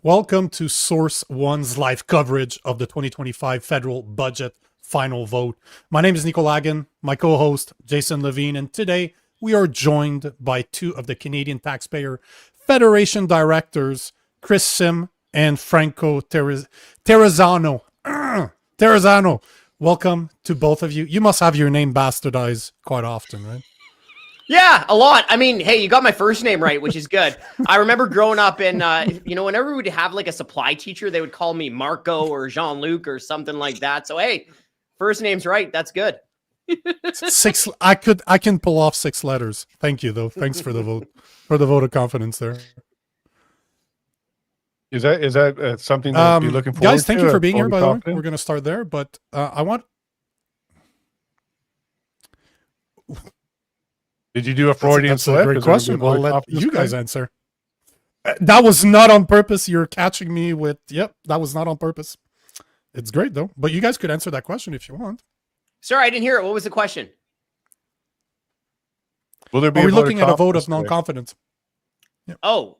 Welcome to Source One's live coverage of the 2025 federal budget final vote. My name is Nico Lagan, my co-host Jason Lavigne, and today we are joined by two of the Canadian Taxpayer Federation directors, Kris Sims and Franco Terrazzano. Terrazzano, welcome to both of you. You must have your name bastardized quite often, right? Yeah, a lot. I mean, hey, you got my first name right, which is good. I remember growing up in, whenever we would have like a supply teacher, they would call me Marco or Jean-Luc or something like that. So, hey, first name's right. That's good. Six. I can pull off 6 letters. Thank you, though. Thanks for the vote of confidence there. Is that something that you're looking forward to? Guys, thank you for being here, by the way. We're going to start there, but I want... Did you do a Freudian slip? That's a great question. I'll let you guys answer. That was not on purpose. You're catching me with, yep, that was not on purpose. It's great, though. But you guys could answer that question if you want. Sorry, I didn't hear it. What was the question? Will there be Are we looking at a vote of non-confidence? Yep. Oh,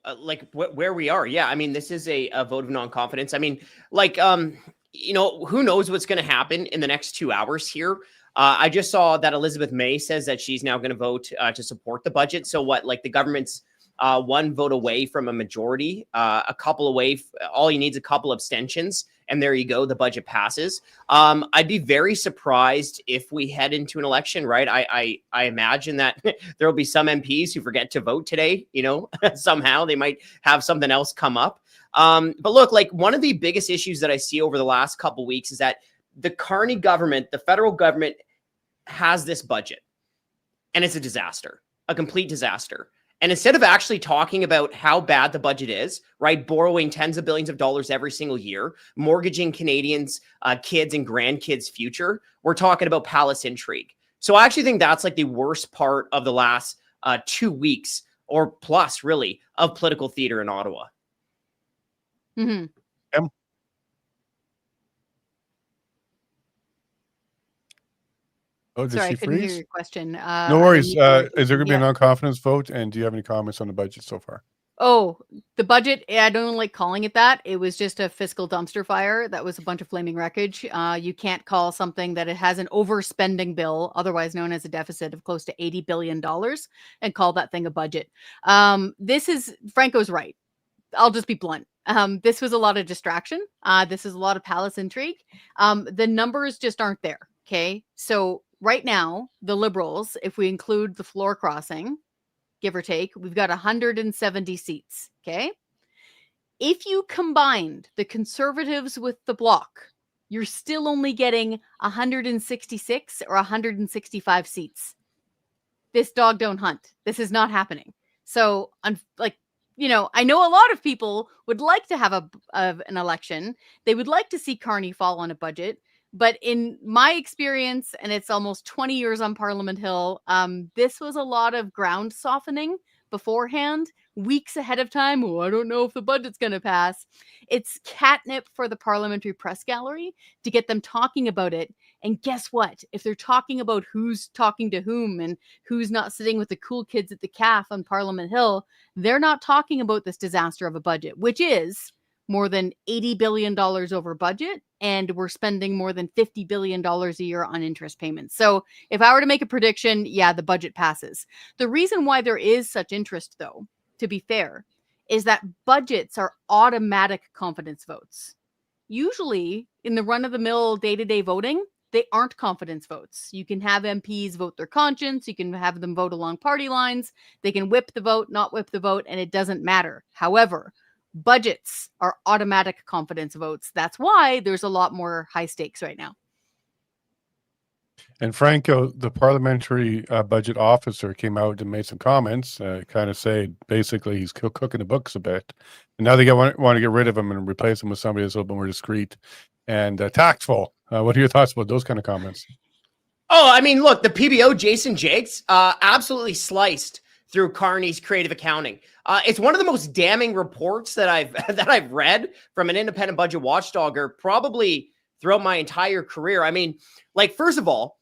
where we are. Yeah, I mean, this is a vote of non-confidence. I mean, who knows what's going to happen in the next 2 hours here. I just saw that Elizabeth May says that she's now going to vote to support the budget. So what, like the government's one vote away from a majority, a couple away. All you need is a couple abstentions. And there you go. The budget passes. I'd be very surprised if we head into an election, right? I imagine that there will be some MPs who forget to vote today, somehow they might have something else come up. But look, like one of the biggest issues that I see over the last couple of weeks is that the Carney government, the federal government, has this budget and it's a disaster, a complete disaster. And instead of actually talking about how bad the budget is, right, borrowing tens of billions of dollars every single year, mortgaging Canadians' kids and grandkids' future, we're talking about palace intrigue. So I actually think that's like the worst part of the last 2 weeks or plus, really, of political theater in Ottawa. Mm-hmm. Oh, sorry, I couldn't hear your question. No worries. Is there going to be a non-confidence vote? And do you have any comments on the budget so far? Oh, the budget, I don't like calling it that. It was just a fiscal dumpster fire. That was a bunch of flaming wreckage. You can't call something that it has an overspending bill, otherwise known as a deficit of close to $80 billion, and call that thing a budget. Franco's right. I'll just be blunt. This was a lot of distraction. This is a lot of palace intrigue. The numbers just aren't there. Okay. So right now, the Liberals, if we include the floor crossing, give or take, we've got 170 seats. Okay. If you combined the Conservatives with the Bloc, you're still only getting 166 or 165 seats. This dog don't hunt. This is not happening. So I know a lot of people would like to have an election. They would like to see Carney fall on a budget. But in my experience, and it's almost 20 years on Parliament Hill, this was a lot of ground softening beforehand, weeks ahead of time. Oh, I don't know if the budget's going to pass. It's catnip for the parliamentary press gallery to get them talking about it. And guess what? If they're talking about who's talking to whom and who's not sitting with the cool kids at the CAF on Parliament Hill, they're not talking about this disaster of a budget, which is more than $80 billion over budget, and we're spending more than $50 billion a year on interest payments. So if I were to make a prediction, yeah, the budget passes. The reason why there is such interest, though, to be fair, is that budgets are automatic confidence votes. Usually, in the run-of-the-mill day-to-day voting, they aren't confidence votes. You can have MPs vote their conscience. You can have them vote along party lines. They can whip the vote, not whip the vote, and it doesn't matter. However, budgets are automatic confidence votes. That's why there's a lot more high stakes right now. And Franco, the parliamentary budget officer, came out and made some comments, kind of saying basically he's cooking the books a bit. And now they want to get rid of him and replace him with somebody that's a little bit more discreet and tactful. What are your thoughts about those kind of comments? Oh, I mean, look, the PBO, Jason Jakes, absolutely sliced through Carney's creative accounting. It's one of the most damning reports that I've read from an independent budget watchdogger probably throughout my entire career. I mean, like, first of all,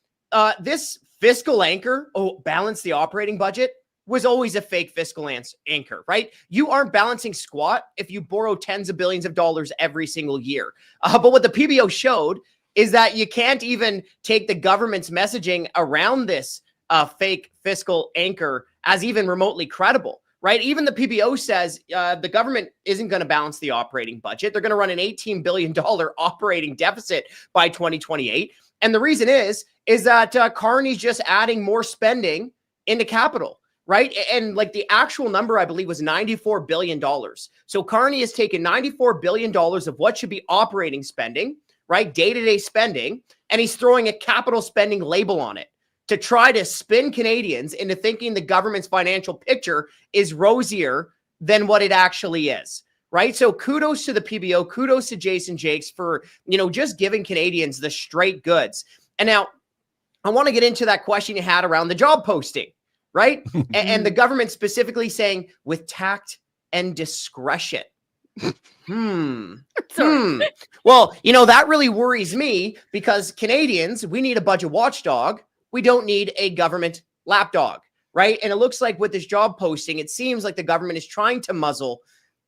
this fiscal anchor, balance the operating budget. was always a fake fiscal anchor, right? You aren't balancing squat if you borrow tens of billions of dollars every single year. But what the PBO showed is that you can't even take the government's messaging around this fake fiscal anchor as even remotely credible, right? Even the PBO says the government isn't going to balance the operating budget. They're going to run an $18 billion operating deficit by 2028. And the reason is that Carney's just adding more spending into capital, right? And like the actual number, I believe, was $94 billion. So Carney has taken $94 billion of what should be operating spending, right? Day-to-day spending, and he's throwing a capital spending label on it to try to spin Canadians into thinking the government's financial picture is rosier than what it actually is, right? So kudos to the PBO, kudos to Jason Jakes for, just giving Canadians the straight goods. And now I want to get into that question you had around the job posting, right? and the government specifically saying with tact and discretion. Well, that really worries me because Canadians, we need a budget watchdog. We don't need a government lapdog, right? And it looks like with this job posting, it seems like the government is trying to muzzle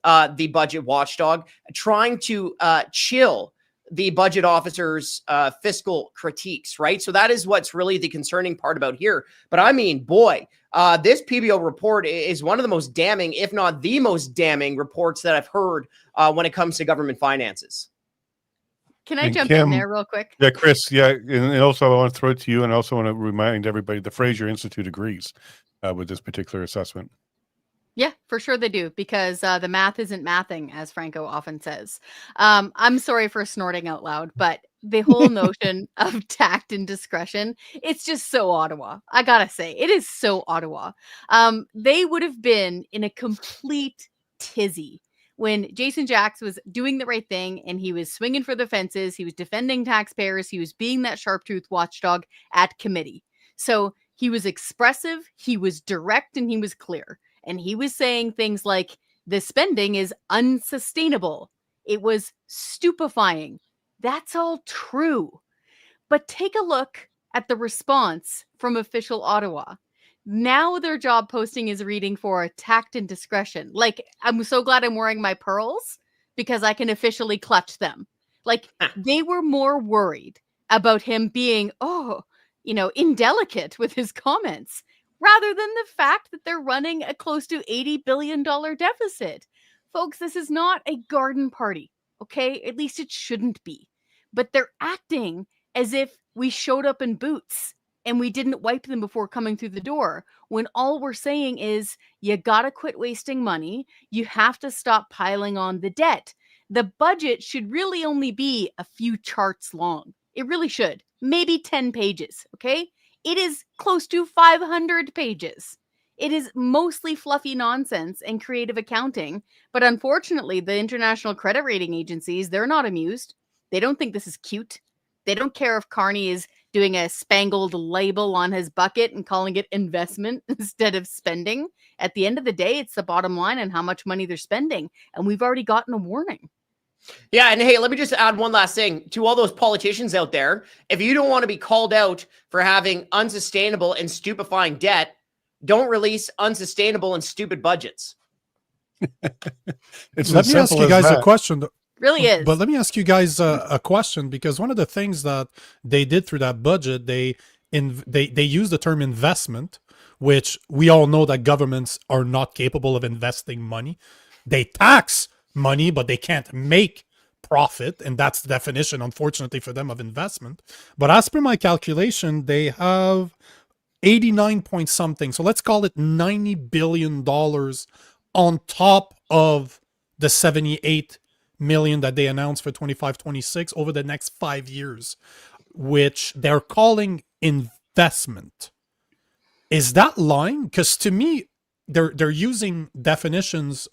the budget watchdog, trying to chill the budget officer's fiscal critiques, right? So that is what's really the concerning part about here. But I mean, boy, this PBO report is one of the most damning, if not the most damning reports that I've heard when it comes to government finances. Can I jump in there real quick? Yeah, Kris. Yeah, and also I want to throw it to you, and I also want to remind everybody the Fraser Institute agrees with this particular assessment. Yeah, for sure they do, because the math isn't mathing, as Franco often says. I'm sorry for snorting out loud, but the whole notion of tact and discretion, it's just so Ottawa. I gotta say, it is so Ottawa. They would have been in a complete tizzy when Jason Jakes was doing the right thing and he was swinging for the fences. He was defending taxpayers. He was being that sharp-toothed watchdog at committee. So he was expressive, he was direct, and he was clear. And he was saying things like, the spending is unsustainable. It was stupefying. That's all true. But take a look at the response from official Ottawa. Now their job posting is reading for tact and discretion. Like, I'm so glad I'm wearing my pearls because I can officially clutch them. Like, they were more worried about him being, indelicate with his comments, rather than the fact that they're running a close to $80 billion deficit. Folks, this is not a garden party, okay? At least it shouldn't be. But they're acting as if we showed up in boots and we didn't wipe them before coming through the door, when all we're saying is, you gotta quit wasting money. You have to stop piling on the debt. The budget should really only be a few charts long. It really should. Maybe 10 pages, okay? It is close to 500 pages. It is mostly fluffy nonsense and creative accounting. But unfortunately, the international credit rating agencies, they're not amused. They don't think this is cute. They don't care if Carney is doing a spangled label on his bucket and calling it investment instead of spending. At the end of the day, it's the bottom line and how much money they're spending. And we've already gotten a warning. Yeah, and hey, let me just add one last thing to all those politicians out there. If you don't want to be called out for having unsustainable and stupefying debt, don't release unsustainable and stupid budgets. Let me ask you guys a question. Really is. But let me ask you guys a question, because one of the things that they did through that budget, they used the term investment, which we all know that governments are not capable of investing money. They tax money, but they can't make profit, and that's the definition, unfortunately for them, of investment. But as per my calculation, they have 89 point something, so let's call it $90 billion on top of the 78 million that they announced for 25-26 over the next 5 years, which they're calling investment. Is that lying? Because to me, they're using definitions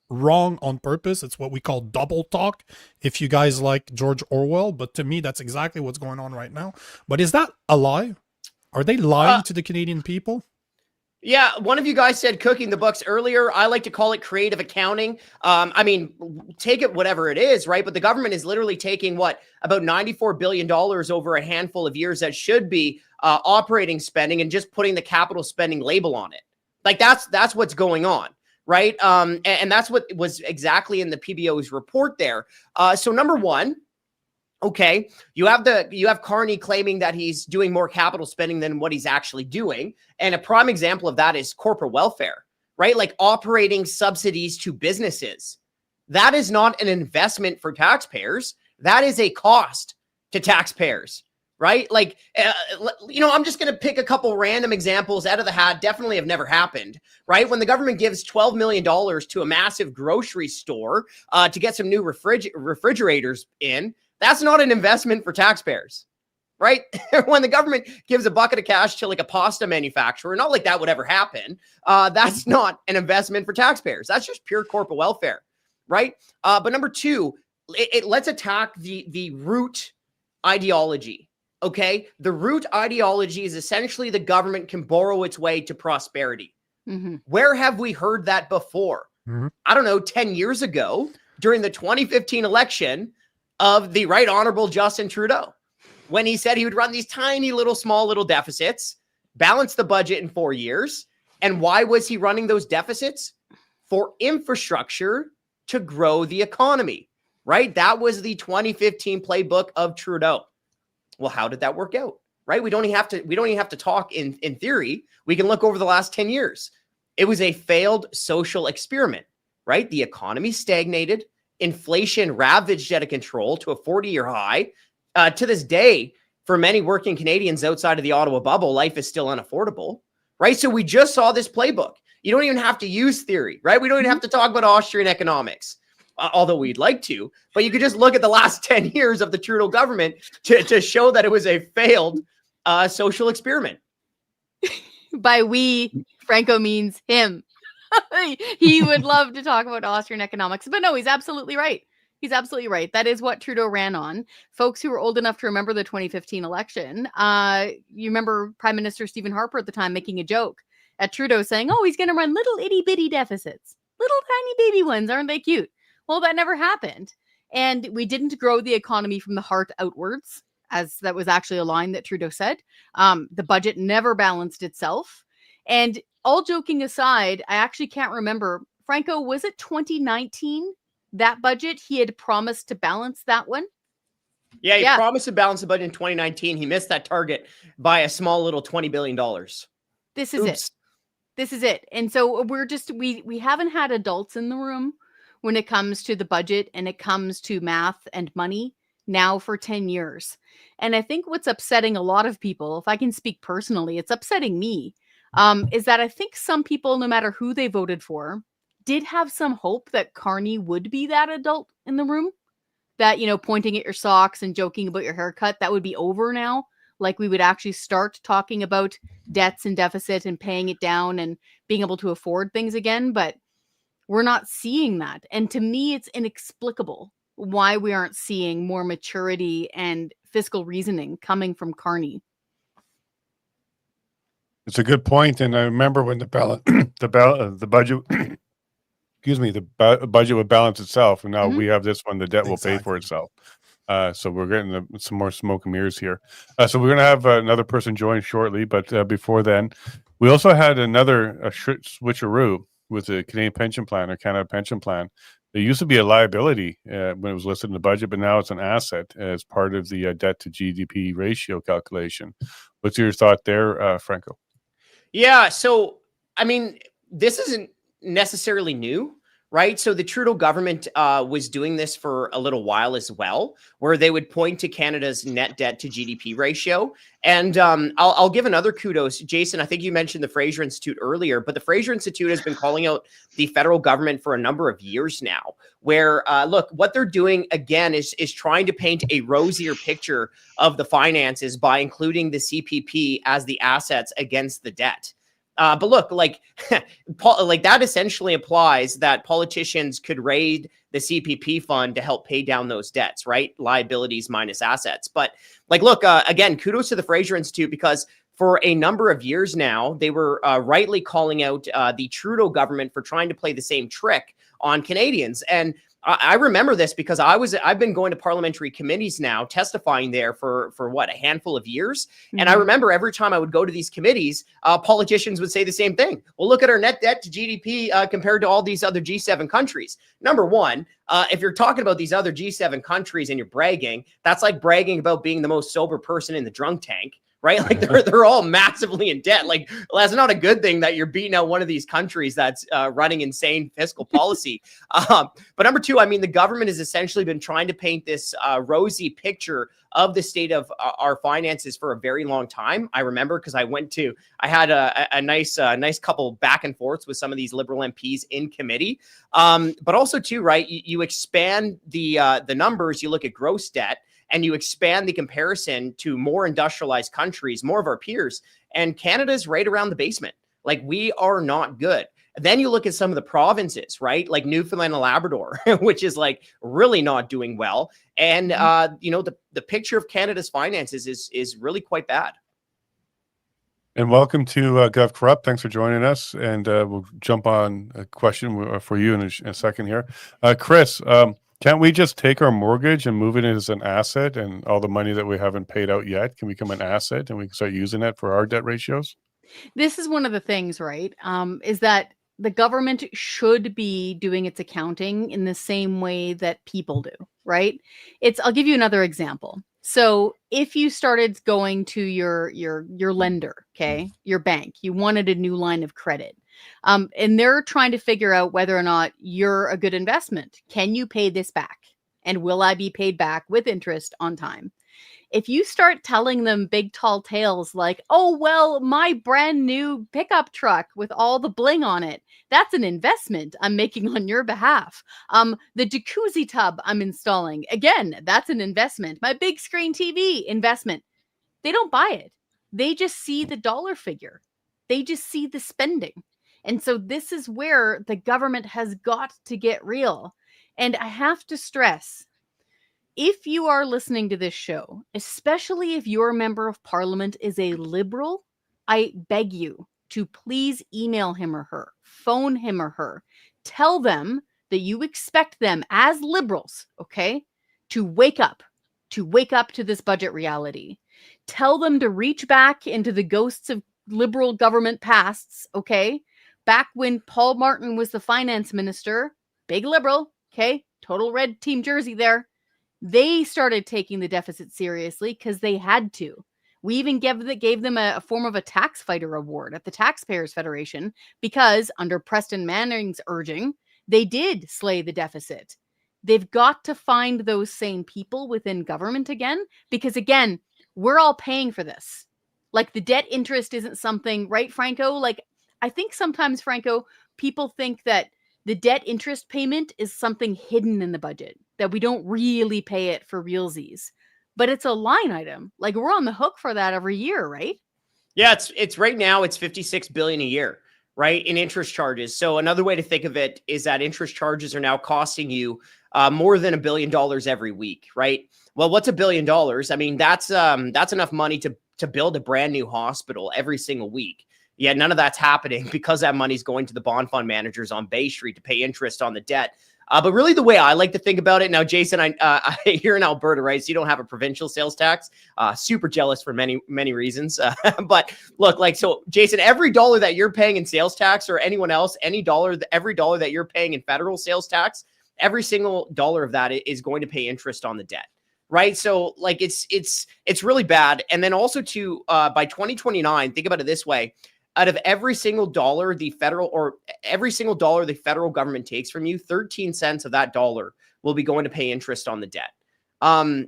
wrong on purpose. It's what we call double talk, if you guys like George Orwell. But to me, that's exactly what's going on right now. But is that a lie? Are they lying to the Canadian people? Yeah, one of you guys said cooking the books earlier. I like to call it creative accounting. I mean, take it whatever it is, right? But the government is literally taking about $94 billion over a handful of years that should be operating spending and just putting the capital spending label on it. Like that's what's going on, right? And that's what was exactly in the PBO's report there. So number one, okay, you have Carney claiming that he's doing more capital spending than what he's actually doing. And a prime example of that is corporate welfare, right? Like operating subsidies to businesses. That is not an investment for taxpayers. That is a cost to taxpayers, right? Like, I'm just going to pick a couple random examples out of the hat. Definitely have never happened, right? When the government gives $12 million to a massive grocery store to get some new refrigerators in, that's not an investment for taxpayers, right? When the government gives a bucket of cash to like a pasta manufacturer, not like that would ever happen. That's not an investment for taxpayers. That's just pure corporate welfare, right? But number two, let's attack the root ideology, okay? The root ideology is essentially the government can borrow its way to prosperity. Mm-hmm. Where have we heard that before? Mm-hmm. I don't know, 10 years ago during the 2015 election of the Right Honorable Justin Trudeau, when he said he would run these tiny little, small little deficits, balance the budget in 4 years. And why was he running those deficits? For infrastructure to grow the economy, right? That was the 2015 playbook of Trudeau. Well, how did that work out, right? We don't even have to talk in theory. We can look over the last 10 years. It was a failed social experiment, right? The economy stagnated. Inflation ravaged out of control to a 40-year high. To this day, for many working Canadians outside of the Ottawa bubble, life is still unaffordable, right? So we just saw this playbook. You don't even have to use theory, right? We don't even have to talk about Austrian economics, although we'd like to. But you could just look at the last 10 years of the Trudeau government to show that it was a failed social experiment. By we, Franco means him. He would love to talk about Austrian economics, but no, he's absolutely right. He's absolutely right. That is what Trudeau ran on. Folks who were old enough to remember the 2015 election, you remember Prime Minister Stephen Harper at the time making a joke at Trudeau saying, oh, he's going to run little itty bitty deficits, little tiny baby ones. Aren't they cute? Well, that never happened. And we didn't grow the economy from the heart outwards, as that was actually a line that Trudeau said. The budget never balanced itself. And all joking aside, I actually can't remember. Franco, was it 2019, that budget? He had promised to balance that one? Yeah, he promised to balance the budget in 2019. He missed that target by a small little $20 billion. This is it. This is it. And so we're just, we haven't had adults in the room when it comes to the budget and it comes to math and money now for 10 years. And I think what's upsetting a lot of people, if I can speak personally, it's upsetting me, is that I think some people, no matter who they voted for, did have some hope that Carney would be that adult in the room, that, pointing at your socks and joking about your haircut, that would be over now. Like we would actually start talking about debts and deficit and paying it down and being able to afford things again. But we're not seeing that. And to me, it's inexplicable why we aren't seeing more maturity and fiscal reasoning coming from Carney. It's a good point, and I remember when the budget, the budget would balance itself, and now we have this one. The debt will pay for itself. So we're getting some more smoke and mirrors here. So we're going to have another person join shortly, but before then, we also had another switcheroo with the Canadian Pension Plan or Canada Pension Plan. It used to be a liability when it was listed in the budget, but now it's an asset as part of the debt to GDP ratio calculation. What's your thought there, Franco? Yeah, so, I mean, this isn't necessarily new, right? So the Trudeau government was doing this for a little while as well, where they would point to Canada's net debt to GDP ratio. And I'll give another kudos. Jason, I think you mentioned the Fraser Institute earlier, but the Fraser Institute has been calling out the federal government for a number of years now, where, look, what they're doing, again, is trying to paint a rosier picture of the finances by including the CPP as the assets against the debt. But look, like that essentially implies that politicians could raid the CPP fund to help pay down those debts, right? Liabilities minus assets. But look, again, kudos to the Fraser Institute, because for a number of years now, they were rightly calling out the Trudeau government for trying to play the same trick on Canadians. And I remember this because I've been going to parliamentary committees now, testifying there for what, a handful of years. And I remember every time I would go to these committees, politicians would say the same thing. Well, look at our net debt to GDP compared to all these other G7 countries. Number one, if you're talking about these other G7 countries and you're bragging, that's like bragging about being the most sober person in the drunk tank. Right? Like they're all massively in debt. Like, well, that's not a good thing that you're beating out one of these countries that's running insane fiscal policy. But number two, I mean, the government has essentially been trying to paint this rosy picture of the state of our finances for a very long time. I remember because I had a nice couple back and forths with some of these Liberal MPs in committee. But also too, right? You expand the numbers, you look at gross debt, and you expand the comparison to more industrialized countries, more of our peers, and Canada's right around the basement. Like, we are not good. Then you look at some of the provinces, right? Like Newfoundland and Labrador, which is like really not doing well. And, the picture of Canada's finances is really quite bad. And welcome to Gov Corrupt. Thanks for joining us. And we'll jump on a question for you in a second here. Kris, can't we just take our mortgage and move it as an asset, and all the money that we haven't paid out yet can become an asset and we can start using it for our debt ratios? This is one of the things, right? Is that the government should be doing its accounting in the same way that people do, right? I'll give you another example. So if you started going to your lender, okay, your bank, you wanted a new line of credit, and they're trying to figure out whether or not you're a good investment. Can you pay this back? And will I be paid back with interest on time? If you start telling them big tall tales like, oh, well, my brand new pickup truck with all the bling on it, that's an investment I'm making on your behalf. The jacuzzi tub I'm installing, again, that's an investment. My big screen TV, investment. They don't buy it. They just see the dollar figure. They just see the spending. And so this is where the government has got to get real. And I have to stress, if you are listening to this show, especially if your member of parliament is a Liberal, I beg you to please email him or her, phone him or her, tell them that you expect them as Liberals, okay, to wake up to this budget reality. Tell them to reach back into the ghosts of Liberal government pasts, okay? Back when Paul Martin was the finance minister, big Liberal, okay, total red team jersey there. They started taking the deficit seriously because they had to. We even gave them a form of a tax fighter award at the Taxpayers Federation because under Preston Manning's urging, they did slay the deficit. They've got to find those same people within government again, because again, we're all paying for this. Like, the debt interest isn't something, right, Franco? Like, I think sometimes, Franco, people think that the debt interest payment is something hidden in the budget, that we don't really pay it for realsies. But it's a line item. Like, we're on the hook for that every year, right? Yeah, it's right now it's $56 billion a year, right, in interest charges. So another way to think of it is that interest charges are now costing you more than $1 billion every week, right? Well, what's $1 billion? I mean, that's enough money to build a brand new hospital every single week. Yet none of that's happening because that money's going to the bond fund managers on Bay Street to pay interest on the debt. But really, the way I like to think about it now, Jason, I here in Alberta, right? So you don't have a provincial sales tax. Super jealous for many reasons. But look, like, so Jason, every dollar that you're paying in sales tax, or anyone else, every dollar that you're paying in federal sales tax, every single dollar of that is going to pay interest on the debt. Right. So like it's really bad. And then also to by 2029, think about it this way. Out of every single dollar the federal government takes from you, 13 cents of that dollar will be going to pay interest on the debt. And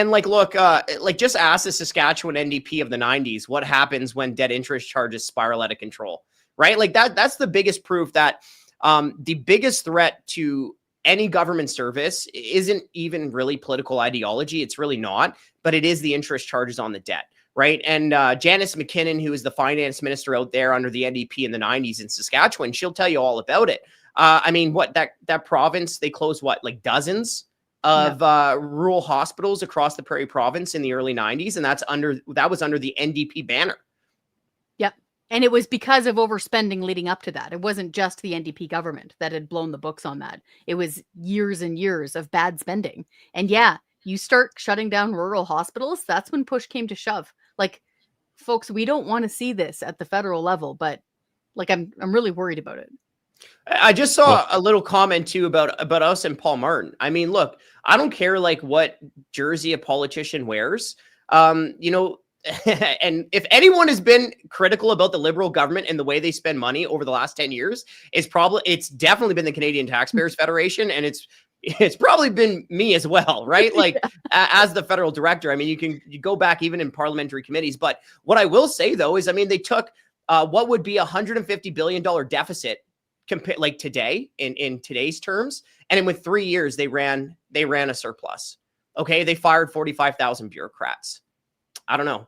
like, look, like, just ask the Saskatchewan NDP of the 90s what happens when debt interest charges spiral out of control, right? Like that's the biggest proof that the biggest threat to any government service isn't even really political ideology. It's really not, but it is the interest charges on the debt. Right. And Janice McKinnon, who is the finance minister out there under the NDP in the 90s in Saskatchewan, she'll tell you all about it. I mean, what that province, they closed like dozens of rural hospitals across the Prairie province in the early 90s. And that was under the NDP banner. Yep. And it was because of overspending leading up to that. It wasn't just the NDP government that had blown the books on that. It was years and years of bad spending. And yeah, you start shutting down rural hospitals, that's when push came to shove. Like, folks, we don't want to see this at the federal level, but like I'm really worried about it. I just saw a little comment too about us and Paul Martin. I mean, look, I don't care like what jersey a politician wears. You know, and if anyone has been critical about the Liberal government and the way they spend money over the last 10 years, it's definitely been the Canadian Taxpayers Federation, and it's probably been me as well, right? Like as the federal director, I mean, you go back even in parliamentary committees. But what I will say though is, I mean, they took what would be $150 billion deficit like today in today's terms, and with 3 years they ran a surplus. Okay, they fired 45,000 bureaucrats. I don't know.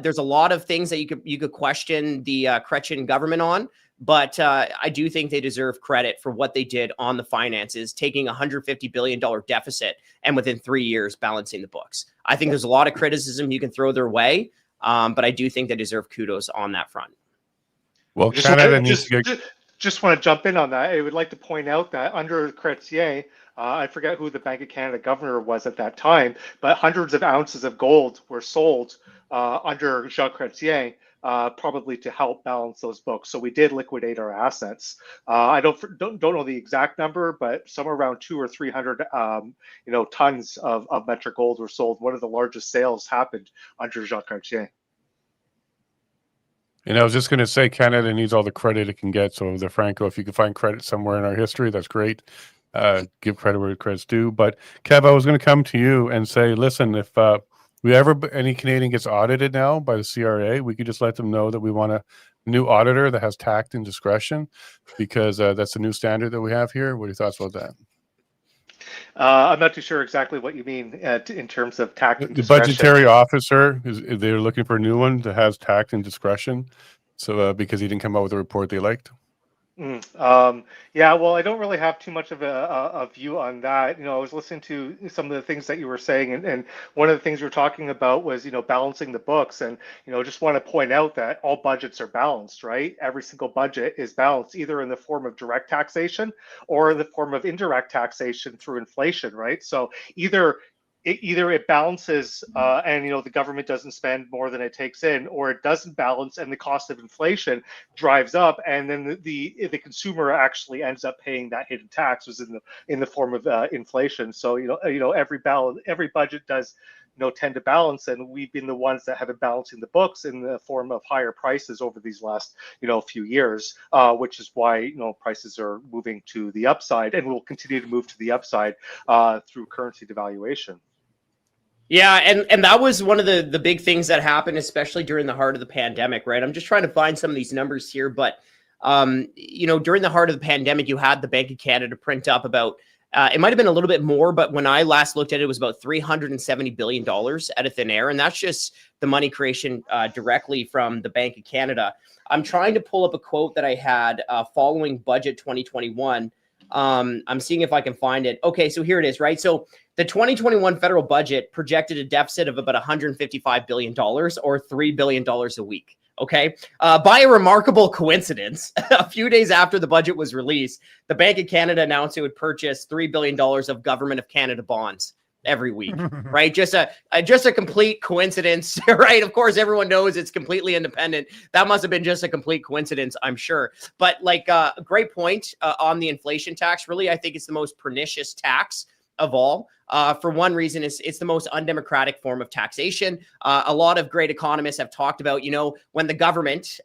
There's a lot of things that you could question the Chrétien government on, but I do think they deserve credit for what they did on the finances, taking $150 billion deficit and within 3 years balancing the books. I think there's a lot of criticism you can throw their way, but I do think they deserve kudos on that front. Well, just want to jump in on that. I would like to point out that under Chrétien, I forget who the Bank of Canada governor was at that time, but hundreds of ounces of gold were sold under Jean Chrétien, probably to help balance those books. So we did liquidate our assets. I don't know the exact number, but somewhere around 200 or 300 tons of metric gold were sold. One of the largest sales happened under Jean Chrétien. And I was just going to say, Canada needs all the credit it can get. So, Franco, if you can find credit somewhere in our history, that's great. Give credit where credit's due. But Kev, I was going to come to you and say, listen, if any Canadian gets audited now by the CRA, we could just let them know that we want a new auditor that has tact and discretion, because that's the new standard that we have here. What are your thoughts about that? I'm not too sure exactly what you mean in terms of tact and the discretion. Budgetary officer, they're looking for a new one that has tact and discretion. So because he didn't come out with a report they liked. Yeah, well, I don't really have too much of a view on that. I was listening to some of the things that you were saying, and one of the things you were talking about was, balancing the books. And, just want to point out that all budgets are balanced, right? Every single budget is balanced, either in the form of direct taxation or in the form of indirect taxation through inflation, right? So either it balances and the government doesn't spend more than it takes in, or it doesn't balance and the cost of inflation drives up, and then the consumer actually ends up paying that hidden tax, was in the form of inflation. So every budget does tend to balance, and we've been the ones that have been balancing the books in the form of higher prices over these last few years, which is why prices are moving to the upside and will continue to move to the upside through currency devaluation. Yeah, and that was one of the big things that happened, especially during the heart of the pandemic, right? I'm just trying to find some of these numbers here, but during the heart of the pandemic, you had the Bank of Canada print up about it might have been a little bit more, but when I last looked at it, it was about $370 billion out of thin air, and that's just the money creation directly from the Bank of Canada. I'm trying to pull up a quote that I had following Budget 2021. I'm seeing if I can find it. Okay, so here it is, right? So the 2021 federal budget projected a deficit of about $155 billion or $3 billion a week. Okay. By a remarkable coincidence, a few days after the budget was released, the Bank of Canada announced it would purchase $3 billion of Government of Canada bonds every week, right? Just a complete coincidence, right? Of course, everyone knows it's completely independent. That must have been just a complete coincidence, I'm sure. But a great point on the inflation tax. Really, I think it's the most pernicious tax of all. For one reason, it's the most undemocratic form of taxation. A lot of great economists have talked about, when the government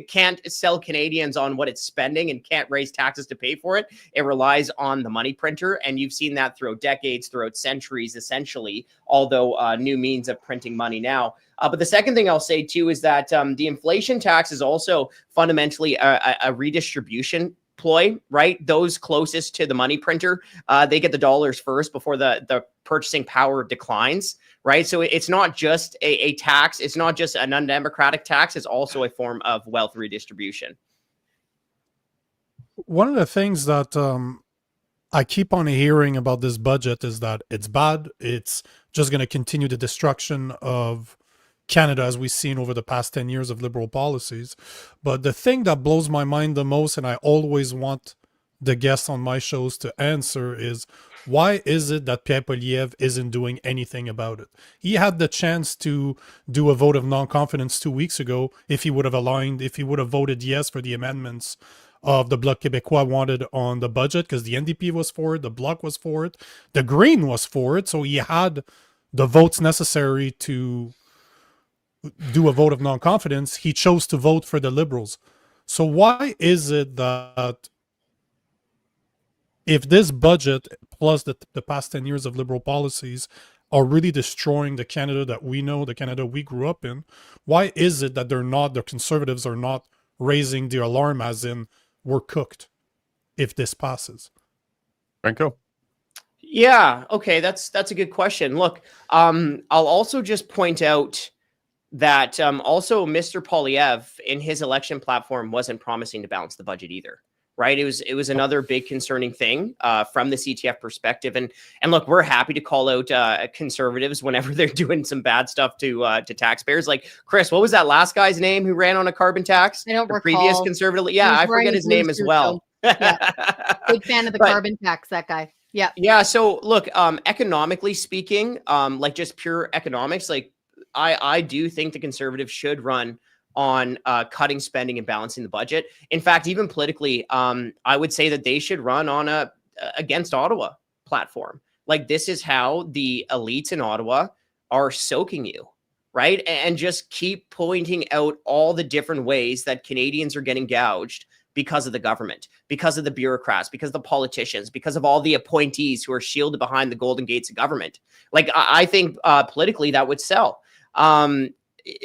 can't sell Canadians on what it's spending and can't raise taxes to pay for it, it relies on the money printer. And you've seen that throughout decades, throughout centuries, essentially, although new means of printing money now. But the second thing I'll say, too, is that the inflation tax is also fundamentally a redistribution ploy, right? Those closest to the money printer, they get the dollars first before the purchasing power declines, right? So it's not just a tax. It's not just an undemocratic tax. It's also a form of wealth redistribution. One of the things that I keep on hearing about this budget is that it's bad. It's just going to continue the destruction of Canada as we've seen over the past 10 years of liberal policies. But the thing that blows my mind the most, and I always want the guests on my shows to answer, is why is it that Pierre Poilievre isn't doing anything about it? He had the chance to do a vote of non-confidence 2 weeks ago if he would have voted yes for the amendments of the Bloc Québécois wanted on the budget, because the NDP was for it, the Bloc was for it, the Green was for it, so he had the votes necessary to do a vote of non-confidence. He chose to vote for the Liberals. So why is it that if this budget plus the past 10 years of liberal policies are really destroying the Canada that we know, the Canada we grew up in, why is it that the Conservatives are not raising the alarm, as in, we're cooked if this passes? Franco? Yeah, okay, that's a good question. Look, I'll also just point out that also Mr. Poilievre in his election platform wasn't promising to balance the budget either. Right. It was another big concerning thing from the CTF perspective. And look, we're happy to call out conservatives whenever they're doing some bad stuff to taxpayers. Like, Kris, what was that last guy's name who ran on a carbon tax? I don't recall. Previous conservative. Yeah, I forget his name as well. Yeah. Big fan of the carbon tax, that guy. Yeah. Yeah. So look, economically speaking, like just pure economics, like I do think the Conservatives should run on cutting spending and balancing the budget. In fact, even politically, I would say that they should run on a against Ottawa platform. Like, this is how the elites in Ottawa are soaking you, right? And just keep pointing out all the different ways that Canadians are getting gouged because of the government, because of the bureaucrats, because of the politicians, because of all the appointees who are shielded behind the golden gates of government. Like, I think politically that would sell.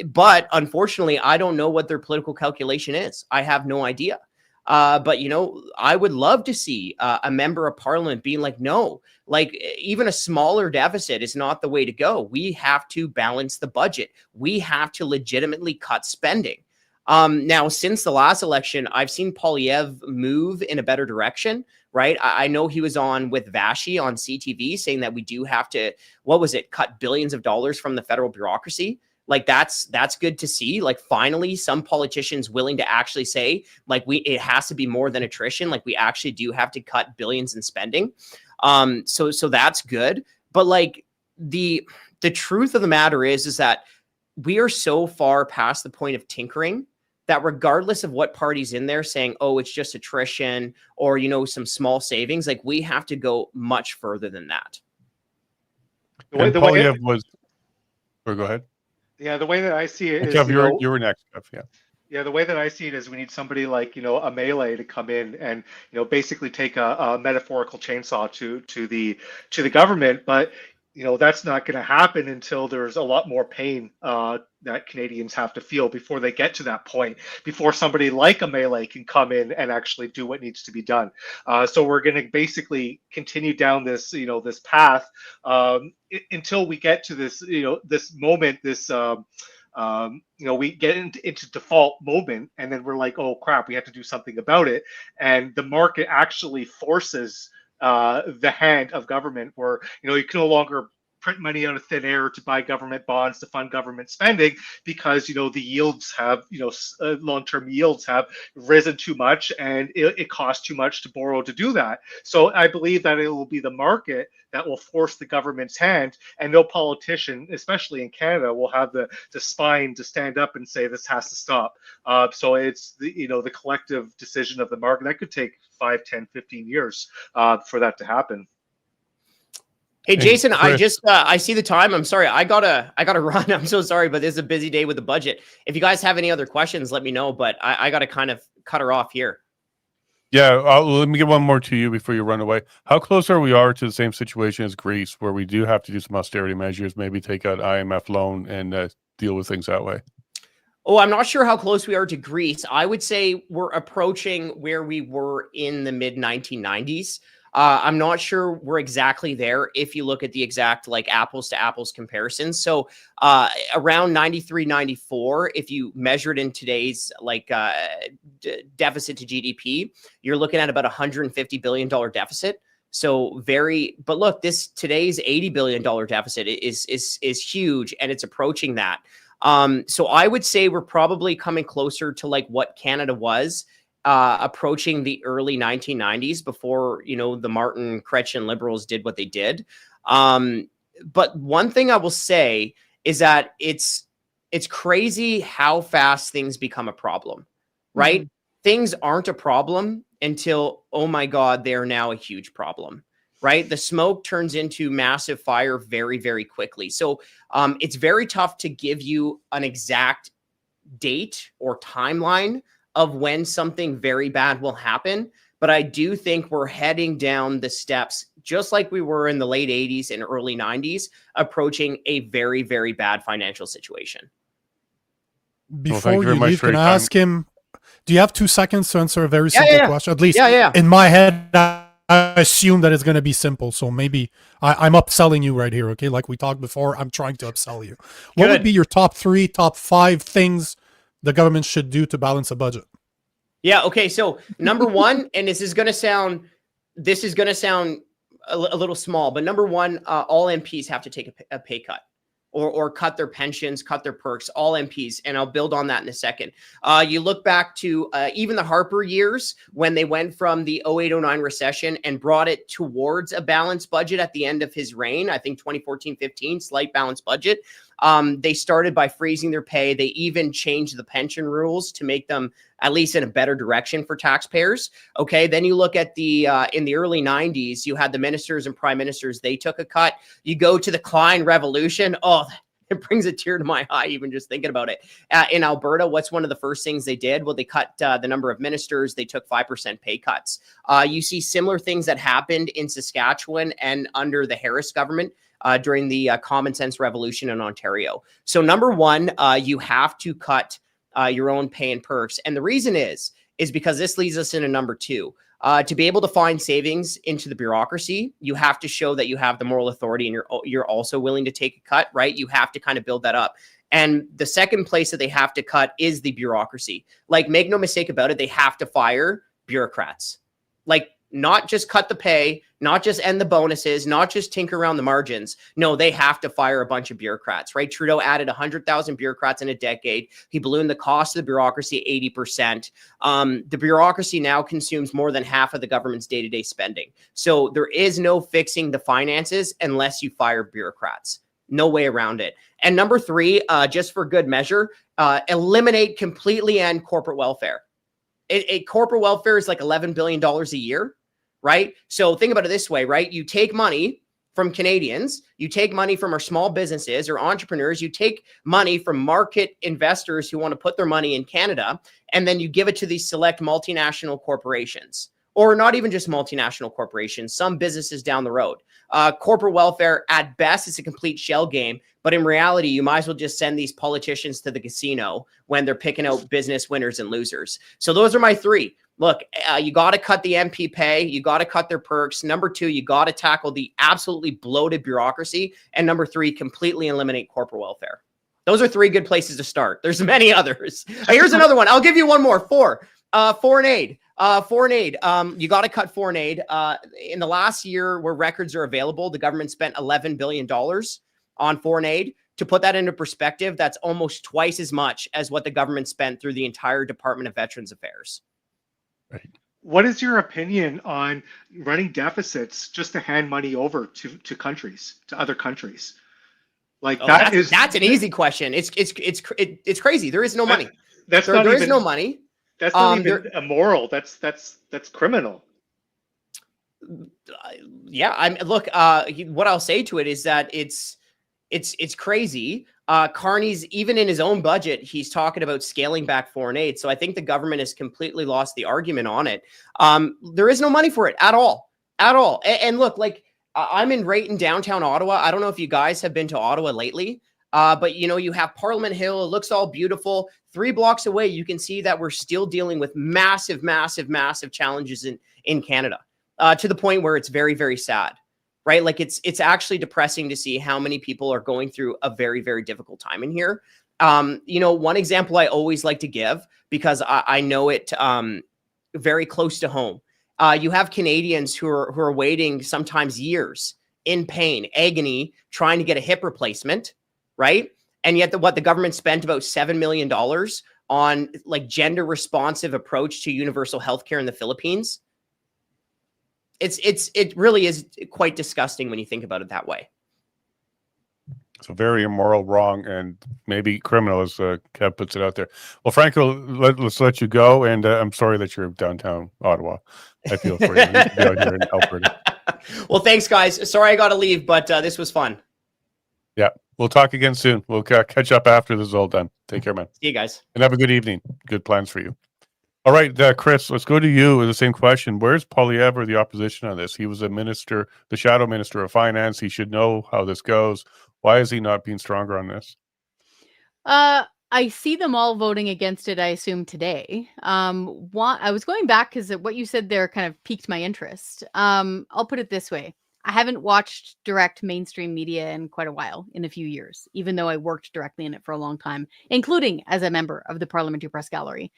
But unfortunately, I don't know what their political calculation is. I have no idea. But, you know, I would love to see a member of parliament being like, no, like even a smaller deficit is not the way to go. We have to balance the budget. We have to legitimately cut spending. Now, since the last election, I've seen Poilievre move in a better direction, right? I know he was on with Vashi on CTV saying that we do have to, cut billions of dollars from the federal bureaucracy. Like, that's good to see. Like, finally, some politicians willing to actually say, like, it has to be more than attrition. Like, we actually do have to cut billions in spending. So that's good. But like the truth of the matter is that we are so far past the point of tinkering that regardless of what party's in there saying, oh, it's just attrition or, you know, some small savings, like, we have to go much further than that. Poilievre was, or go ahead. Yeah, the way that I see it is, Jeff, you were next, Jeff. Yeah. Yeah, the way that I see it is we need somebody like, you know, a melee to come in and, you know, basically take a metaphorical chainsaw to the government. But, you know, that's not going to happen until there's a lot more pain that Canadians have to feel before they get to that point, before somebody like a melee can come in and actually do what needs to be done. So we're going to basically continue down this, you know, this path until we get to this, you know, this moment, this, you know, we get into default moment, and then we're like, oh crap, we have to do something about it. And the market actually forces the hand of government, where, you know, you can no longer print money out of thin air to buy government bonds to fund government spending, because, you know, the yields have, you know, long-term yields have risen too much, and it costs too much to borrow to do that. So I believe that it will be the market that will force the government's hand, and no politician, especially in Canada, will have the spine to stand up and say this has to stop. So it's the, you know, the collective decision of the market. That could take 5, 10, 15 years for that to happen. Hey, Jason, Kris. I just I see the time. I'm sorry. I gotta run. I'm so sorry, but this is a busy day with the budget. If you guys have any other questions, let me know. But I gotta kind of cut her off here. Yeah, let me get one more to you before you run away. How close are we to the same situation as Greece, where we do have to do some austerity measures, maybe take out IMF loan and deal with things that way? Oh, I'm not sure how close we are to Greece. I would say we're approaching where we were in the mid 1990s. I'm not sure we're exactly there if you look at the exact like apples to apples comparisons. So around 93, 94, if you measure it in today's like deficit to GDP, you're looking at about $150 billion deficit. So but look, today's $80 billion deficit is huge, and it's approaching that. So I would say we're probably coming closer to like what Canada was approaching the early 1990s before, the Martin Chrétien Liberals did what they did. But one thing I will say is that it's crazy how fast things become a problem, right? Mhm. Things aren't a problem until, oh my God, they're now a huge problem, right? The smoke turns into massive fire very, very quickly. So it's very tough to give you an exact date or timeline of when something very bad will happen. But I do think we're heading down the steps, just like we were in the late 80s and early 90s, approaching a very, very bad financial situation. Before thank you very you much leave, for can your I time. ask him, do you have 2 seconds to answer a very Yeah, simple yeah, yeah. question? At least Yeah. in my head, I assume that it's going to be simple. So maybe I'm upselling you right here. Okay. Like we talked before, I'm trying to upsell you. What would Good. be your top 3, top 5 things the government should do to balance a budget? Yeah. Okay. So number one, and this is going to sound a little small, but number one, all MPs have to take a pay cut or cut their pensions, cut their perks, all MPs. And I'll build on that in a second. You look back to even the Harper years when they went from the 08-09 recession and brought it towards a balanced budget at the end of his reign. I think 2014-15, slight balanced budget. They started by freezing their pay. They even changed the pension rules to make them at least in a better direction for taxpayers. Okay. Then you look at in the early 90s, you had the ministers and prime ministers. They took a cut. You go to the Klein Revolution. Oh, it brings a tear to my eye, even just thinking about it. In Alberta, what's one of the first things they did? Well, they cut the number of ministers. They took 5% pay cuts. You see similar things that happened in Saskatchewan and under the Harris government during the Common Sense Revolution in Ontario. So number one, you have to cut your own pay and perks. And the reason is because this leads us into number two. To be able to find savings into the bureaucracy, you have to show that you have the moral authority and you're also willing to take a cut, right? You have to kind of build that up. And the second place that they have to cut is the bureaucracy. Like, make no mistake about it, they have to fire bureaucrats. Like, not just cut the pay, not just end the bonuses, not just tinker around the margins. No, they have to fire a bunch of bureaucrats, right? Trudeau added 100,000 bureaucrats in a decade. He ballooned the cost of the bureaucracy 80%. The bureaucracy now consumes more than half of the government's day-to-day spending. So there is no fixing the finances unless you fire bureaucrats. No way around it. And number three, just for good measure, eliminate completely end corporate welfare. Corporate welfare is like $11 billion a year, right? So think about it this way, right? You take money from Canadians, you take money from our small businesses or entrepreneurs, you take money from market investors who want to put their money in Canada, and then you give it to these select multinational corporations, or not even just multinational corporations, some businesses down the road. Corporate welfare, at best, is a complete shell game. But in reality, you might as well just send these politicians to the casino when they're picking out business winners and losers. So those are my three. Look, you got to cut the MP pay. You got to cut their perks. Number two, you got to tackle the absolutely bloated bureaucracy. And number three, completely eliminate corporate welfare. Those are three good places to start. There's many others. Here's another one. I'll give you one more. Foreign aid. Foreign aid. You got to cut foreign aid. In the last year, where records are available, the government spent $11 billion on foreign aid. To put that into perspective, that's almost twice as much as what the government spent through the entire Department of Veterans Affairs. Right. What is your opinion on running deficits just to hand money over to countries, to other countries? Like that's an easy question. It's crazy. There is no money. There is no money. That's not even immoral. That's criminal. Yeah, look. What I'll say to it is that it's crazy. Carney's, even in his own budget, he's talking about scaling back foreign aid. So I think the government has completely lost the argument on it. There is no money for it at all. And look, like, I'm right in downtown Ottawa. I don't know if you guys have been to Ottawa lately, but you have Parliament Hill. It looks all beautiful. 3 blocks away, you can see that we're still dealing with massive challenges in Canada, to the point where it's very, very sad. Right? Like, it's actually depressing to see how many people are going through a very, very difficult time in here. One example I always like to give, because I know it very close to home. You have Canadians who are waiting sometimes years in pain, agony, trying to get a hip replacement, right? And yet the government spent about $7 million on like gender responsive approach to universal healthcare in the Philippines. It really is quite disgusting when you think about it that way. So very immoral, wrong, and maybe criminal, as Kev puts it out there. Well, Franco, let's let you go, and I'm sorry that you're downtown Ottawa. I feel for you. You should be out here in Alberta. Well, thanks, guys. Sorry I got to leave, but this was fun. Yeah, we'll talk again soon. We'll catch up after this is all done. Take care, man. See you guys. And have a good evening. Good plans for you. All right, Kris, let's go to you with the same question. Where's Poilievre or the opposition on this? He was a minister, the shadow minister of finance. He should know how this goes. Why is he not being stronger on this? I see them all voting against it, I assume, today. I was going back because what you said there kind of piqued my interest. I'll put it this way. I haven't watched direct mainstream media in quite a while, in a few years, even though I worked directly in it for a long time, including as a member of the Parliamentary Press Gallery.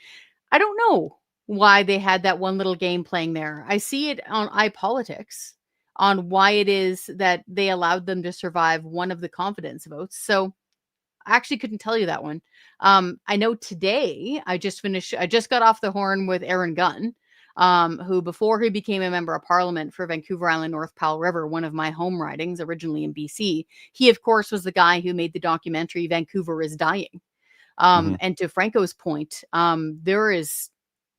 I don't know why they had that one little game playing there. I see it on iPolitics on why it is that they allowed them to survive one of the confidence votes. So I actually couldn't tell you that one. I know today I just got off the horn with Aaron Gunn, who before he became a member of parliament for Vancouver Island North Powell River, one of my home ridings originally in BC, he of course was the guy who made the documentary Vancouver is Dying. And to Franco's point, there is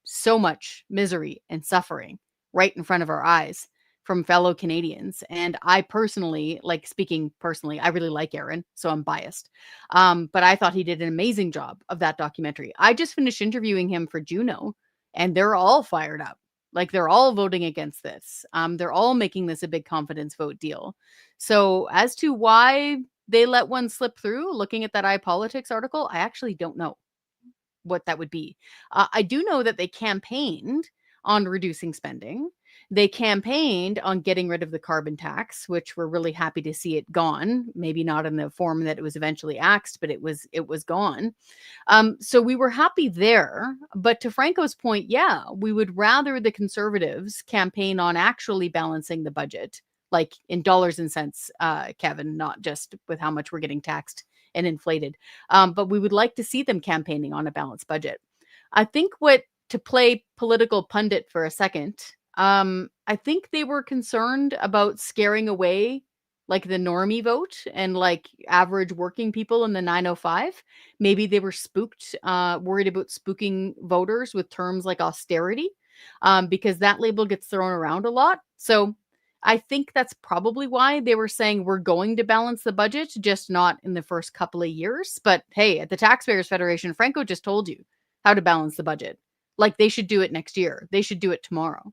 so much misery and suffering right in front of our eyes from fellow Canadians. And I personally, I really like Aaron, so I'm biased. But I thought he did an amazing job of that documentary. I just finished interviewing him for Juno, and they're all fired up. Like, they're all voting against this. They're all making this a big confidence vote deal. So as to why they let one slip through, looking at that iPolitics article, I actually don't know what that would be. I do know that they campaigned on reducing spending. They campaigned on getting rid of the carbon tax, which we're really happy to see it gone. Maybe not in the form that it was eventually axed, but it was gone. So we were happy there. But to Franco's point, yeah, we would rather the Conservatives campaign on actually balancing the budget, like in dollars and cents, Kevin, not just with how much we're getting taxed and inflated. But we would like to see them campaigning on a balanced budget. I think to play political pundit for a second, I think they were concerned about scaring away like the normie vote and like average working people in the 905. Maybe they were worried about spooking voters with terms like austerity, because that label gets thrown around a lot. So I think that's probably why they were saying we're going to balance the budget, just not in the first couple of years. But hey, at the Taxpayers Federation, Franco just told you how to balance the budget. Like, they should do it next year. They should do it tomorrow.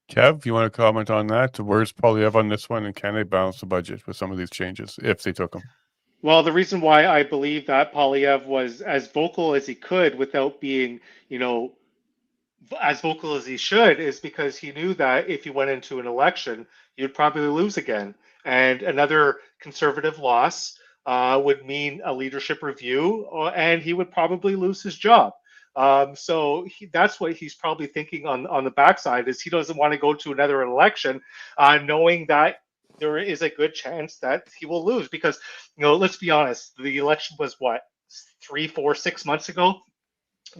Kev, you want to comment on that? Where's Poilievre on this one, and can they balance the budget with some of these changes if they took them? Well, the reason why I believe that Poilievre was as vocal as he could without being, as vocal as he should is because he knew that if he went into an election, you'd probably lose again. And another Conservative loss would mean a leadership review, and he would probably lose his job. So that's what he's probably thinking on the backside, is he doesn't want to go to another election knowing that there is a good chance that he will lose. Because, let's be honest, the election was what, 3, 4, 6 months ago?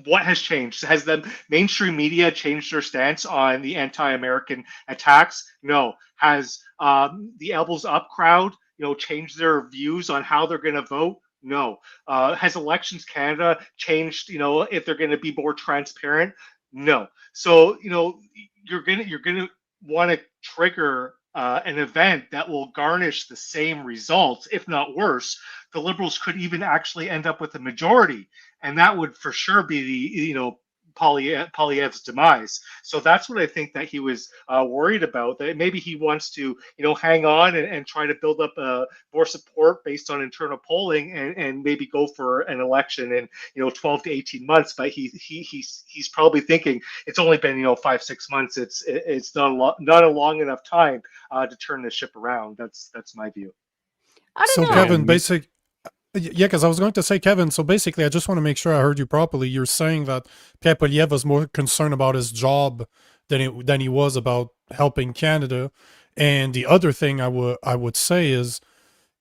What has changed? Has the mainstream media changed their stance on the anti-American attacks? No. Has the Elbows Up crowd, changed their views on how they're going to vote? No. Has Elections Canada changed, if they're going to be more transparent? No. So, you're gonna want to trigger an event that will garnish the same results, if not worse. The Liberals could even actually end up with a majority, and that would for sure be the Poilievre's demise. So that's what I think that he was worried about, that maybe he wants to hang on and try to build up more support based on internal polling, and maybe go for an election in 12 to 18 months. But he's probably thinking it's only been 5-6 months. It's not a long enough time to turn the ship around. That's my view. I don't know. Kevin, yeah, because I was going to say, Kevin, so basically, I just want to make sure I heard you properly. You're saying that Pierre Poilievre was more concerned about his job than he was about helping Canada. And the other thing I would say is,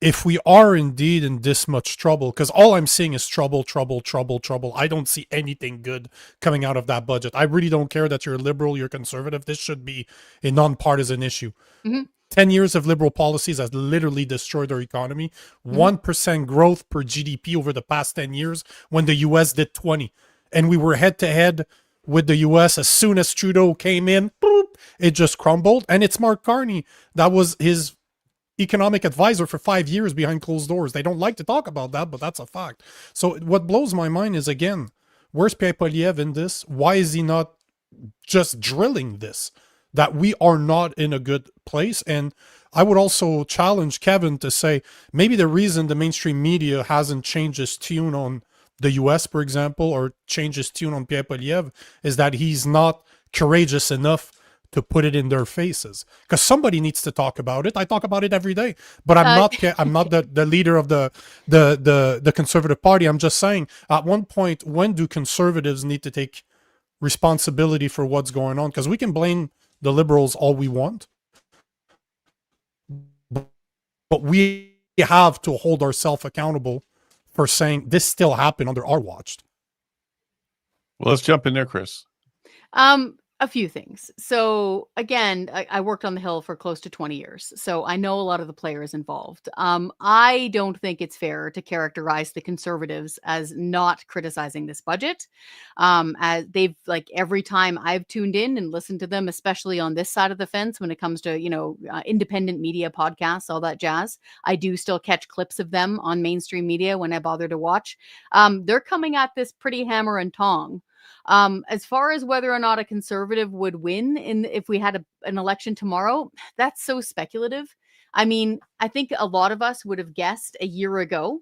if we are indeed in this much trouble, because all I'm seeing is trouble, trouble, trouble, trouble. I don't see anything good coming out of that budget. I really don't care that you're liberal, you're conservative. This should be a nonpartisan issue. Mhm. 10 years of liberal policies has literally destroyed our economy. 1% growth per GDP over the past 10 years when the US did 20. And we were head to head with the US as soon as Trudeau came in. Boop, it just crumbled. And it's Mark Carney. That was his economic advisor for 5 years behind closed doors. They don't like to talk about that, but that's a fact. So what blows my mind is, again, where's Pierre Poilievre in this? Why is he not just drilling this? That we are not in a good place. And I would also challenge Kevin to say maybe the reason the mainstream media hasn't changed its tune on the US, for example, or changed its tune on Pierre Poilievre is that he's not courageous enough to put it in their faces, because somebody needs to talk about it. I talk about it every day, but I'm not the leader of the Conservative Party. I'm just saying, at one point, when do conservatives need to take responsibility for what's going on? Because we can blame the Liberals all we want, but we have to hold ourselves accountable for saying this still happened under our watch. Well, let's jump in there, Kris. A few things. So again, I worked on the Hill for close to 20 years, so I know a lot of the players involved. I don't think it's fair to characterize the Conservatives as not criticizing this budget. As they've, like, every time I've tuned in and listened to them, especially on this side of the fence when it comes to, independent media podcasts, all that jazz, I do still catch clips of them on mainstream media when I bother to watch. They're coming at this pretty hammer and tong. As far as whether or not a conservative would win if we had an election tomorrow, that's so speculative. I mean, I think a lot of us would have guessed a year ago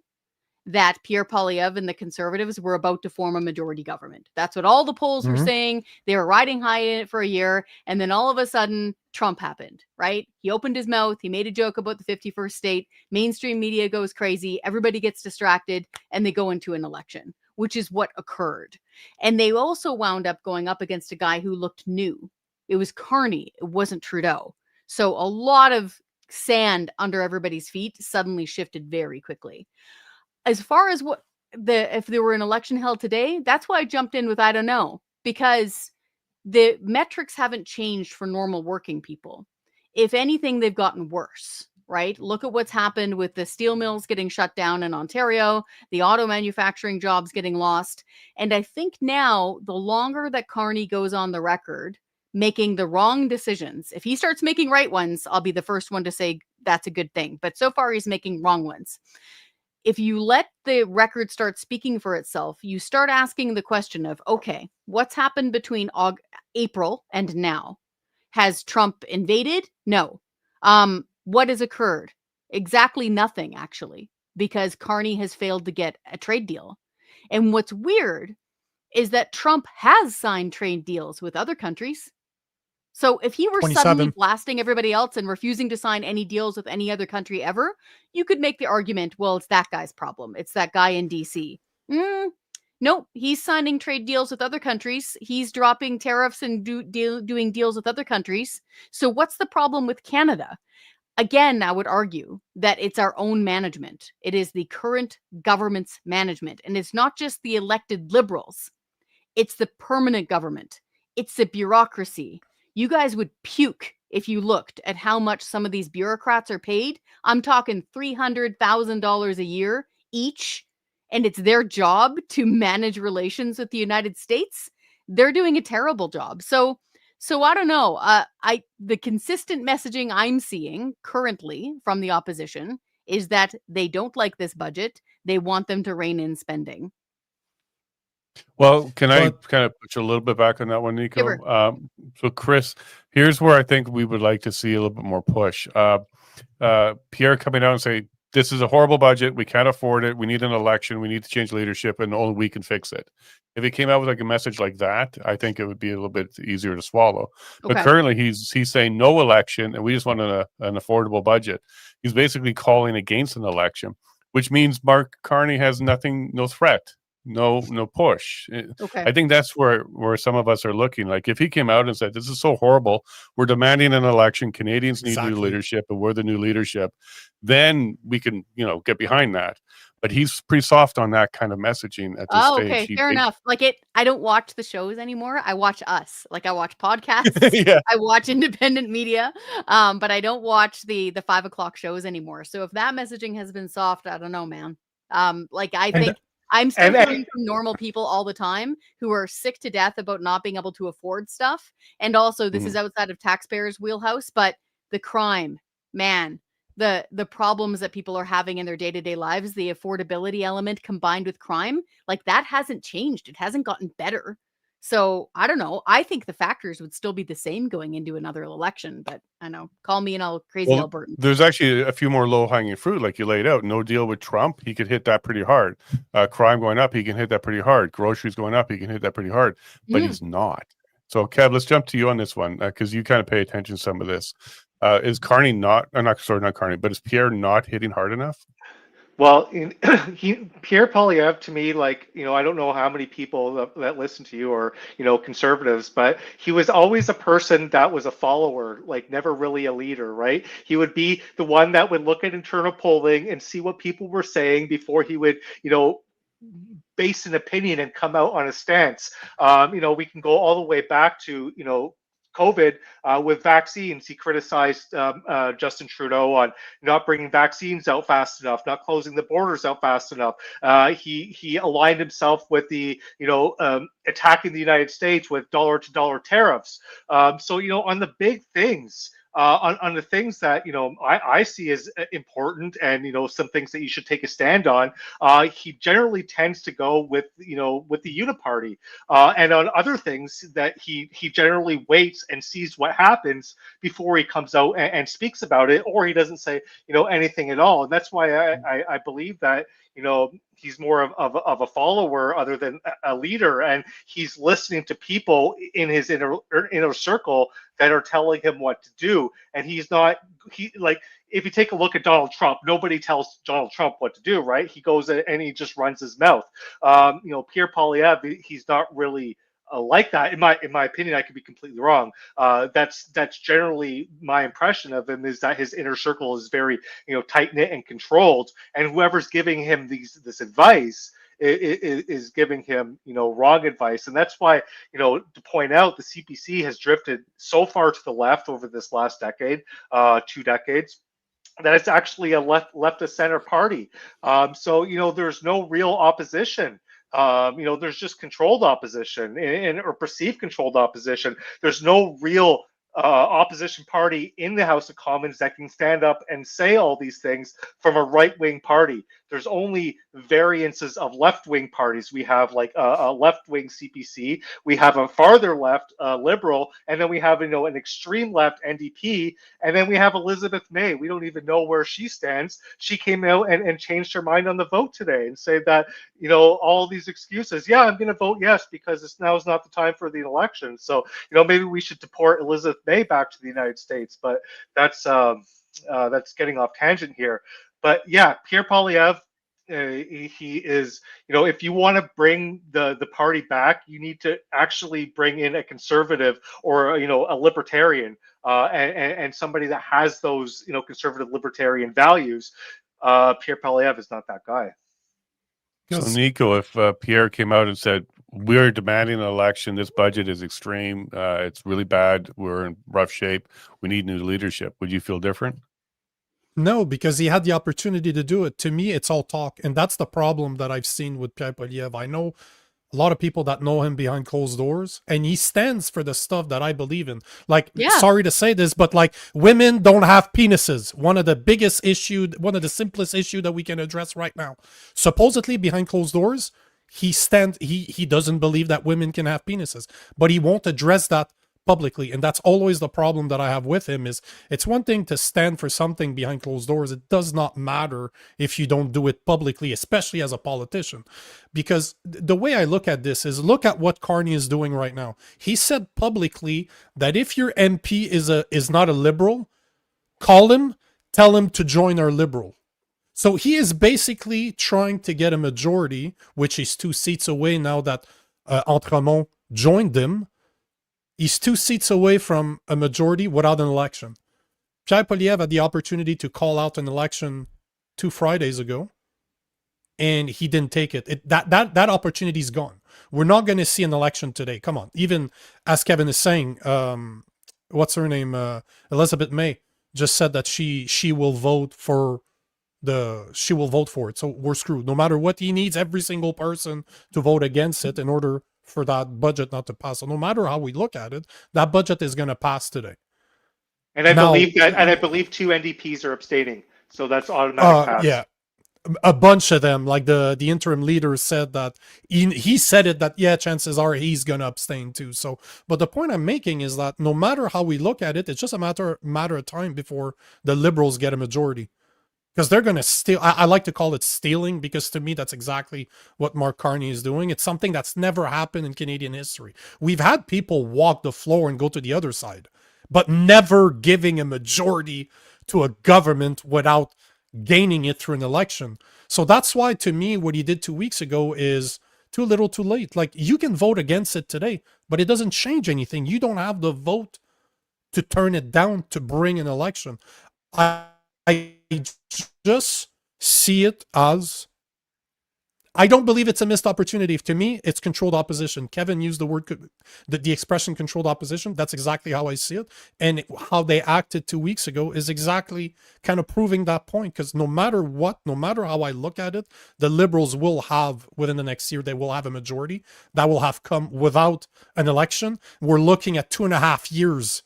that Pierre Poilievre and the Conservatives were about to form a majority government. That's what all the polls were saying. They were riding high in it for a year, and then all of a sudden, Trump happened, right? He opened his mouth. He made a joke about the 51st state. Mainstream media goes crazy. Everybody gets distracted, and they go into an election, which is what occurred. And they also wound up going up against a guy who looked new. It was Carney. It wasn't Trudeau. So a lot of sand under everybody's feet suddenly shifted very quickly. As far as if there were an election held today, that's why I jumped in with I don't know, because the metrics haven't changed for normal working people. If anything, they've gotten worse. Right? Look at what's happened with the steel mills getting shut down in Ontario, the auto manufacturing jobs getting lost. And I think now, the longer that Carney goes on the record making the wrong decisions, if he starts making right ones, I'll be the first one to say that's a good thing. But so far, he's making wrong ones. If you let the record start speaking for itself, you start asking the question of, okay, what's happened between April and now? Has Trump invaded? No. What has occurred? Exactly nothing, actually, because Carney has failed to get a trade deal. And what's weird is that Trump has signed trade deals with other countries. So if he were 27. suddenly blasting everybody else and refusing to sign any deals with any other country ever, you could make the argument, well, it's that guy's problem. It's that guy in DC. Nope, he's signing trade deals with other countries. He's dropping tariffs and doing deals with other countries. So what's the problem with Canada? Again, I would argue that it's our own management. It is the current government's management. And it's not just the elected Liberals. It's the permanent government. It's the bureaucracy. You guys would puke if you looked at how much some of these bureaucrats are paid. I'm talking $300,000 a year each. And it's their job to manage relations with the United States. They're doing a terrible job. So I don't know. The consistent messaging I'm seeing currently from the opposition is that they don't like this budget. They want them to rein in spending. Well, can I kind of put you a little bit back on that one, Nico? So, Kris, here's where I think we would like to see a little bit more push. Pierre coming out and say, this is a horrible budget. We can't afford it. We need an election. We need to change leadership, and only we can fix it. If he came out with like a message like that, I think it would be a little bit easier to swallow. Okay. But currently, he's saying no election, and we just want an affordable budget. He's basically calling against an election, which means Mark Carney has no threat. no push. Okay. I think that's where some of us are looking. Like if he came out and said, "This is so horrible. We're demanding an election. Canadians need new Exactly. leadership, and we're the new leadership," then we can, get behind that. But he's pretty soft on that kind of messaging at this Oh, stage. okay. Fair enough. I don't watch the shows anymore. I watch us. I watch podcasts. Yeah. I watch independent media. But I don't watch the 5 o'clock shows anymore. So if that messaging has been soft, I don't know, man. I And- think I'm still and- hearing from normal people all the time who are sick to death about not being able to afford stuff. And also this is outside of taxpayers' wheelhouse, but the crime, man. The problems that people are having in their day-to-day lives, the affordability element combined with crime, that hasn't changed. It hasn't gotten better. So I don't know. I think the factors would still be the same going into another election, but I know. Call me an crazy Well, Albertan. there's actually a few more low-hanging fruit, like you laid out. No deal with Trump, he could hit that pretty hard. Crime going up, he can hit that pretty hard. Groceries going up, he can hit that pretty hard. But he's not. So, Kev, let's jump to you on this one because you kind of pay attention to some of this. Is Carney not Carney, but is Pierre not hitting hard enough? Well, Pierre Poilievre, to me, I don't know how many people that listen to you or, conservatives, but he was always a person that was a follower, never really a leader, right? He would be the one that would look at internal polling and see what people were saying before he would, base an opinion and come out on a stance. We can go all the way back to, COVID with vaccines. He criticized Justin Trudeau on not bringing vaccines out fast enough, not closing the borders out fast enough. He aligned himself with the, attacking the United States with dollar-to-dollar tariffs. So, on the big things, on the things that I see as important and some things that you should take a stand on, he generally tends to go with with the uniparty, and on other things that he generally waits and sees what happens before he comes out and speaks about it, or he doesn't say anything at all. And that's why I believe that he's more of a follower other than a leader, and he's listening to people in his inner circle that are telling him what to do. And if you take a look at Donald Trump, nobody tells Donald Trump what to do, right? He goes and he just runs his mouth. Pierre Poilievre, he's not really like that. In my opinion, I could be completely wrong. That's generally my impression of him, is that his inner circle is very tight knit and controlled, and whoever's giving him this advice is giving him wrong advice. And that's why to point out, the CPC has drifted so far to the left over this last decade, 2 decades, that it's actually a left of center party. So there's no real opposition. There's just controlled opposition or perceived controlled opposition. There's no real opposition party in the House of Commons that can stand up and say all these things from a right-wing party. There's only variances of left-wing parties. We have a left-wing CPC, we have a farther left Liberal, and then we have an extreme left NDP, and then we have Elizabeth May. We don't even know where she stands. She came out and changed her mind on the vote today and said that all these excuses. Yeah, I'm going to vote yes because now is not the time for the election. So maybe we should deport Elizabeth May back to the United States. But that's getting off tangent here. But yeah, Pierre Poilievre, he is, if you want to bring the party back, you need to actually bring in a conservative or a libertarian, and somebody that has those conservative libertarian values. Pierre Poilievre is not that guy. So, Nico, if Pierre came out and said, "We're demanding an election, this budget is extreme, it's really bad, we're in rough shape, we need new leadership," would you feel different? No, because he had the opportunity to do it. To me, it's all talk. And that's the problem that I've seen with Pierre Poilievre. I know a lot of people that know him behind closed doors, and he stands for the stuff that I believe in. Sorry to say this, but women don't have penises. One of the biggest issue, one of the simplest issue that we can address right now. Supposedly behind closed doors, he doesn't believe that women can have penises, but he won't address that publicly. And that's always the problem that I have with him. Is it's one thing to stand for something behind closed doors. It does not matter if you don't do it publicly, especially as a politician. Because the way I look at this is, look at what Carney is doing right now. He said publicly that if your MP is not a liberal, call him, tell him to join our liberal. So he is basically trying to get a majority, which is 2 seats away now that Entremont joined him. He's 2 seats away from a majority without an election. Pierre Poilievre had the opportunity to call out an election 2 Fridays ago, and he didn't take it. That opportunity is gone. We're not going to see an election today. Come on. Even as Kevin is saying, what's her name? Elizabeth May just said that she will vote for it. So we're screwed. No matter what he needs, every single person to vote against it in order for that budget not to pass. So no matter how we look at it, that budget is going to pass today. And I believe 2 NDPs are abstaining, so that's automatic pass. Yeah, a bunch of them, like the interim leader said that he said it that chances are he's gonna abstain too. So, but the point I'm making is that no matter how we look at it, it's just a matter of time before the Liberals get a majority, because they're gonna steal. I like to call it stealing, because to me that's exactly what Mark Carney is doing. It's something that's never happened in Canadian history. We've had people walk the floor and go to the other side, but never giving a majority to a government without gaining it through an election. So that's why, to me, what he did 2 weeks ago is too little too late. Like, you can vote against it today, but it doesn't change anything. You don't have the vote to turn it down to bring an election. I just see it as, I don't believe it's a missed opportunity. To me, it's controlled opposition. Kevin used the word, the expression controlled opposition. That's exactly how I see it. And how they acted 2 weeks ago is exactly kind of proving that point. Because no matter what, no matter how I look at it, the Liberals will have, within the next year, they will have a majority that will have come without an election. We're looking at 2.5 years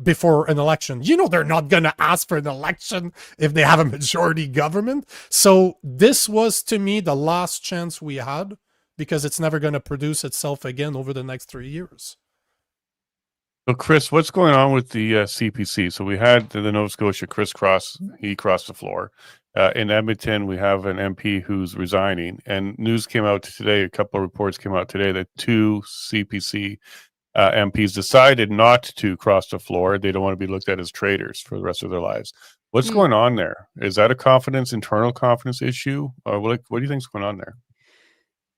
before an election. They're not going to ask for an election if they have a majority government. So this was, to me, the last chance we had, because it's never going to produce itself again over the next 3 years. So, Kris, what's going on with the CPC? So we had the Nova Scotia he crossed the floor. In Edmonton, we have an MP who's resigning, and news came out today, a couple of reports came out today that 2 CPC MPs decided not to cross the floor. They don't want to be looked at as traitors for the rest of their lives. What's going on there? Is that a internal confidence issue? Or what do you think's going on there?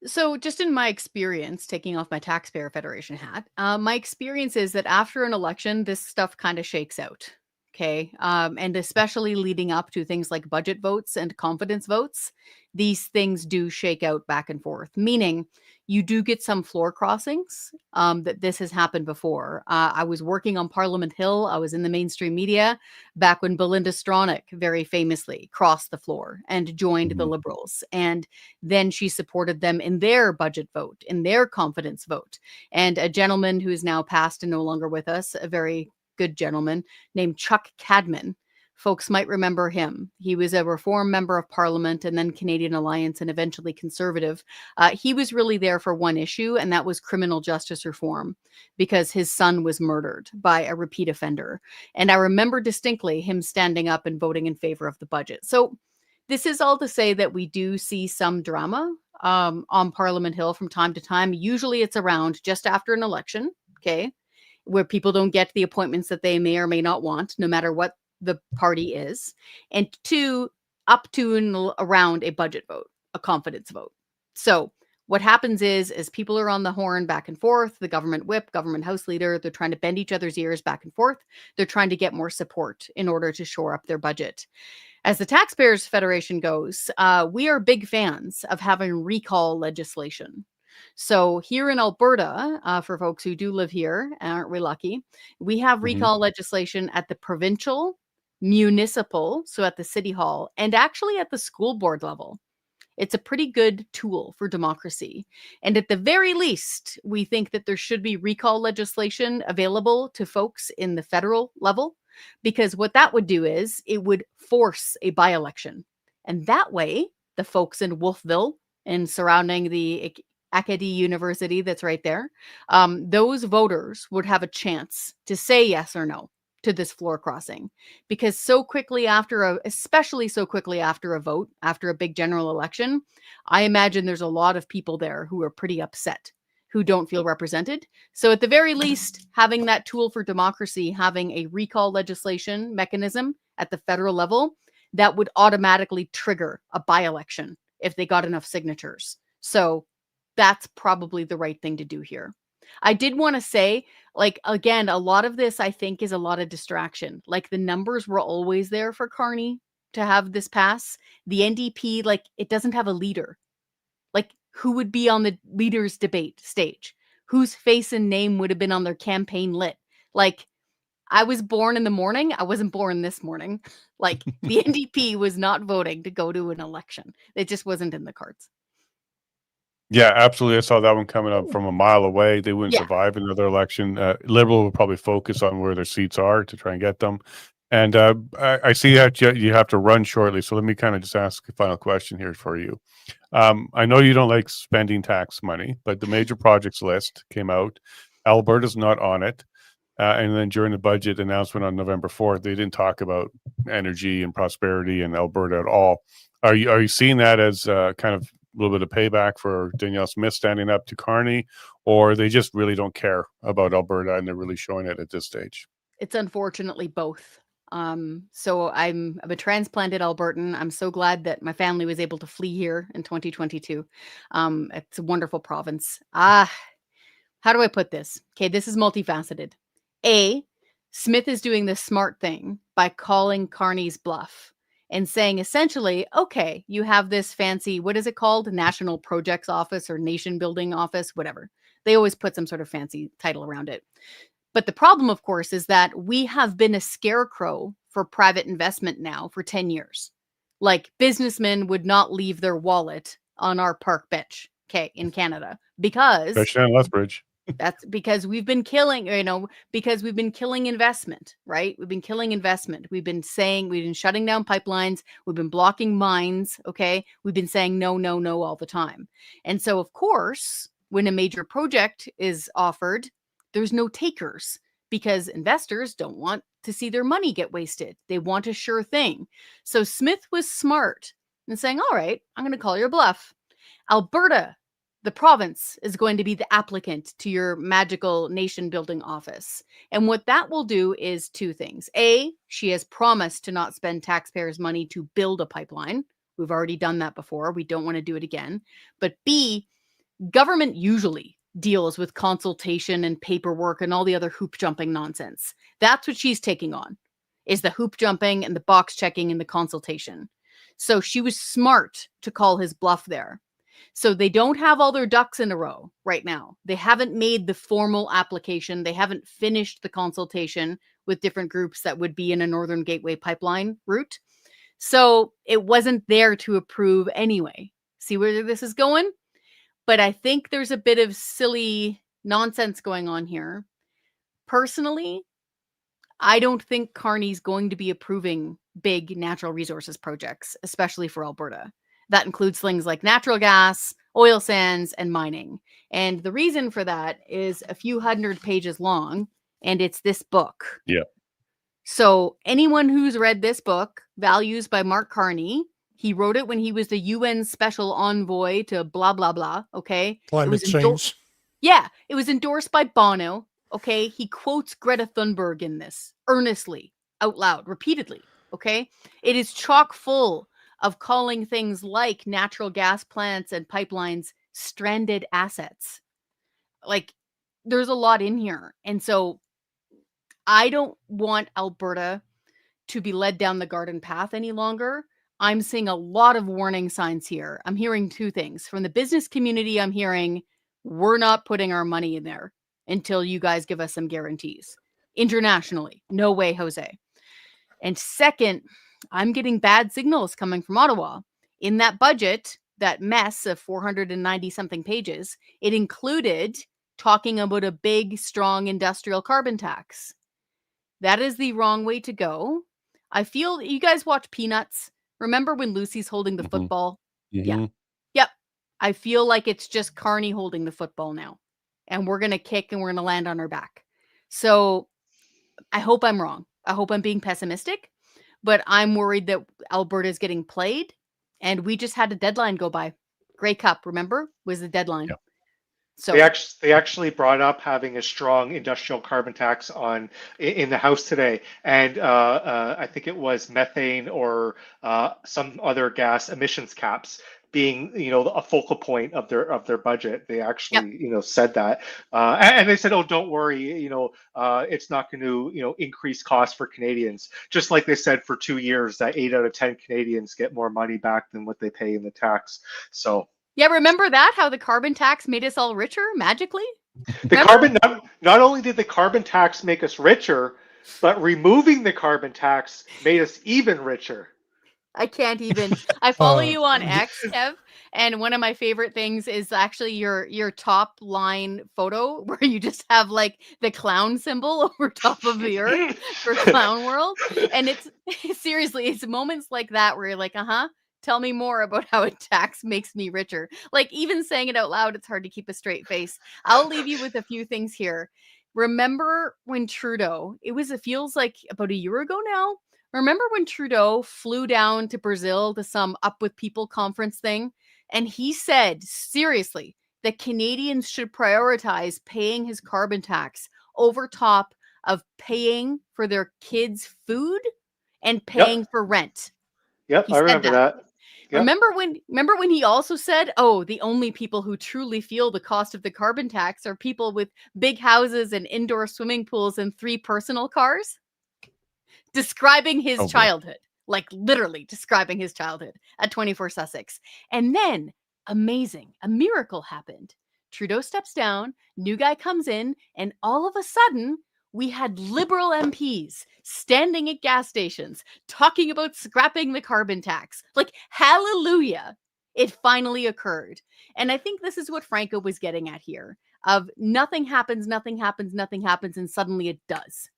So just in my experience, taking off my Taxpayer Federation hat, my experience is that after an election, this stuff kind of shakes out. Okay. And especially leading up to things like budget votes and confidence votes, these things do shake out back and forth, meaning you do get some floor crossings. That this has happened before. I was working on Parliament Hill. I was in the mainstream media back when Belinda Stronach very famously crossed the floor and joined the Liberals. And then she supported them in their budget vote, in their confidence vote. And a gentleman who is now passed and no longer with us, a very good gentleman named Chuck Cadman. Folks might remember him. He was a Reform Member of Parliament and then Canadian Alliance and eventually Conservative. He was really there for one issue, and that was criminal justice reform, because his son was murdered by a repeat offender. And I remember distinctly him standing up and voting in favor of the budget. So this is all to say that we do see some drama on Parliament Hill from time to time. Usually it's around just after an election, okay, where people don't get the appointments that they may or may not want, no matter what the party is, and 2, up to and around a budget vote, a confidence vote. So what happens is people are on the horn back and forth, the government whip, government house leader, they're trying to bend each other's ears back and forth. They're trying to get more support in order to shore up their budget. As the Taxpayers Federation goes, we are big fans of having recall legislation. So here in Alberta, for folks who do live here, aren't we lucky? We have recall legislation at the provincial, municipal, so at the city hall, and actually at the school board level. It's a pretty good tool for democracy. And at the very least, we think that there should be recall legislation available to folks in the federal level, because what that would do is it would force a by-election. And that way, the folks in Wolfville and surrounding the Acadie University that's right there, those voters would have a chance to say yes or no to this floor crossing, because so quickly after especially so quickly after a vote, after a big general election, I imagine there's a lot of people there who are pretty upset, who don't feel represented. So at the very least, having that tool for democracy, having a recall legislation mechanism at the federal level, that would automatically trigger a by-election if they got enough signatures. So that's probably the right thing to do here. I did want to say, like, again, a lot of this I think is a lot of distraction. Like, the numbers were always there for Carney to have this pass. The NDP, like, it doesn't have a leader. Like, who would be on the leaders debate stage? Whose face and name would have been on their campaign lit? Like, I was born in the morning. I wasn't born this morning. Like, the NDP was not voting to go to an election. It just wasn't in the cards. Yeah, absolutely. I saw that one coming up from a mile away. They wouldn't Yeah. survive another election. Liberal will probably focus on where their seats are to try and get them. And I see that you have to run shortly. So let me kind of just ask a final question here for you. I know you don't like spending tax money, but the major projects list came out. Alberta's not on it. And then during the budget announcement on November 4th, they didn't talk about energy and prosperity in Alberta at all. Are you seeing that as kind of a little bit of payback for Danielle Smith standing up to Carney, or they just really don't care about Alberta and they're really showing it at this stage? It's unfortunately both. So I'm a transplanted Albertan. I'm so glad that my family was able to flee here in 2022. It's a wonderful province. How do I put this? Okay, this is multifaceted. A, Smith is doing the smart thing by calling Carney's bluff and saying essentially, okay, you have this fancy, what is it called? National Projects Office or Nation Building Office, whatever. They always put some sort of fancy title around it. But the problem, of course, is that we have been a scarecrow for private investment now for 10 years. Like, businessmen would not leave their wallet on our park bench, okay, in Canada, because Especially on Lethbridge. that's because we've been killing, because we've been killing investment, right? We've been killing investment. We've been shutting down pipelines. We've been blocking mines, okay? We've been saying no, no, no all the time. And so, of course, when a major project is offered, there's no takers because investors don't want to see their money get wasted. They want a sure thing. So Smith was smart in saying, all right, I'm going to call your bluff. Alberta, the province, is going to be the applicant to your magical nation building office. And what that will do is two things. A, she has promised to not spend taxpayers' money to build a pipeline. We've already done that before. We don't want to do it again. But B, government usually deals with consultation and paperwork and all the other hoop jumping nonsense. That's what she's taking on, is the hoop jumping and the box checking and the consultation. So she was smart to call his bluff there. So they don't have all their ducks in a row right now. They haven't made the formal application. They haven't finished the consultation with different groups that would be in a Northern Gateway pipeline route. So it wasn't there to approve anyway. See where this is going? But I think there's a bit of silly nonsense going on here. Personally, I don't think Carney's going to be approving big natural resources projects, especially for Alberta. That includes things like natural gas, oil sands, and mining. And the reason for that is a few 100 pages long, and it's this book. Yeah. So anyone who's read this book, Values by Mark Carney, he wrote it when he was the UN special envoy to blah, blah, blah. Okay. Climate change. Yeah. It was endorsed by Bono. Okay. He quotes Greta Thunberg in this earnestly, out loud, repeatedly. Okay. It is chock full of calling things like natural gas plants and pipelines stranded assets. Like, there's a lot in here. And so I don't want Alberta to be led down the garden path any longer. I'm seeing a lot of warning signs here. I'm hearing two things. From the business community, I'm hearing, we're not putting our money in there until you guys give us some guarantees. Internationally, no way, Jose. And second, I'm getting bad signals coming from Ottawa. In that budget, that mess of 490 something pages, it included talking about a big, strong industrial carbon tax. That is the wrong way to go. I feel, you guys watch Peanuts. Remember when Lucy's holding the football? Yeah. Yep. I feel like it's just Carney holding the football now. And we're going to kick and we're going to land on her back. So I hope I'm wrong. I hope I'm being pessimistic. But I'm worried that Alberta's getting played. And we just had a deadline go by. Grey Cup, remember? Was the deadline. Yeah. So They actually brought up having a strong industrial carbon tax in the House today, and I think it was methane or some other gas emissions caps being a focal point of their budget. They yep. actually said that, and they said, oh, don't worry, it's not going to increase costs for Canadians, just like they said for 2 years that 8 out of 10 Canadians get more money back than what they pay in the tax. So. Yeah, remember that? How the carbon tax made us all richer magically? The carbon not only did the carbon tax make us richer, but removing the carbon tax made us even richer. I can't even. I follow Uh, you on X, Kev, and one of my favorite things is actually your top line photo where you just have like the clown symbol over top of the earth for Clown World, and it's seriously, it's moments like that where you're like, tell me more about how a tax makes me richer. Like even saying it out loud, it's hard to keep a straight face. I'll leave you with a few things here. Remember when Trudeau, it feels like about a year ago now. Remember when Trudeau flew down to Brazil to some Up With People conference thing? And he said, seriously, that Canadians should prioritize paying his carbon tax over top of paying for their kids' food and paying for rent. Yep, He I said remember that. Yep. Remember when he also said, oh, the only people who truly feel the cost of the carbon tax are people with big houses and indoor swimming pools and 3 personal cars? Describing his childhood, like literally describing his childhood at 24 Sussex. And then, amazing, a miracle happened. Trudeau steps down, new guy comes in, and all of a sudden, we had Liberal MPs standing at gas stations talking about scrapping the carbon tax. Like, hallelujah, it finally occurred. And I think this is what Franco was getting at here, of nothing happens, and suddenly it does.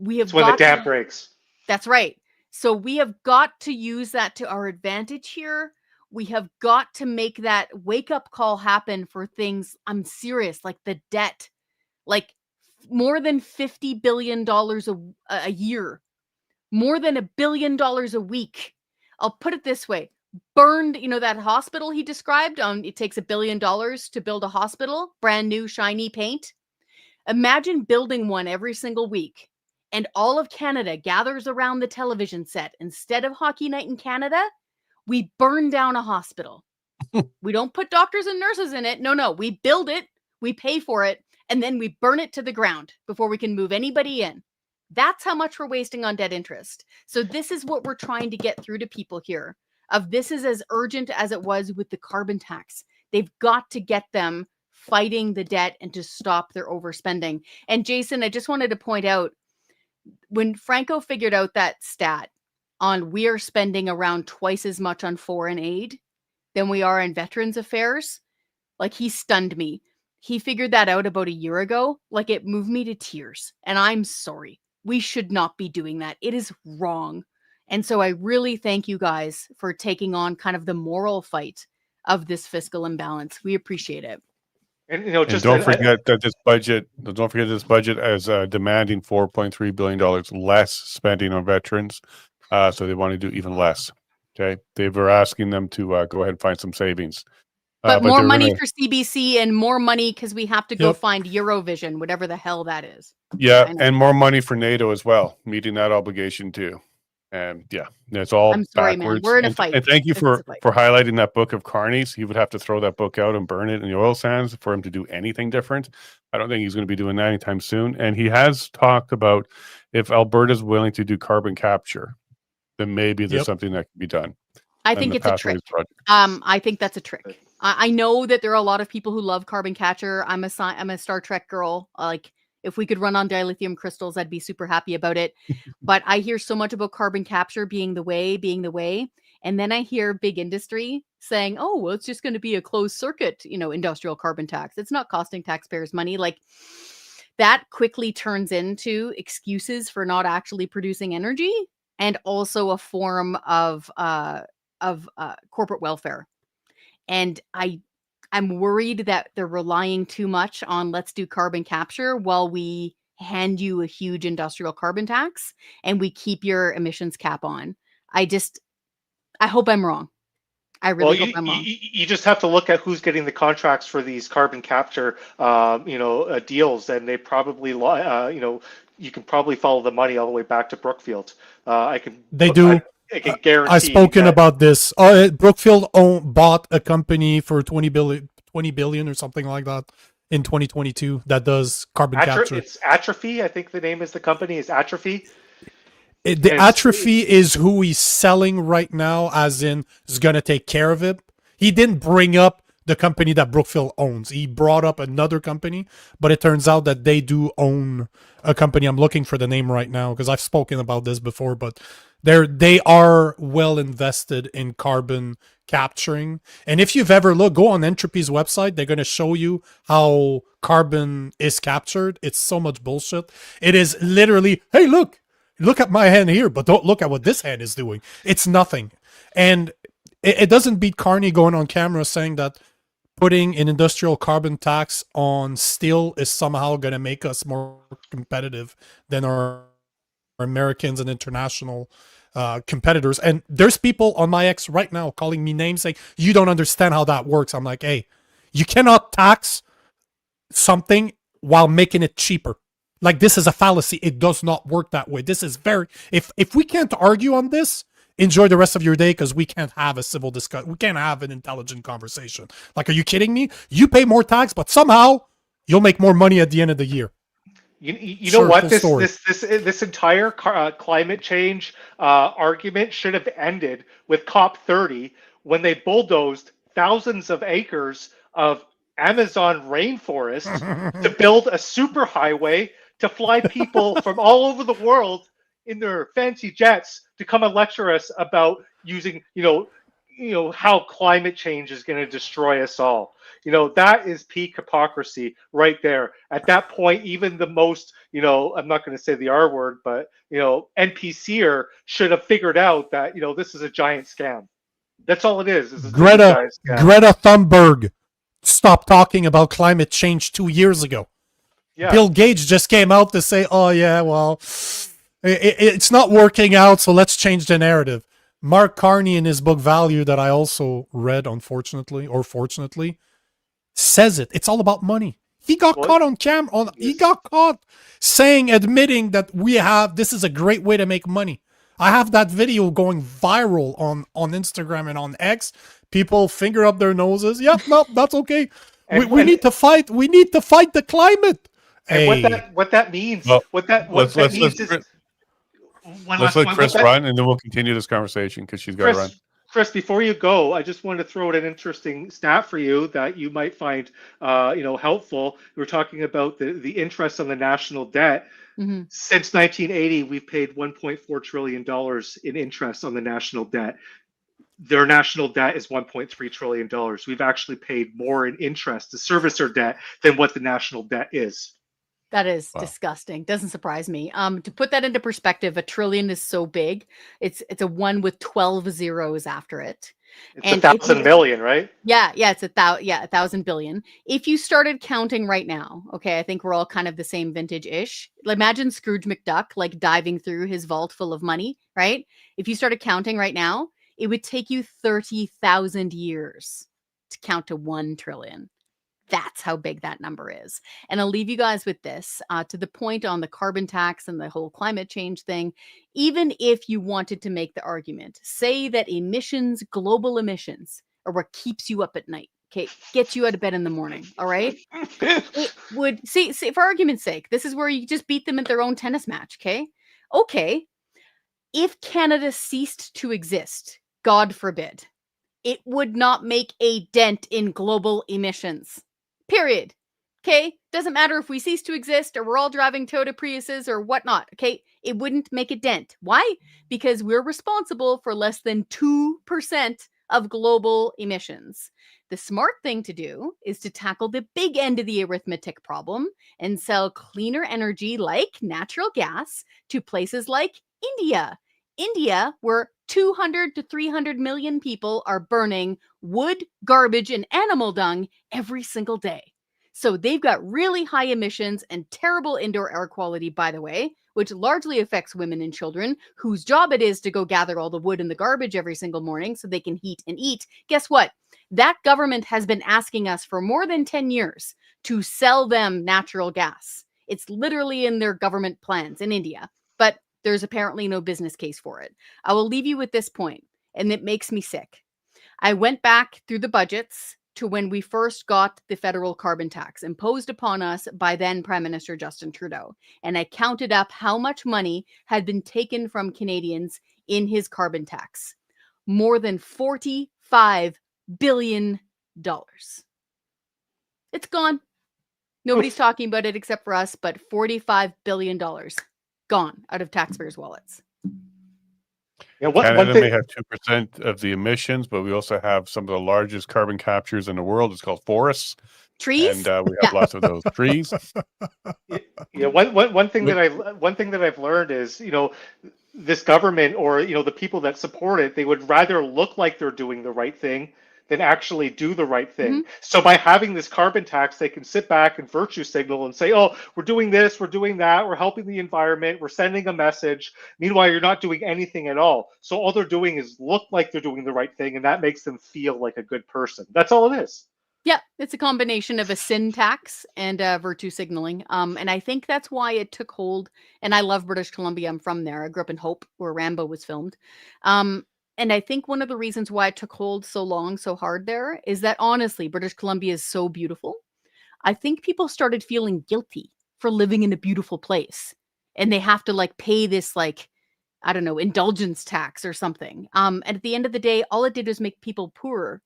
It's when the dam breaks. That's right. So we have got to use that to our advantage here. We have got to make that wake-up call happen for things, I'm serious, like the debt. Like more than $50 billion a year. More than $1 billion a week. I'll put it this way. Burned, that hospital he described, it takes $1 billion to build a hospital, brand new, shiny paint. Imagine building one every single week. And all of Canada gathers around the television set. Instead of Hockey Night in Canada, we burn down a hospital. We don't put doctors and nurses in it. No. We build it, we pay for it, and then we burn it to the ground before we can move anybody in. That's how much we're wasting on debt interest. So this is what we're trying to get through to people here. This is as urgent as it was with the carbon tax. They've got to get them fighting the debt and to stop their overspending. And Jason, I just wanted to point out, when Franco figured out that stat on we are spending around twice as much on foreign aid than we are in veterans affairs, like he stunned me. He figured that out about a year ago. Like it moved me to tears. And I'm sorry. We should not be doing that. It is wrong. And so I really thank you guys for taking on kind of the moral fight of this fiscal imbalance. We appreciate it. And don't forget this budget as demanding $4.3 billion less spending on veterans. So they want to do even less. Okay, they were asking them to go ahead and find some savings. But more money for CBC and more money because we have to go find Eurovision, whatever the hell that is. Yeah, and more money for NATO as well, meeting that obligation too. And that's all. I'm sorry, backwards. Man. We're in a fight. And thank you for highlighting that book of Carney's. He would have to throw that book out and burn it in the oil sands for him to do anything different. I don't think he's going to be doing that anytime soon. And he has talked about if Alberta's willing to do carbon capture, then maybe there's something that can be done. I think it's a trick. I think that's a trick. I know that there are a lot of people who love carbon capture. I'm a Star Trek girl. Like, if we could run on dilithium crystals, I'd be super happy about it. But I hear so much about carbon capture being the way. And then I hear big industry saying, oh, well, it's just going to be a closed circuit, industrial carbon tax. It's not costing taxpayers money. Like, that quickly turns into excuses for not actually producing energy and also a form of corporate welfare. And I'm worried that they're relying too much on let's do carbon capture while we hand you a huge industrial carbon tax and we keep your emissions cap on. I hope I'm wrong. I Well, really hope I'm wrong. you just have to look at who's getting the contracts for these carbon capture, deals, and they probably, you can probably follow the money all the way back to Brookfield. I can, They I, do. I can I've guarantee spoken that. about this. Brookfield bought a company for 20 billion or something like that in 2022 that does carbon capture. It's Atrophy. I think the name is the company is Atrophy. The And Atrophy is who he's selling right now, as in is going to take care of it. He didn't bring up the company that Brookfield owns. He brought up another company, but it turns out that they do own a company. I'm looking for the name right now because I've spoken about this before, but they are well invested in carbon capturing. And if you've ever looked, go on Entropy's website, they're going to show you how carbon is captured. It's so much bullshit. It is literally, hey, look at my hand here, but don't look at what this hand is doing. It's nothing. And it doesn't beat Carney going on camera saying that putting an industrial carbon tax on steel is somehow going to make us more competitive than our Americans and international competitors. And there's people on my X right now calling me names saying, you don't understand how that works. I'm like, hey, you cannot tax something while making it cheaper. Like, this is a fallacy. It does not work that way. This is very, if we can't argue on this, enjoy the rest of your day, because we can't have a civil discussion. We can't have an intelligent conversation. Like, are you kidding me? You pay more tax, but somehow you'll make more money at the end of the year. You know what? This entire climate change argument should have ended with COP30 when they bulldozed thousands of acres of Amazon rainforest to build a superhighway to fly people from all over the world in their fancy jets to come and lecture us about using, how climate change is going to destroy us all. That is peak hypocrisy right there. At that point, even the most, I'm not going to say the R word, but, NPCer should have figured out that, this is a giant scam. That's all it is. Greta Thunberg stopped talking about climate change 2 years ago. Yeah. Bill Gates just came out to say, oh, yeah, well, it's not working out, so let's change the narrative. Mark Carney, in his book Value, that I also read, unfortunately, or fortunately, says it. It's all about money. He got caught on camera. He got caught admitting that this is a great way to make money. I have that video going viral on Instagram and on X. People finger up their noses. Yep, no, that's okay. We need to fight. We need to fight the climate. And what that means. Well, let's let Kris run, and then we'll continue this conversation because she's got to run. Kris, before you go, I just wanted to throw out an interesting stat for you that you might find, helpful. We're talking about the interest on the national debt. Mm-hmm. Since 1980, we've paid $1.4 trillion in interest on the national debt. Their national debt is $1.3 trillion. We've actually paid more in interest to service their debt than what the national debt is. That is disgusting. Doesn't surprise me. To put that into perspective, $1 trillion is so big. It's a one with 12 zeros after it. It's 1,000 billion, right? Yeah, it's 1,000 billion. If you started counting right now, okay, I think we're all kind of the same vintage-ish. Imagine Scrooge McDuck like diving through his vault full of money, right? If you started counting right now, it would take you 30,000 years to count to 1 trillion. That's how big that number is. And I'll leave you guys with this, to the point on the carbon tax and the whole climate change thing. Even if you wanted to make the argument, say that global emissions, are what keeps you up at night, okay, gets you out of bed in the morning, all right? It would, see, for argument's sake, this is where you just beat them at their own tennis match, okay? Okay, if Canada ceased to exist, God forbid, it would not make a dent in global emissions. Period. Okay? Doesn't matter if we cease to exist or we're all driving Toyota Priuses or whatnot. Okay? It wouldn't make a dent. Why? Because we're responsible for less than 2% of global emissions. The smart thing to do is to tackle the big end of the arithmetic problem and sell cleaner energy like natural gas to places like India. India, where 200 to 300 million people are burning wood, garbage, and animal dung every single day. So they've got really high emissions and terrible indoor air quality, by the way, which largely affects women and children whose job it is to go gather all the wood and the garbage every single morning so they can heat and eat. Guess what? That government has been asking us for more than 10 years to sell them natural gas. It's literally in their government plans in India, but there's apparently no business case for it. I will leave you with this point, and it makes me sick. I went back through the budgets to when we first got the federal carbon tax imposed upon us by then Prime Minister Justin Trudeau. And I counted up how much money had been taken from Canadians in his carbon tax. More than $45 billion. It's gone. Nobody's talking about it except for us, but $45 billion gone out of taxpayers' wallets. Yeah, Canada may have 2% of the emissions, but we also have some of the largest carbon captures in the world. It's called forests. Trees? And we have lots of those trees. Yeah, one thing that I've learned is, this government, or the people that support it, they would rather look like they're doing the right thing than actually do the right thing. So by having this carbon tax, they can sit back and virtue signal and say, oh, we're doing this, we're doing that, we're helping the environment, we're sending a message. Meanwhile, you're not doing anything at all. So all they're doing is look like they're doing the right thing, and that makes them feel like a good person. That's all it is. Yeah, it's a combination of a sin tax and virtue signaling. And I think that's why it took hold. And I love British Columbia. I'm from there. I grew up in Hope, where Rambo was filmed. And I think one of the reasons why it took hold so long, so hard there, is that honestly, British Columbia is so beautiful. I think people started feeling guilty for living in a beautiful place. And they have to pay this I don't know, indulgence tax or something. And at the end of the day, all it did was make people poorer.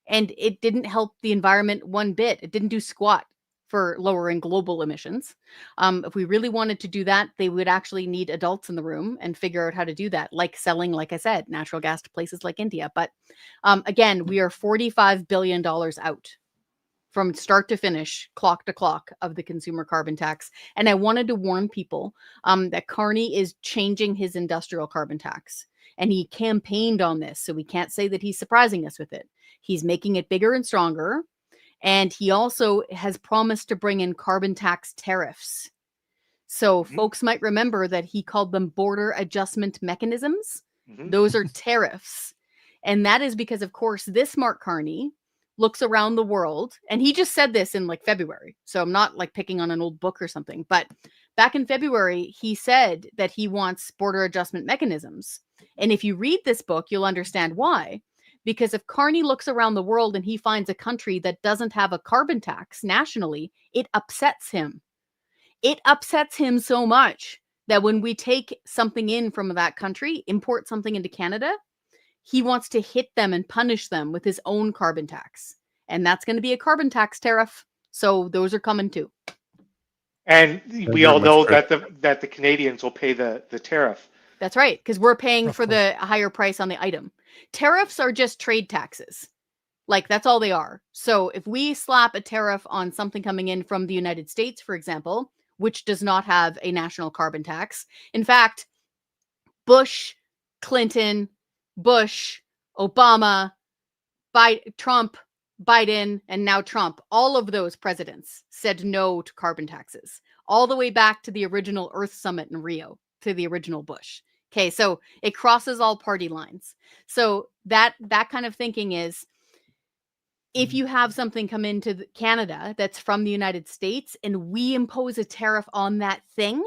And it didn't help the environment one bit. It didn't do squat for lowering global emissions. If we really wanted to do that, they would actually need adults in the room and figure out how to do that, like selling, like I said, natural gas to places like India. But again, we are $45 billion out from start to finish, clock to clock, of the consumer carbon tax. And I wanted to warn people that Carney is changing his industrial carbon tax. And he campaigned on this, so we can't say that he's surprising us with it. He's making it bigger and stronger. And he also has promised to bring in carbon tax tariffs. So folks might remember that he called them border adjustment mechanisms. Those are tariffs. And that is because, of course, this Mark Carney looks around the world. And he just said this in February. So I'm not picking on an old book or something. But back in February, he said that he wants border adjustment mechanisms. And if you read this book, you'll understand why. Because if Carney looks around the world and he finds a country that doesn't have a carbon tax nationally, it upsets him. It upsets him so much that when we take something in from that country, import something into Canada, he wants to hit them and punish them with his own carbon tax. And that's going to be a carbon tax tariff. So those are coming too. And we all know that the Canadians will pay the tariff. That's right, because we're paying for the higher price on the item. Tariffs are just trade taxes. That's all they are. So if we slap a tariff on something coming in from the United States, for example, which does not have a national carbon tax. In fact, Bush, Clinton, Bush, Obama, Trump, Biden, and now Trump, all of those presidents said no to carbon taxes, all the way back to the original Earth Summit in Rio, to the original Bush. Okay, so it crosses all party lines. So that kind of thinking is, if you have something come into Canada that's from the United States and we impose a tariff on that thing,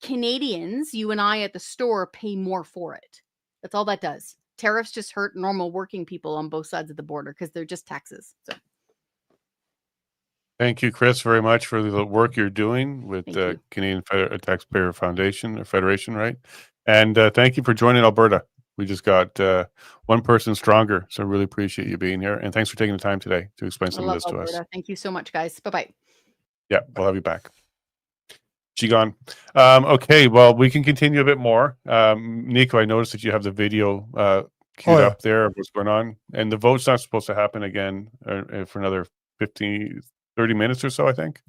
Canadians, you and I at the store, pay more for it. That's all that does. Tariffs just hurt normal working people on both sides of the border because they're just taxes. So. Thank you, Kris, very much for the work you're doing with the Canadian Taxpayer Foundation or Federation, right? And thank you for joining Alberta. We just got one person stronger, so I really appreciate you being here. And thanks for taking the time today to explain some of this Alberta. to us. Thank you so much, guys. Bye-bye. Yeah, we'll have you back. She gone. Okay, well, we can continue a bit more. Nico, I noticed that you have the video queued up there of what's going on. And the vote's not supposed to happen again for another 30 minutes or so, I think.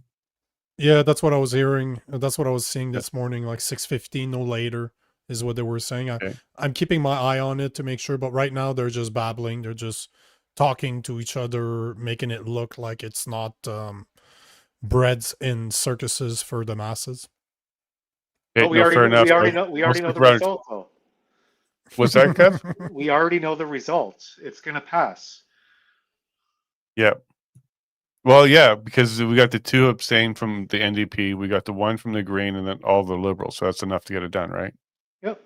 Yeah, that's what I was hearing. That's what I was seeing this morning, 6:15, no later, is what they were saying. I'm keeping my eye on it to make sure, but right now they're just babbling. They're just talking to each other, making it look like it's not breads in circuses for the masses. Okay, But we no, already fair know, enough. we already know the Around. result though. What's that, Kev? We already know the results. It's going to pass. Yeah. Well, yeah, because we got the 2 abstain from the NDP, we got the 1 from the Green, and then all the Liberals. So that's enough to get it done, right? Yep.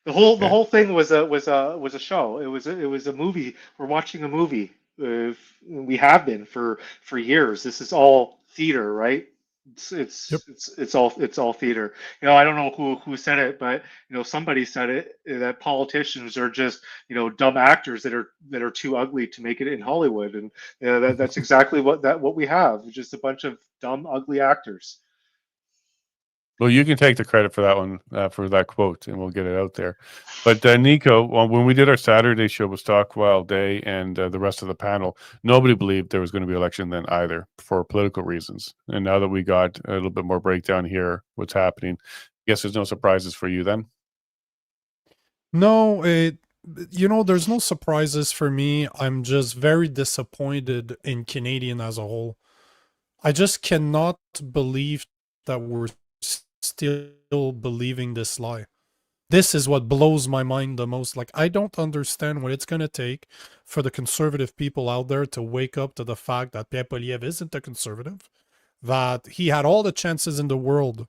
The Okay. whole thing was a show. It was a movie. We're watching a movie. We have been for years. This is all theater, right? Yep. It's all theater. You know, I don't know who said it, but you know, somebody said it that politicians are just, you know, dumb actors that are too ugly to make it in Hollywood, and you know, that's exactly what we have. Just a bunch of dumb, ugly actors. Well, you can take the credit for that one, for that quote, and we'll get it out there. But Nico, when we did our Saturday show with Stockwell Day and the rest of the panel, nobody believed there was going to be election then either for political reasons. And now that we got a little bit more breakdown here, what's happening, I guess there's no surprises for you then. No, there's no surprises for me. I'm just very disappointed in Canadian as a whole. I just cannot believe that we're still believing this lie. This is what blows my mind the most. Like, I don't understand what it's going to take for the conservative people out there to wake up to the fact that Pierre Poilievre isn't a conservative, that he had all the chances in the world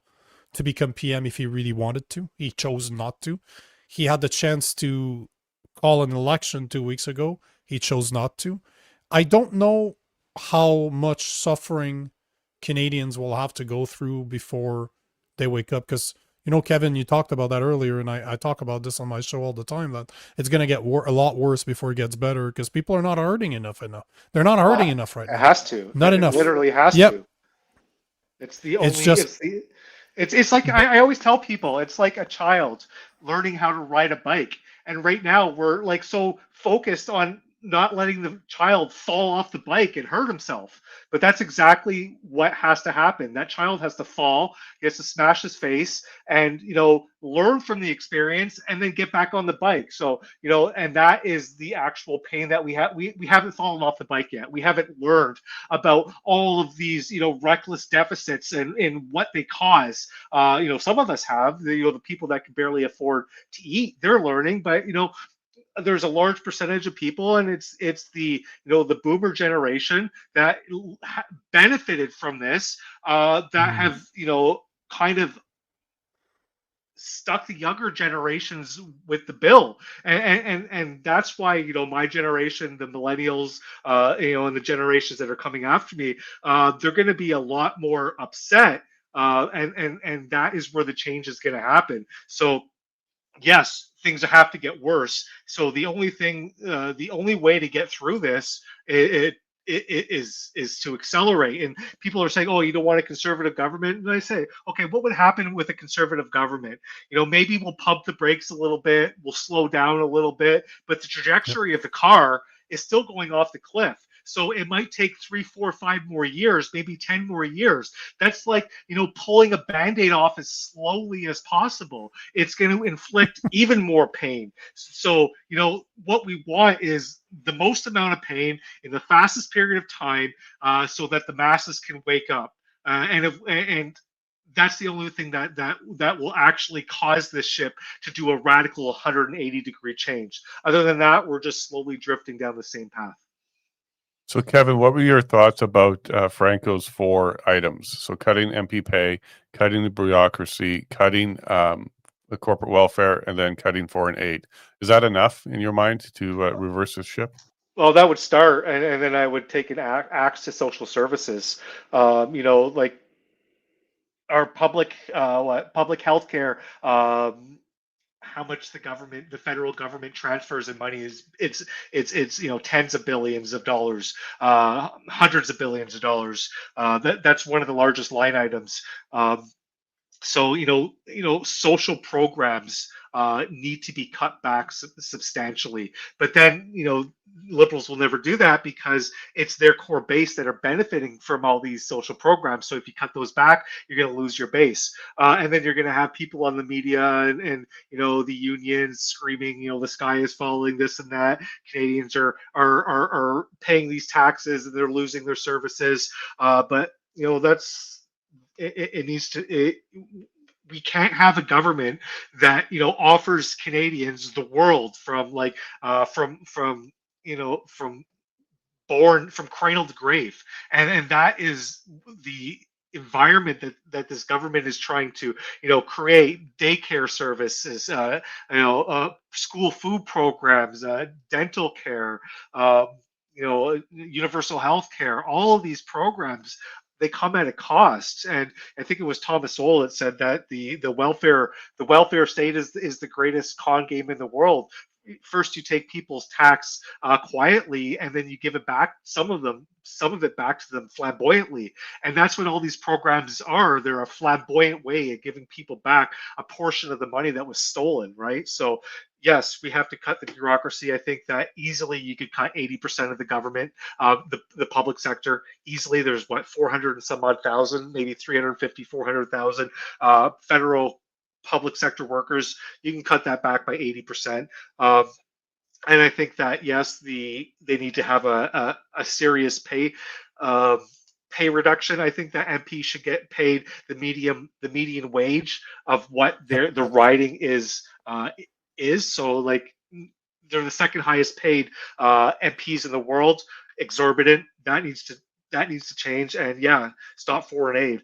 to become PM if he really wanted to. He chose not to. He had the chance to call an election 2 weeks ago. He chose not to. I don't know how much suffering Canadians will have to go through before they wake up, because Kevin, you talked about that earlier, and I talk about this on my show all the time, that it's going to get a lot worse before it gets better, because people are not hurting enough. They're not hurting enough right now. It has to. Not It enough. literally has Yep. to. It's the only. It's just It's like I always tell people, it's like a child learning how to ride a bike. And right now we're like so focused on not letting the child fall off the bike and hurt himself. But that's exactly what has to happen. That child has to fall, he has to smash his face and, you know, learn from the experience and then get back on the bike. So, you know, and that is the actual pain that we have. We haven't fallen off the bike yet. We haven't learned about all of these, you know, reckless deficits and what they cause. You know, some of us have, you know, the people that can barely afford to eat, they're learning, but, you know, there's a large percentage of people, and it's the, you know, the boomer generation that benefited from this, that have, you know, kind of stuck the younger generations with the bill, and that's why, you know, my generation, the millennials, you know, and the generations that are coming after me, they're going to be a lot more upset, and that is where the change is going to happen. So yes, things have to get worse. So the only thing, the only way to get through this, it is to accelerate. And people are saying, "Oh, you don't want a conservative government." And I say, "Okay, what would happen with a conservative government? You know, maybe we'll pump the brakes a little bit, we'll slow down a little bit, but the trajectory of the car is still going off the cliff." So it might take 3, 4, 5 more years, maybe 10 more years. That's like, you know, pulling a band-aid off as slowly as possible. It's going to inflict even more pain. So, you know, what we want is the most amount of pain in the fastest period of time, so that the masses can wake up. And that's the only thing that will actually cause this ship to do a radical 180-degree change. Other than that, we're just slowly drifting down the same path. So, Kevin, what were your thoughts about Franco's 4 items? So, cutting MP pay, cutting the bureaucracy, cutting the corporate welfare, and then cutting foreign aid. Is that enough in your mind to reverse this ship? Well, that would start, and then I would take an axe to social services. You know, like our public health care. How much the federal government transfers in money is, it's you know, tens of billions of dollars, hundreds of billions of dollars. That's one of the largest line items. So, you know, social programs need to be cut back substantially. But then, you know, liberals will never do that because it's their core base that are benefiting from all these social programs. So if you cut those back, you're going to lose your base, and then you're going to have people on the media and the unions screaming, the sky is falling, this and that. Canadians are paying these taxes and they're losing their services, but that's it needs to. We can't have a government that offers Canadians the world from from cradle to grave, and that is the environment that this government is trying to create. Daycare services, school food programs, dental care, universal health care. All of these programs, they come at a cost, and I think it was Thomas Sowell that said that the welfare state is the greatest con game in the world. First, you take people's tax quietly, and then you give it back, some of it back to them flamboyantly, and that's what all these programs are. They're a flamboyant way of giving people back a portion of the money that was stolen, right? So yes, we have to cut the bureaucracy. I think that easily you could cut 80% of the government, the public sector. Easily, there's 400 and some odd thousand, maybe 350, 400,000 federal public sector workers. You can cut that back by 80%. And I think that yes, they need to have a serious pay reduction. I think that MP should get paid the median wage of what the riding is. So like, they're the second highest paid MPs in the world. Exorbitant. That needs to change. And yeah, stop foreign aid.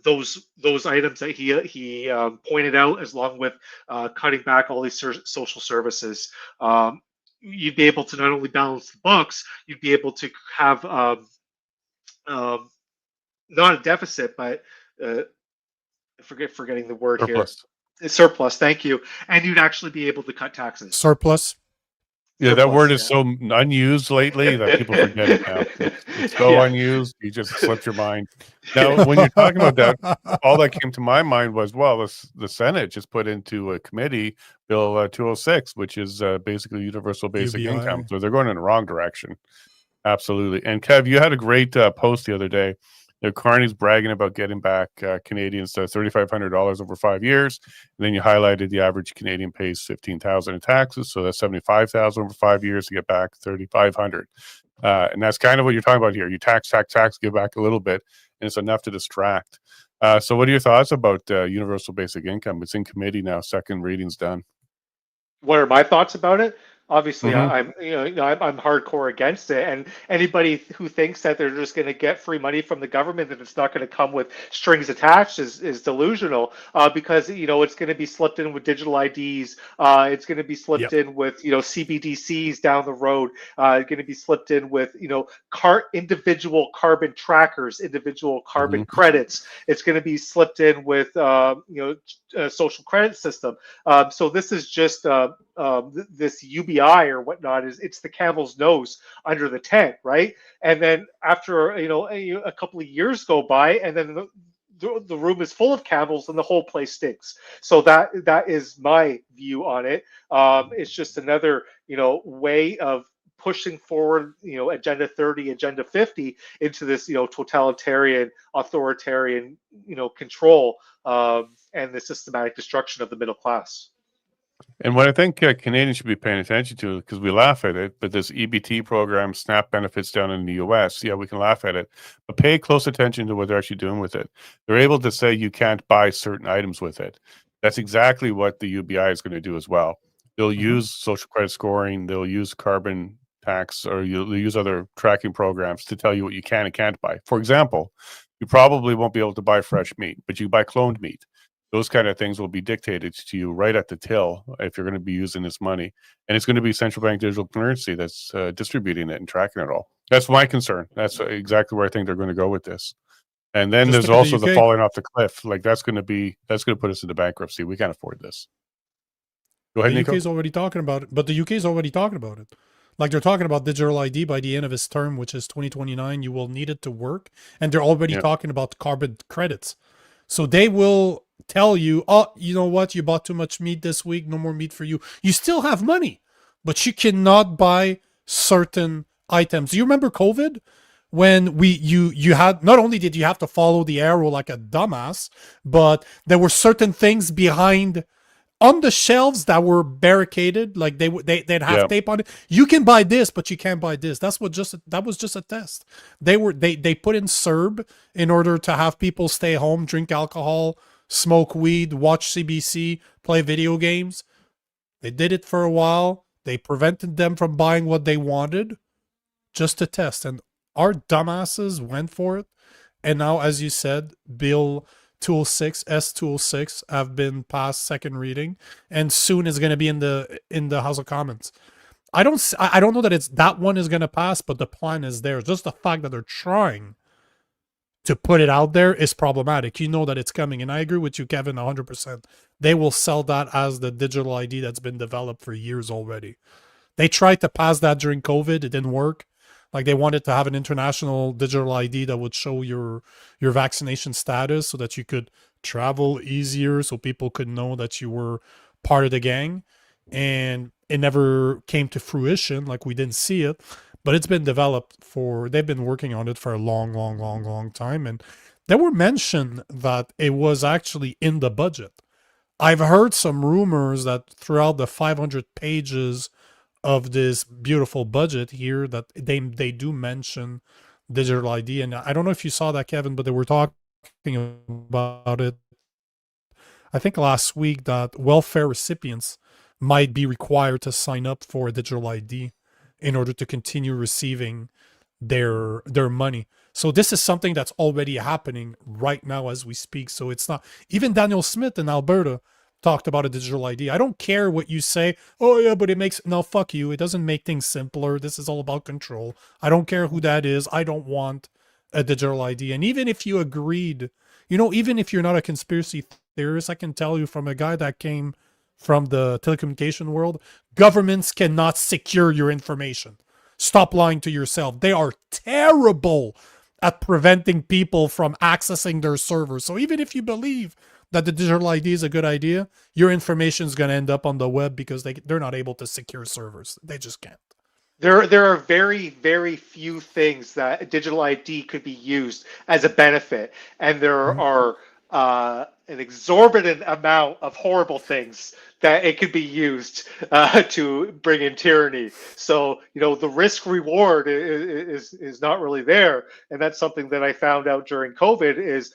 Those items that he pointed out, as long with cutting back all these social services, you'd be able to not only balance the books, you'd be able to have not a deficit, but forgetting the word Surplus. here. Surplus. Thank you. And you'd actually be able to cut taxes. Surplus. Yeah, that word is so unused lately that people forget it now. It's so unused, you just slipped your mind. Now, when you're talking about that, all that came to my mind was, well, the Senate just put into a committee Bill 206, which is basically universal basic UBI. income. So they're going in the wrong direction. Absolutely. And Kev, you had a great post the other day. Carney's bragging about getting back Canadians to $3,500 over 5 years. And then you highlighted the average Canadian pays $15,000 in taxes. So that's $75,000 over 5 years to get back $3,500. And that's kind of what you're talking about here. You tax, give back a little bit, and it's enough to distract. So what are your thoughts about universal basic income? It's in committee now. Second reading's done. What are my thoughts about it? Obviously, Mhm. I'm hardcore against it, and anybody who thinks that they're just going to get free money from the government and it's not going to come with strings attached is delusional. Because it's going to be slipped in with digital IDs. It's going to be slipped in with CBDCs down the road. It's going to be slipped in with individual carbon trackers, individual carbon credits. It's going to be slipped in with a social credit system. So this is just this UBI or whatnot, it's the camel's nose under the tent, right? And then after a couple of years go by, and then the room is full of camels and the whole place stinks. So that is my view on it. It's just another way of pushing forward Agenda 30, Agenda 50 into this totalitarian, authoritarian control, and the systematic destruction of the middle class. And what I think Canadians should be paying attention to, because we laugh at it, but this EBT program, SNAP benefits down in the US, yeah, we can laugh at it, but pay close attention to what they're actually doing with it. They're able to say you can't buy certain items with it. That's exactly what the UBI is going to do as well. They'll use social credit scoring, they'll use carbon tax, or you'll use other tracking programs to tell you what you can and can't buy. For example, you probably won't be able to buy fresh meat, but you buy cloned meat. Those kind of things will be dictated to you right at the till if you're going to be using this money. And it's going to be central bank digital currency that's distributing it and tracking it all. That's my concern. That's exactly where I think they're going to go with this. And then Just there's look at also the the UK. falling off the cliff. Like that's going to put us into bankruptcy. We can't afford this. Go ahead, The Nico. UK is already talking about it, but the UK is already talking about it. Like they're talking about digital ID by the end of his term, which is 2029. You will need it to work, and they're already talking about carbon credits. So they will tell you, oh, you know what? You bought too much meat this week. No more meat for you. You still have money, but you cannot buy certain items. You remember COVID? When you had, not only did you have to follow the arrow like a dumbass, but there were certain things behind on the shelves that were barricaded, like they'd have Yeah. tape on it. You can buy this, but you can't buy this. That was just a test. They put in CERB in order to have people stay home, drink alcohol, smoke weed, watch CBC, play video games. They did it for a while. They prevented them from buying what they wanted, just to test. And our dumbasses went for it. And now, as you said, Bill 206, S206 have been passed second reading, and soon is going to be in the House of Commons. I don't know that it's that one is going to pass, but the plan is there. Just the fact that they're trying to put it out there is problematic. You know that it's coming, and I agree with you, Kevin, 100%. They will sell that as the digital ID that's been developed for years already. They tried to pass that during COVID. It didn't work. Like, they wanted to have an international digital ID that would show your vaccination status so that you could travel easier, so people could know that you were part of the gang. And it never came to fruition. Like, we didn't see it, but it's been developed they've been working on it for a long time. And there were mention that it was actually in the budget. I've heard some rumors that throughout the 500 pages of this beautiful budget here that they do mention digital ID. And I don't know if you saw that, Kevin, but they were talking about it, I think last week, that welfare recipients might be required to sign up for a digital ID in order to continue receiving their money. So this is something that's already happening right now as we speak. So it's not, even Daniel Smith in Alberta talked about a digital ID. I don't care what you say. Oh yeah, but it makes, no, fuck you. It doesn't make things simpler. This is all about control. I don't care who that is. I don't want a digital ID. And even if you agreed, even if you're not a conspiracy theorist, I can tell you from a guy that came from the telecommunication world, governments cannot secure your information. Stop lying to yourself. They are terrible at preventing people from accessing their servers. So even if you believe that the digital ID is a good idea, your information is going to end up on the web because they're not able to secure servers. They just can't. There are very, very few things that digital ID could be used as a benefit, and there are an exorbitant amount of horrible things that it could be used to bring in tyranny. So, the risk reward is not really there, and that's something that I found out during COVID is,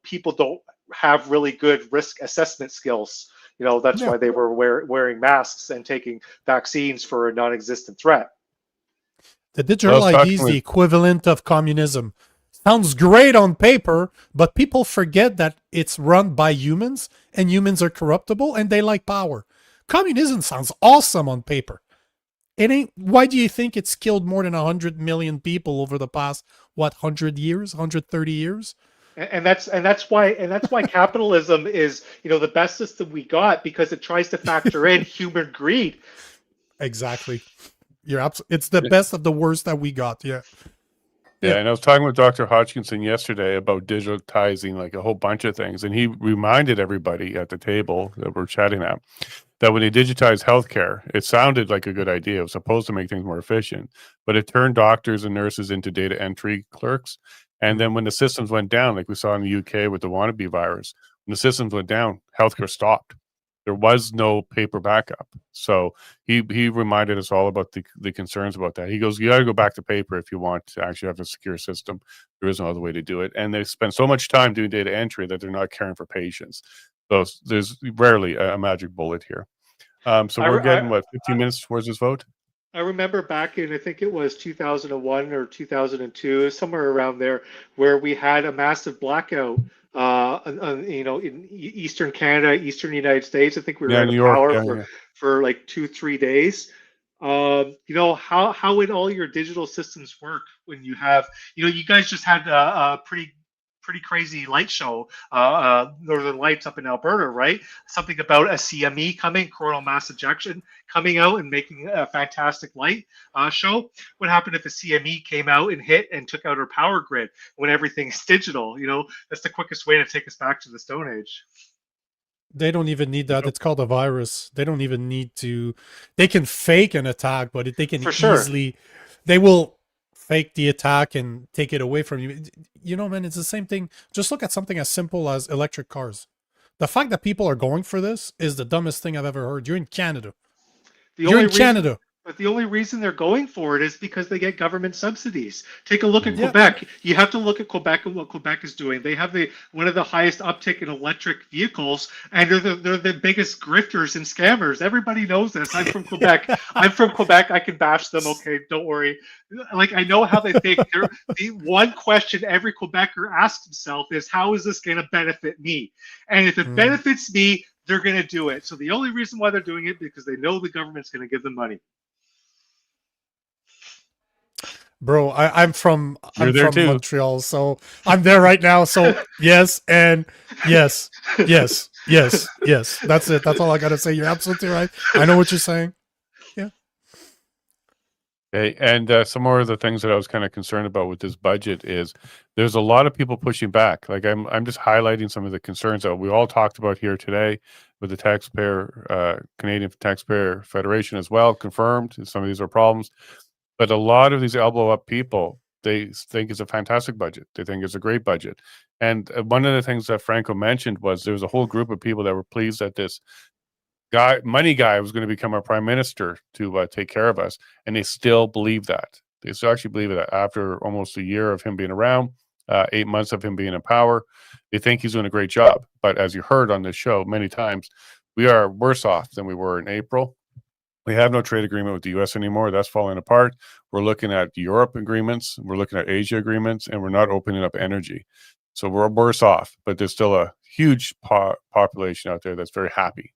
people don't have really good risk assessment skills. That's why they were wearing masks and taking vaccines for a non-existent threat. The digital ID is the equivalent of communism. Sounds great on paper, but people forget that it's run by humans, and humans are corruptible, and they like power. Communism sounds awesome on paper. It ain't. Why do you think it's killed more than 100 million people over the past, 100 years, 130 years? And that's why capitalism is, the best system we got, because it tries to factor in human greed. Exactly. It's the best of the worst that we got. Yeah. Yeah, and I was talking with Dr. Hodgkinson yesterday about digitizing like a whole bunch of things, and he reminded everybody at the table that we're chatting at that when they digitized healthcare, it sounded like a good idea. It was supposed to make things more efficient, but it turned doctors and nurses into data entry clerks. And then when the systems went down, like we saw in the UK with the wannabe virus, when the systems went down, healthcare stopped. There was no paper backup. So he reminded us all about the concerns about that. He goes, you got to go back to paper if you want to actually have a secure system. There is no other way to do it. And they spend so much time doing data entry that they're not caring for patients. So there's rarely a magic bullet here. So we're getting, 15 minutes towards this vote? I remember back in, I think it was 2001 or 2002, somewhere around there, where we had a massive blackout. In Eastern Canada, Eastern United States. I think we were out of power for like 2-3 days. How would all your digital systems work when you have, you guys just had a pretty crazy light show, Northern Lights up in Alberta, right? Something about a CME coming, coronal mass ejection, coming out and making a fantastic light show. What happened if a CME came out and hit and took out our power grid when everything's digital? That's the quickest way to take us back to the Stone Age. They don't even need that. Nope. It's called a virus. They don't even need to. They can fake an attack, but they can For sure. easily. They will fake the attack and take it away from you. You know, man, it's the same thing. Just look at something as simple as electric cars. The fact that people are going for this is the dumbest thing I've ever heard. You're in Canada. You're in Canada. But the only reason they're going for it is because they get government subsidies. Take a look at Yeah. Quebec. You have to look at Quebec and what Quebec is doing. They have one of the highest uptick in electric vehicles, and they're the biggest grifters and scammers. Everybody knows this. I'm from Quebec. I'm from Quebec. I can bash them. Okay, don't worry. Like, I know how they think. The one question every Quebecer asks himself is, how is this going to benefit me? And if it benefits me, they're going to do it. So the only reason why they're doing it because they know the government's going to give them money. Bro, I'm from there too. Montreal, so I'm there right now. So yes, and yes. That's it. That's all I gotta say. You're absolutely right. I know what you're saying. Yeah. Okay, and some more of the things that I was kind of concerned about with this budget is there's a lot of people pushing back. Like I'm just highlighting some of the concerns that we all talked about here today with the Canadian Taxpayer Federation as well, confirmed some of these are problems. But a lot of these elbow up people, they think it's a fantastic budget. They think it's a great budget. And one of the things that Franco mentioned was there was a whole group of people that were pleased that this money guy was going to become our prime minister to take care of us. And they still believe that. They still actually believe that after almost a year of him being around, 8 months of him being in power, they think he's doing a great job. But as you heard on this show many times, we are worse off than we were in April. We have no trade agreement with the U.S. anymore. That's falling apart. We're looking at Europe agreements. We're looking at Asia agreements, and we're not opening up energy. So we're worse off, but there's still a huge population out there that's very happy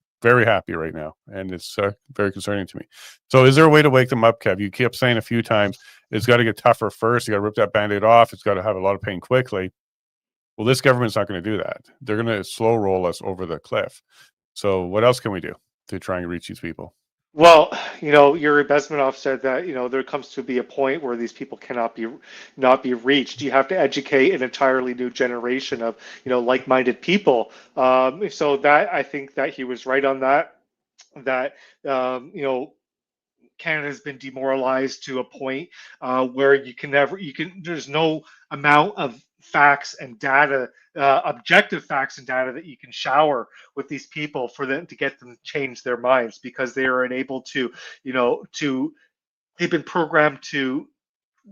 right now. And it's very concerning to me. So is there a way to wake them up, Kev? You kept saying a few times, it's got to get tougher first. You got to rip that Band-Aid off. It's got to have a lot of pain quickly. Well, this government's not going to do that. They're going to slow roll us over the cliff. So what else can we do to try and reach these people? Well, Yuri Bezmenov said that, there comes to be a point where these people cannot not be reached. You have to educate an entirely new generation of, like-minded people. So that, I think that he was right on that, Canada's been demoralized to a point where there's no amount of facts and data, objective facts and data that you can shower with these people for them to get them to change their minds, because they are unable to, they've been programmed to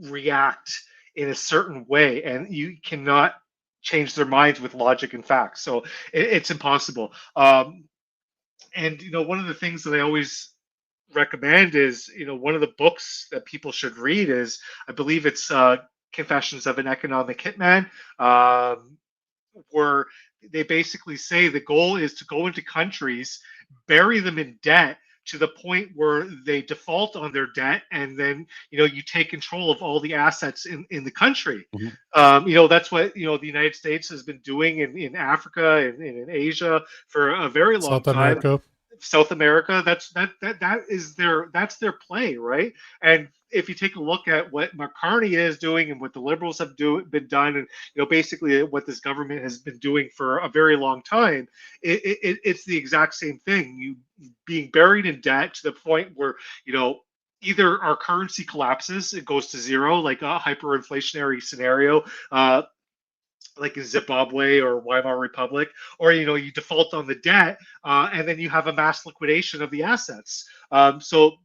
react in a certain way, and you cannot change their minds with logic and facts. So it's impossible. And one of the things that I always recommend is, one of the books that people should read is, I believe it's Confessions of an Economic Hitman, where they basically say the goal is to go into countries, bury them in debt to the point where they default on their debt, and then you take control of all the assets in the country. Mm-hmm. That's what the United States has been doing in Africa and in Asia for a very long time. South America, that's their play, right? And if you take a look at what Mark Carney is doing and what the Liberals have been done, and basically what this government has been doing for a very long time, it's the exact same thing. You being buried in debt to the point where either our currency collapses, it goes to zero, like a hyperinflationary scenario, like in Zimbabwe or Weimar Republic, or you default on the debt, and then you have a mass liquidation of the assets. So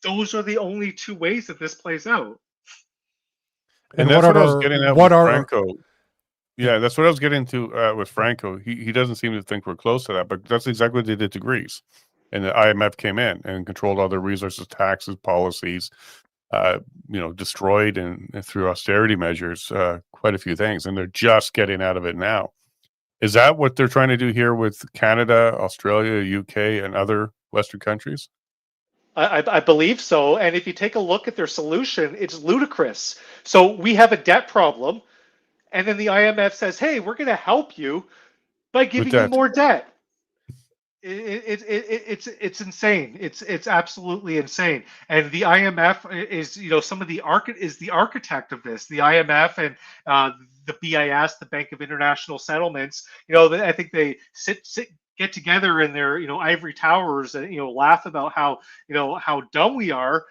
those are the only two ways that this plays out. And that's what I was getting at with Franco. Yeah, that's what I was getting to with Franco. He doesn't seem to think we're close to that, but that's exactly what they did to Greece. And the IMF came in and controlled all their resources, taxes, policies, destroyed and through austerity measures, quite a few things, and they're just getting out of it now. Is that what they're trying to do here with Canada, Australia, UK, and other Western countries? I believe so. And if you take a look at their solution, it's ludicrous. So we have a debt problem, and then the IMF says, "Hey, we're going to help you by giving you more debt." It's insane. It's absolutely insane. And the IMF is the architect of this. The IMF and the BIS, the Bank of International Settlements. I think they get together in their ivory towers and laugh about how dumb we are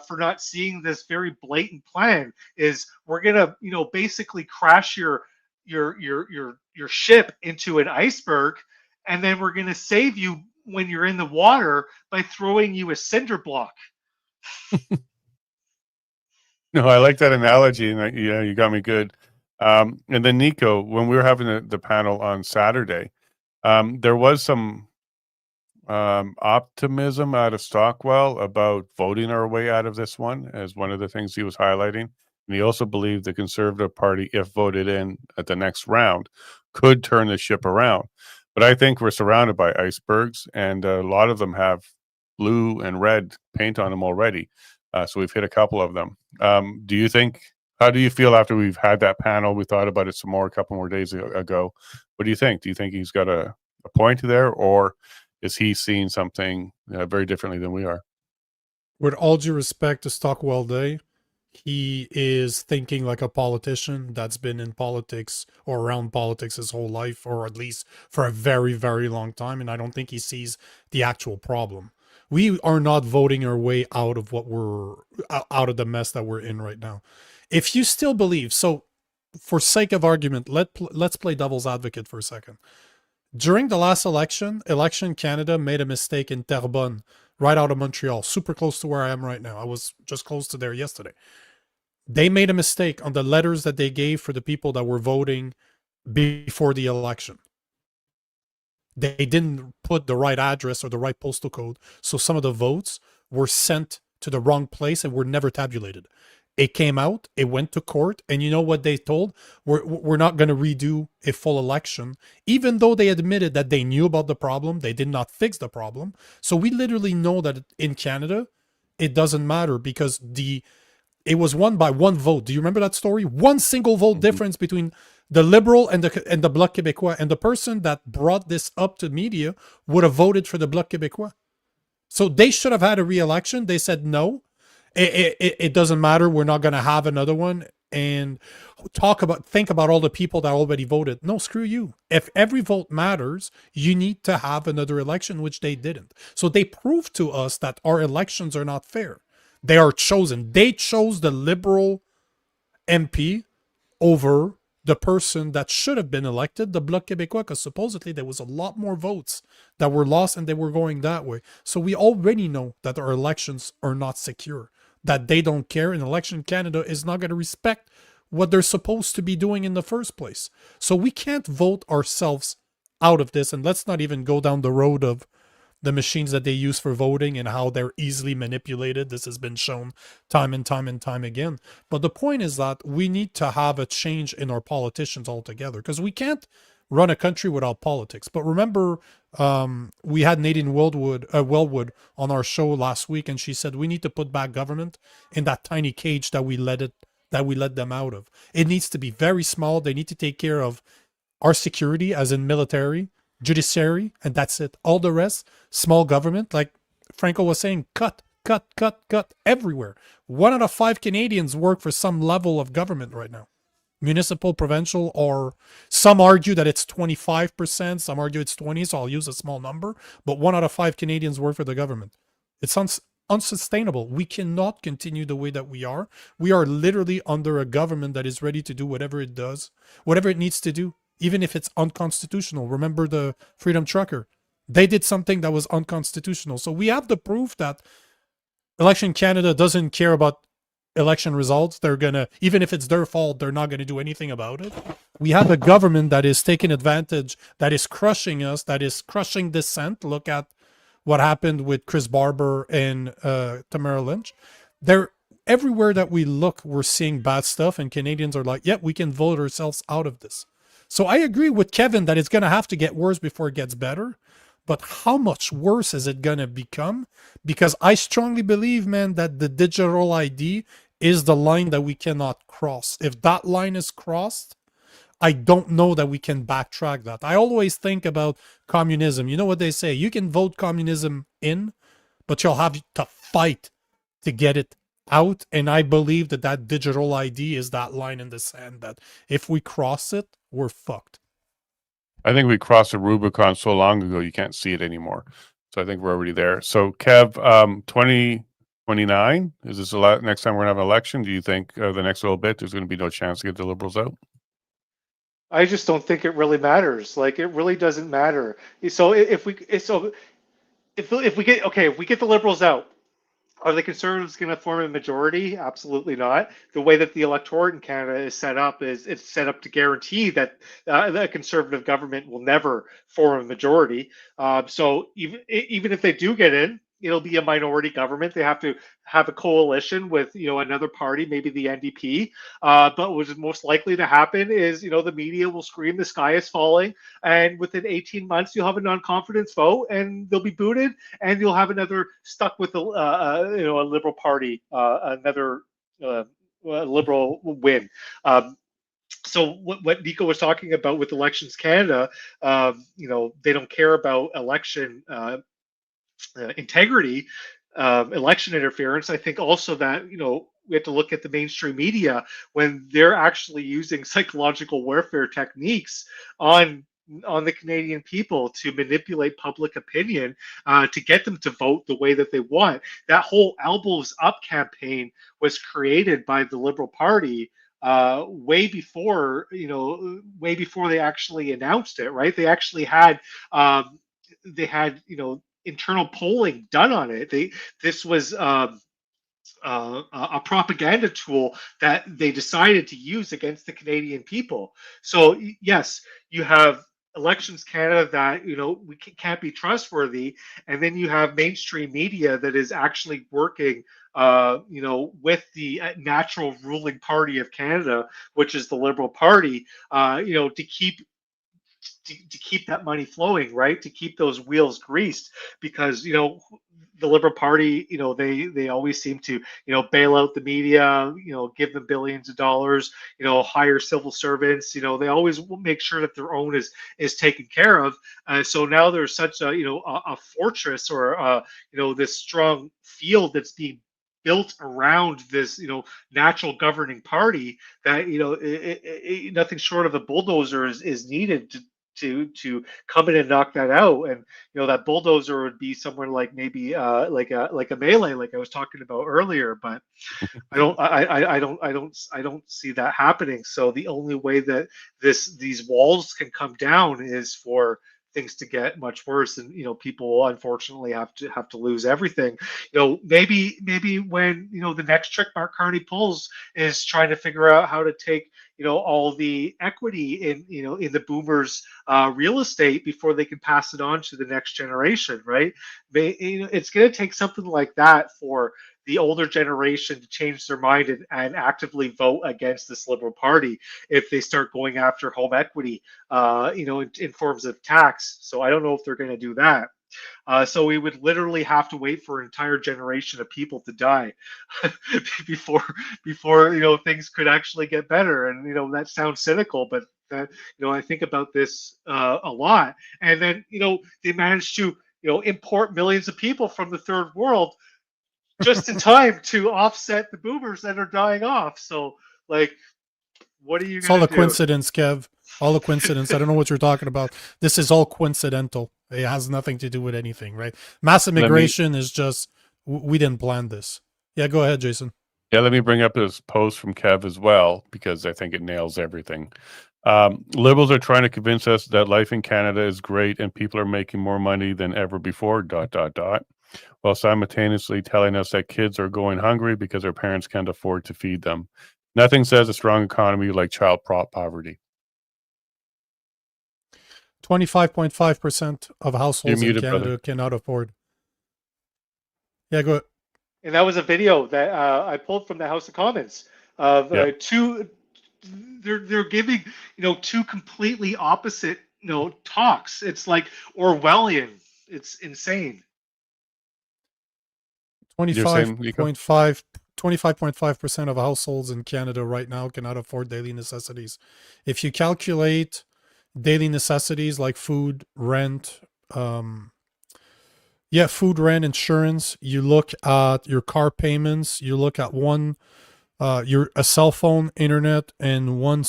for not seeing this very blatant plan. Is we're gonna basically crash your ship into an iceberg, and then we're gonna save you when you're in the water by throwing you a cinder block. No, I like that analogy, and yeah, you got me good. And then Nico, when we were having the panel on Saturday, there was some optimism out of Stockwell about voting our way out of this one as one of the things he was highlighting. And he also believed the Conservative Party, if voted in at the next round, could turn the ship around. But I think we're surrounded by icebergs, and a lot of them have blue and red paint on them already. So we've hit a couple of them. Do you think, how do you feel after we've had that panel? We thought about it some more a couple more days ago. What do you think? Do you think he's got a point there, or is he seeing something very differently than we are? With all due respect to Stockwell Day, he is thinking like a politician that's been in politics or around politics his whole life, or at least for a very, very long time. And I don't think he sees the actual problem. We are not voting our way out of out of the mess that we're in right now. If you still believe, so for sake of argument, let's play devil's advocate for a second. During the last election, Election Canada made a mistake in Terrebonne, right out of Montreal, super close to where I am right now. I was just close to there yesterday. They made a mistake on the letters that they gave for the people that were voting before the election. They didn't put the right address or the right postal code, so some of the votes were sent to the wrong place and were never tabulated. It came out, it went to court, and you know what they told? We're not going to redo a full election, even though they admitted that they knew about the problem, they did not fix the problem. So we literally know that in Canada, it doesn't matter because it was won by one vote. Do you remember that story? One single vote difference between the Liberal and the Bloc Québécois, and the person that brought this up to media would have voted for the Bloc Québécois. So they should have had a re-election. They said no. It doesn't matter. We're not going to have another one. And think about all the people that already voted. No, screw you. If every vote matters, you need to have another election, which they didn't. So they proved to us that our elections are not fair. They are chosen. They chose the Liberal MP over the person that should have been elected, the Bloc Québécois, because supposedly there was a lot more votes that were lost and they were going that way. So we already know that our elections are not secure, that they don't care, and Election Canada is not going to respect what they're supposed to be doing in the first place. So we can't vote ourselves out of this, and let's not even go down the road of the machines that they use for voting and how they're easily manipulated. This has been shown time and time and time again. But the point is that we need to have a change in our politicians altogether, because we can't run a country without politics. But remember, we had Nadine Wellwood on our show last week, and she said we need to put back government in that tiny cage that we let them out of. It needs to be very small. They need to take care of our security, as in military, judiciary, and that's it. All the rest, small government, like Franco was saying, cut everywhere. 1 out of 5 Canadians work for some level of government right now. Municipal, provincial, or some argue that it's 25%, some argue it's 20%, so I'll use a small number, but 1 out of 5 Canadians work for the government. It's unsustainable. We cannot continue the way that we are. We are literally under a government that is ready to do whatever it does, whatever it needs to do, even if it's unconstitutional. Remember the Freedom Trucker? They did something that was unconstitutional. So we have the proof that Election Canada doesn't care about election results. They're gonna, even if it's their fault, they're not gonna do anything about it. We have a government that is taking advantage, that is crushing us, that is crushing dissent. Look at what happened with Chris Barber and Tamara Lynch. They're everywhere that we look, we're seeing bad stuff, and Canadians are like, yeah, we can vote ourselves out of this. So I agree with Kevin that it's going to have to get worse before it gets better. But how much worse is it going to become? Because I strongly believe, man, that the digital ID is the line that we cannot cross. If that line is crossed, I don't know that we can backtrack that. I always think about communism. You know what they say? You can vote communism in, but you'll have to fight to get it out. And I believe that digital ID is that line in the sand, that if we cross it, we're fucked. I think we crossed the Rubicon so long ago, you can't see it anymore. So I think we're already there. So Kev, 2029, is this the next time we're going to have an election? Do you think the next little bit, there's going to be no chance to get the Liberals out? I just don't think it really matters. Like, it really doesn't matter. So if we get the Liberals out, are the Conservatives going to form a majority? Absolutely not. The way that the electorate in Canada is set up is it's set up to guarantee that the Conservative government will never form a majority. So even if they do get in, it'll be a minority government. They have to have a coalition with another party, maybe the NDP. But what is most likely to happen is the media will scream the sky is falling, and within 18 months you'll have a non-confidence vote, and they'll be booted, and you'll have another stuck with a Liberal Party, another Liberal win. So what Nico was talking about with Elections Canada, they don't care about election integrity, election interference. I think also that we have to look at the mainstream media when they're actually using psychological warfare techniques on the Canadian people to manipulate public opinion, to get them to vote the way that they want. That whole elbows up campaign was created by the Liberal Party way before they actually announced it. Right? They actually had internal polling done on it. This was a propaganda tool that they decided to use against the Canadian people. So yes, you have Elections Canada that we can't be trustworthy, and then you have mainstream media that is actually working with the natural ruling party of Canada, which is the Liberal Party, to keep that money flowing, right? To keep those wheels greased, because the Liberal Party, they always seem to bail out the media, give them billions of dollars, hire civil servants, they always make sure that their own is taken care of. So now there's such a fortress, or this strong field that's being built around this natural governing party, that nothing short of a bulldozer is needed to come in and knock that out. And that bulldozer would be somewhere like maybe like a melee, like I was talking about earlier. But I don't see that happening. So the only way that these walls can come down is for things to get much worse, and people will unfortunately have to lose everything. Maybe when the next trick Mark Carney pulls is trying to figure out how to take all the equity in the boomers real estate before they can pass it on to the next generation, right? It's going to take something like that for the older generation to change their mind and actively vote against this Liberal Party if they start going after home equity, in forms of tax. So I don't know if they're going to do that. So we would literally have to wait for an entire generation of people to die before things could actually get better. And that sounds cynical, but I think about this a lot. And then they managed to import millions of people from the third world just in time to offset the boomers that are dying off. So what are you It's all going a to do? coincidence, Kev. All a coincidence. I don't know what you're talking about. This is all coincidental. It has nothing to do with anything, right? Mass immigration is just, we didn't plan this. Yeah, go ahead, Jason. Yeah, let me bring up this post from Kev as well, because I think it nails everything. Liberals are trying to convince us that life in Canada is great and people are making more money than ever before, ... while simultaneously telling us that kids are going hungry because their parents can't afford to feed them. Nothing says a strong economy like child poverty. 25.5% of households in Canada brother. cannot afford. Yeah, go ahead. And that was a video that I pulled from the House of Commons of two. They're giving two completely opposite talks. It's like Orwellian. It's insane. 25.5% of households in Canada right now cannot afford daily necessities. If you calculate daily necessities like food, rent, food, rent, insurance, you look at your car payments, you look at one Your a cell phone, internet, and one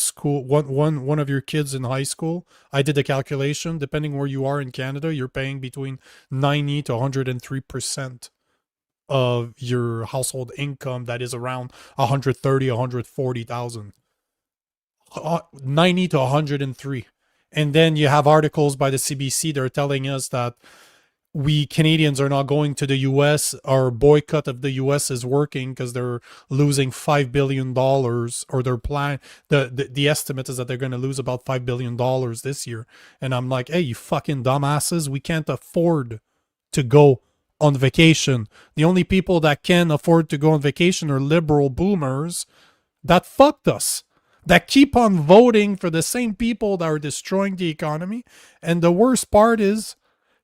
of your kids in high school. I did the calculation. Depending where you are in Canada, you're paying between 90 to 103% of your household income. That is around 130, 140,000. 90 to 103. And then you have articles by the CBC that are telling us that we Canadians are not going to the US. Our boycott of the US is working because they're losing $5 billion, or their plan. The estimate is that they're going to lose about $5 billion this year. And I'm like, hey, you fucking dumbasses, we can't afford to go on vacation. The only people that can afford to go on vacation are liberal boomers that fucked us, that keep on voting for the same people that are destroying the economy. And the worst part is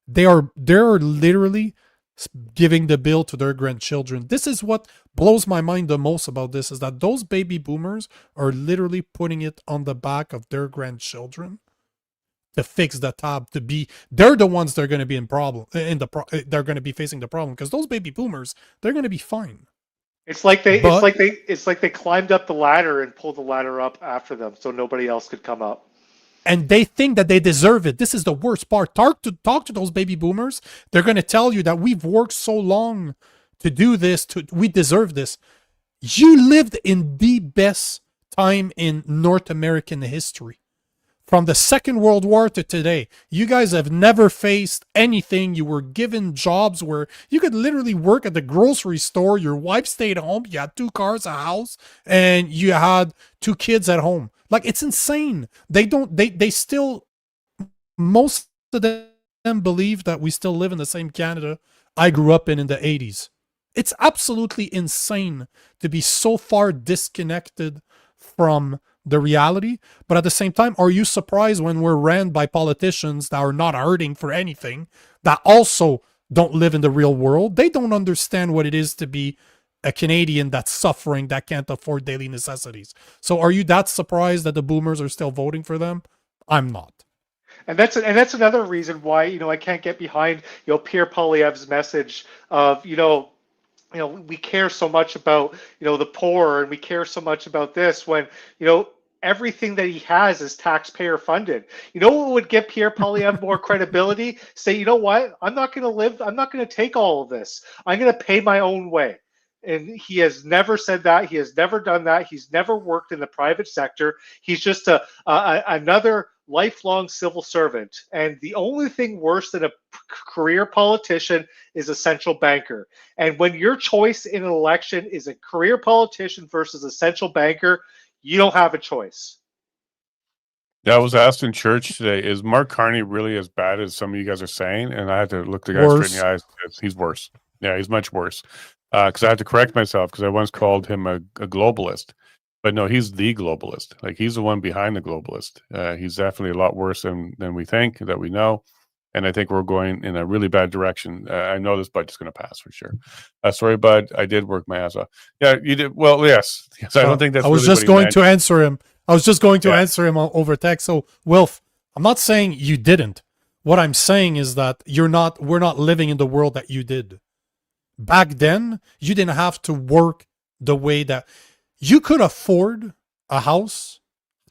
they're literally giving the bill to their grandchildren. This is what blows my mind the most about this, is that those baby boomers are literally putting it on the back of their grandchildren to fix the tab. They're the ones that are going to be they're going to be facing the problem, because those baby boomers, they're going to be fine. It's like they climbed up the ladder and pulled the ladder up after them, so nobody else could come up. And they think that they deserve it. This is the worst part. Talk to those baby boomers. They're going to tell you that we've worked so long to do this. We deserve this. You lived in the best time in North American history. From the Second World War to today, you guys have never faced anything. You were given jobs where you could literally work at the grocery store. Your wife stayed home. You had 2 cars, a house, and you had 2 kids at home. Like, it's insane. They still, most of them believe that we still live in the same Canada I grew up in the 80s. It's absolutely insane to be so far disconnected from the reality. But at the same time, are you surprised when we're ran by politicians that are not hurting for anything, that also don't live in the real world? They don't understand what it is to be a Canadian that's suffering, that can't afford daily necessities. So are you that surprised that the boomers are still voting for them? I'm not. And that's another reason why, I can't get behind, Pierre Poilievre's message of, we care so much about, the poor, and we care so much about this, when, everything that he has is taxpayer funded. You know what would give Pierre Poilievre more credibility? Say, you know what? I'm not going to take all of this. I'm going to pay my own way. And he has never said that. He has never done that. He's never worked in the private sector. He's just another lifelong civil servant. And the only thing worse than a career politician is a central banker. And when your choice in an election is a career politician versus a central banker, you don't have a choice. Yeah, I was asked in church today, is Mark Carney really as bad as some of you guys are saying? And I had to look the guy straight in the eyes. He's worse. Yeah, he's much worse. Because I had to correct myself, because I once called him a globalist. But no, he's the globalist. Like, he's the one behind the globalist. He's definitely a lot worse than we think, that we know. And I think we're going in a really bad direction. I know this budget's going to pass for sure. Sorry, bud. I did work my ass off. Yeah, you did. Well, yes. I don't think that's. I was really just going to answer him. Answer him over text. So, Wilf, I'm not saying you didn't. What I'm saying is that we're not living in the world that you did. Back then, you didn't have to work the way that you could afford a house,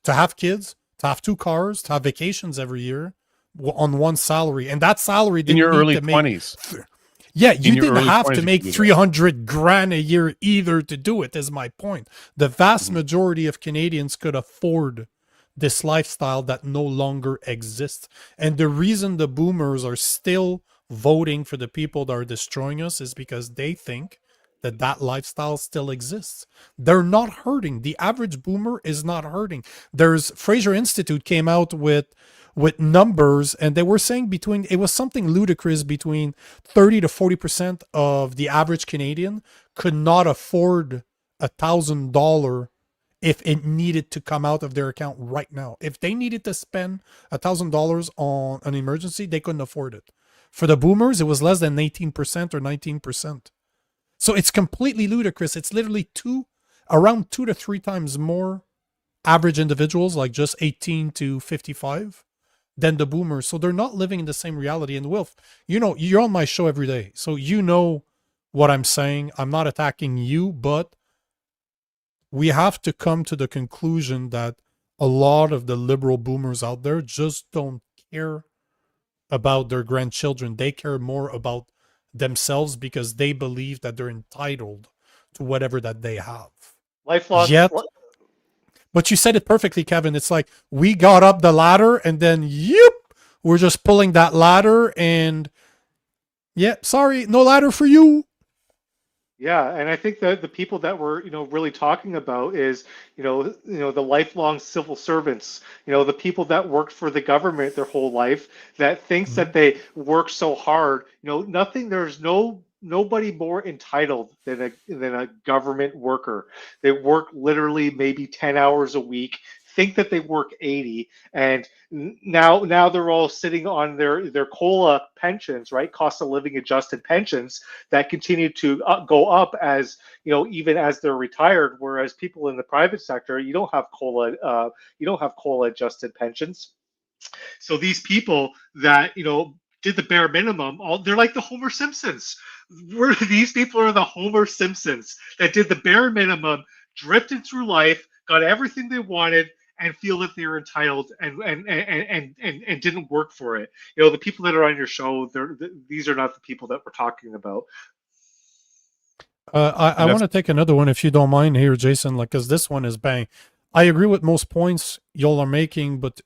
to have kids, to have 2 cars, to have vacations every year on one salary. And that salary didn't in your need early to make, 20s. Yeah, you didn't have to you make could do that. 300 grand a year either to do it, is my point. The vast majority of Canadians could afford this lifestyle that no longer exists. And the reason the boomers are still voting for the people that are destroying us is because they think that lifestyle still exists. They're not hurting. The average boomer is not hurting. Fraser Institute came out with numbers, and they were saying it was something ludicrous, between 30 to 40% of the average Canadian could not afford $1,000 if it needed to come out of their account right now. If they needed to spend $1,000 on an emergency, they couldn't afford it. For the boomers, it was less than 18% or 19%. So it's completely ludicrous. It's literally around 2 to 3 times more average individuals, like just 18 to 55, than the boomers. So they're not living in the same reality. And Wilf, you're on my show every day, so you know what I'm saying. I'm not attacking you, but we have to come to the conclusion that a lot of the liberal boomers out there just don't care about their grandchildren. They care more about themselves because they believe that they're entitled to whatever that they have. Lifelong. Yet, but you said it perfectly, Kevin. It's like we got up the ladder and then, yep, we're just pulling that ladder and, yeah, sorry, no ladder for you. Yeah, and I think that the people that we're, really talking about is, the lifelong civil servants, the people that worked for the government their whole life that thinks that they work so hard. There's nobody more entitled than a government worker. They work literally maybe 10 hours a week, think that they work 80, and now they're all sitting on their COLA pensions, right? Cost of living adjusted pensions that continue to go up as, even as they're retired. Whereas people in the private sector, you don't have COLA adjusted pensions. So these people that, did the bare minimum, they're like the Homer Simpsons. These people are the Homer Simpsons that did the bare minimum, drifted through life, got everything they wanted, and feel that they're entitled and didn't work for it. The people that are on your show, these are not the people that we're talking about. I want to take another one if you don't mind here, Jason, because this one is bang. I agree with most points y'all are making, but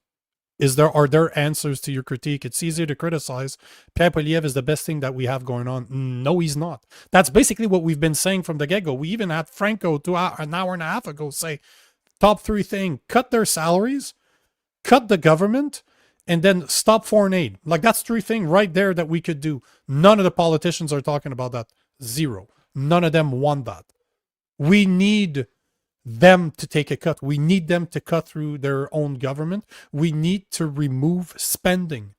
are there answers to your critique? It's easier to criticize. Pierre Poilievre is the best thing that we have going on. No, he's not. That's basically what we've been saying from the get-go. We even had Franco an hour and a half ago say, top 3 thing, cut their salaries, cut the government, and then stop foreign aid. Like, that's 3 things right there that we could do. None of the politicians are talking about that. 0. None of them want that. We need them to take a cut. We need them to cut through their own government. We need to remove spending.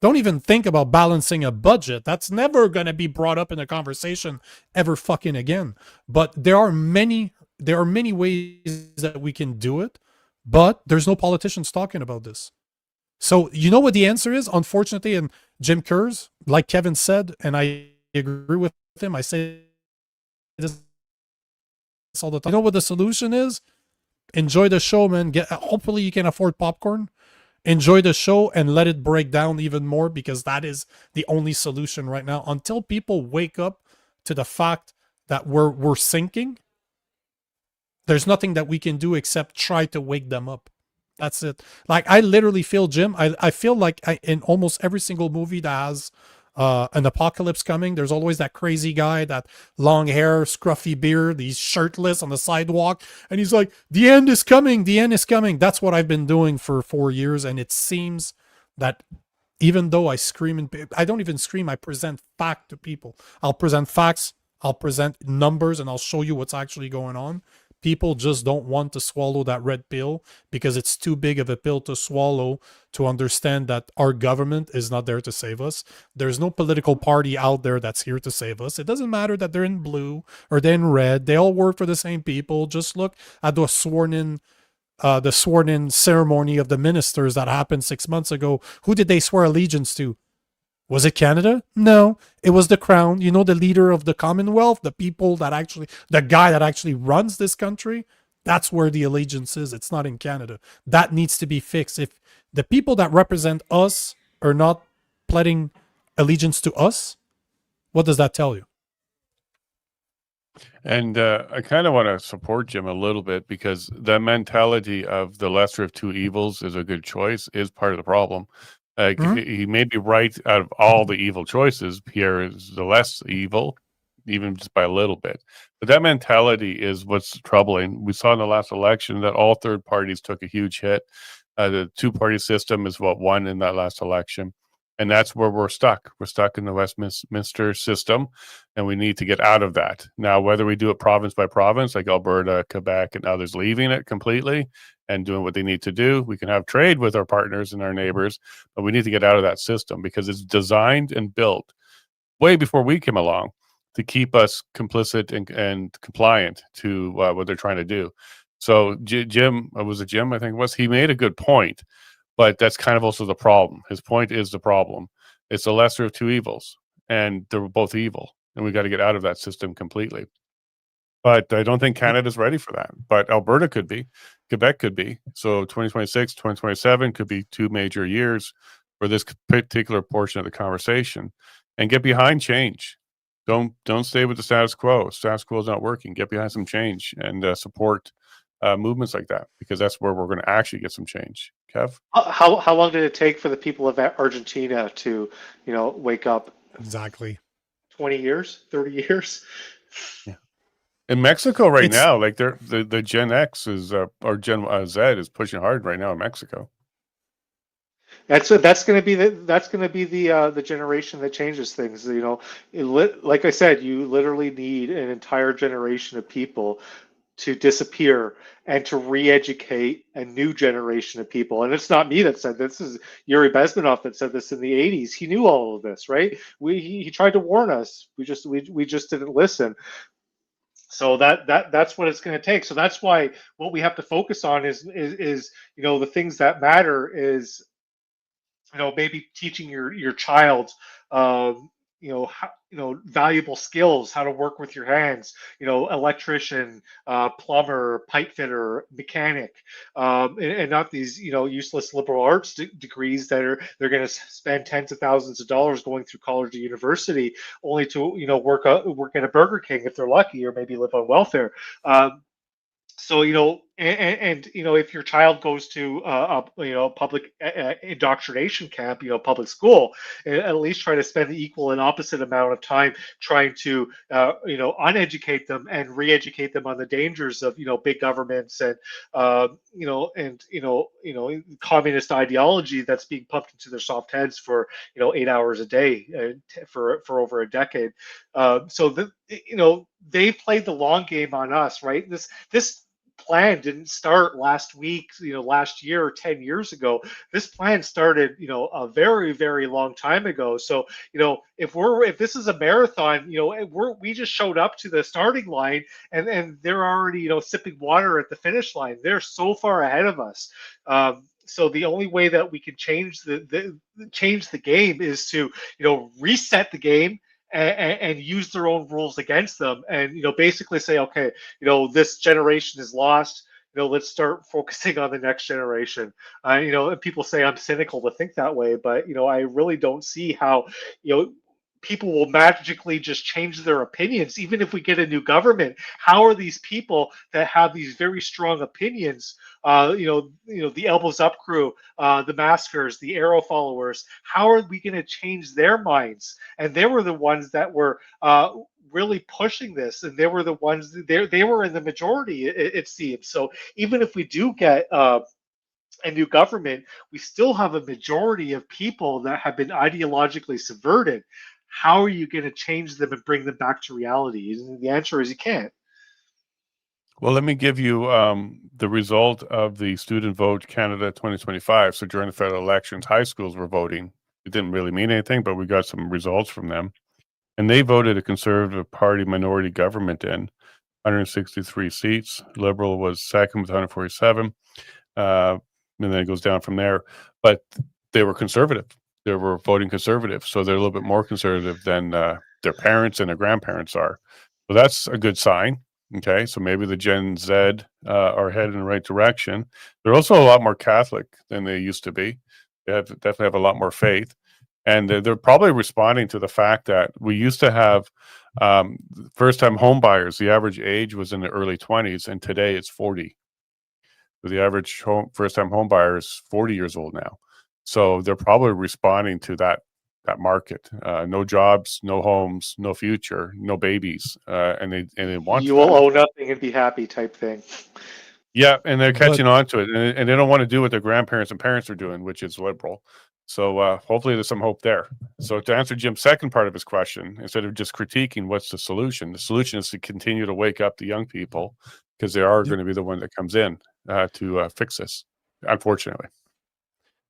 Don't even think about balancing a budget. That's never going to be brought up in a conversation ever fucking again. But there are many ways that we can do it, but there's no politicians talking about this. So you know what the answer is? Unfortunately, and Jim Kurz, like Kevin said, and I agree with him, I say this all the time. You know what the solution is? Enjoy the show, man. Hopefully you can afford popcorn. Enjoy the show and let it break down even more, because that is the only solution right now. Until people wake up to the fact that we're sinking, there's nothing that we can do except try to wake them up. That's it. Like, I literally feel, Jim, I feel like in almost every single movie that has an apocalypse coming, there's always that crazy guy, that long hair, scruffy beard, he's shirtless on the sidewalk, and he's like, the end is coming, the end is coming. That's what I've been doing for 4 years, and it seems that even though I scream, I don't even scream, I present fact to people. I'll present facts, I'll present numbers, and I'll show you what's actually going on. People just don't want to swallow that red pill because it's too big of a pill to swallow to understand that our government is not there to save us. There's no political party out there that's here to save us. It doesn't matter that they're in blue or they're in red. They all work for the same people. Just look at the sworn-in ceremony of the ministers that happened 6 months ago. Who did they swear allegiance to? Was it Canada? No, it was the crown. You know, the leader of the Commonwealth, the guy that actually runs this country. That's where the allegiance is. It's not in Canada. That needs to be fixed. If the people that represent us are not pledging allegiance to us, what does that tell you? And I kind of want to support Jim a little bit, because the mentality of the lesser of 2 evils is a good choice is part of the problem. He may be right out of all the evil choices. Pierre is the less evil, even just by a little bit. But that mentality is what's troubling. We saw in the last election that all third parties took a huge hit. The 2-party system is what won in that last election. And that's where we're stuck. We're stuck in the Westminster system, and we need to get out of that. Now, whether we do it province by province, like Alberta, Quebec, and others leaving it completely and doing what they need to do, we can have trade with our partners and our neighbors, but we need to get out of that system because it's designed and built way before we came along to keep us complicit and compliant to what they're trying to do. So Jim, was it Jim? I think it was. He made a good point. But that's kind of also the problem. His point is the problem. It's the lesser of 2 evils, and they're both evil, and we got to get out of that system completely. But I don't think Canada's ready for that. But Alberta could be, Quebec could be. So 2026, 2027 could be 2 major years for this particular portion of the conversation. And get behind change. Don't stay with the status quo. Status quo is not working. Get behind some change and support movements like that, because that's where we're going to actually get some change. Kev? How long did it take for the people of Argentina to, wake up? Exactly. 20 years, 30 years. Yeah. In Mexico right It's- now, like the Gen X is or Gen Z is pushing hard right now in Mexico. That's going to be the generation that changes things. Like I said, you literally need an entire generation of people to disappear and to re-educate a new generation of people. And it's not me that said this. Is Yuri Bezmenov that said this in the 80s. He knew all of this, right? He tried to warn us. We just didn't listen. So that's what it's going to take. So that's why what we have to focus on is the things that matter is maybe teaching your child valuable skills, how to work with your hands, electrician, plumber, pipe fitter, mechanic, and not these useless liberal arts degrees that they're going to spend tens of thousands of dollars going through college or university only to work at a Burger King if they're lucky, or maybe live on welfare. So if your child goes to a public indoctrination camp, public school, at least try to spend the equal and opposite amount of time trying to uneducate them and re-educate them on the dangers of big governments and communist ideology that's being pumped into their soft heads for 8 hours a day for over a decade. They played the long game on us, right? This plan didn't start last week, last year or 10 years ago. This plan started, a very, very long time ago. So, if this is a marathon, we just showed up to the starting line and they're already, sipping water at the finish line. They're so far ahead of us. So the only way that we can change the game is to, reset the game and use their own rules against them, and basically say, okay, this generation is lost. Let's start focusing on the next generation. And people say I'm cynical to think that way, but I really don't see how people will magically just change their opinions, even if we get a new government. How are these people that have these very strong opinions, the elbows up crew, the maskers, the arrow followers, how are we going to change their minds? And they were the ones that were really pushing this, and they were the ones, they were in the majority, it seems. So even if we do get a new government, we still have a majority of people that have been ideologically subverted. How are you going to change them and bring them back to reality? And the answer is you can't. Well, let me give you the result of the Student Vote Canada 2025. So during the federal elections, high schools were voting. It didn't really mean anything, but we got some results from them. And they voted a Conservative Party minority government in 163 seats. Liberal was second with 147. And then it goes down from there. But they were conservative. They were voting conservative. So they're a little bit more conservative than their parents and their grandparents are. So that's a good sign. Okay, so maybe the Gen Z are headed in the right direction. They're also a lot more Catholic than they used to be. They definitely have a lot more faith. And they're probably responding to the fact that we used to have first-time home buyers. The average age was in the early 20s, and today it's 40. So the average first-time home buyer is 40 years old now. So they're probably responding to that market. No jobs, no homes, no future, no babies, and they want you will owe nothing and be happy type thing. Yeah, and they're catching on to it, and they don't want to do what their grandparents and parents are doing, which is liberal. So hopefully there's some hope there. So to answer Jim's second part of his question, instead of just critiquing what's the solution is to continue to wake up the young people, because they are going to be the one that comes in to fix this, unfortunately.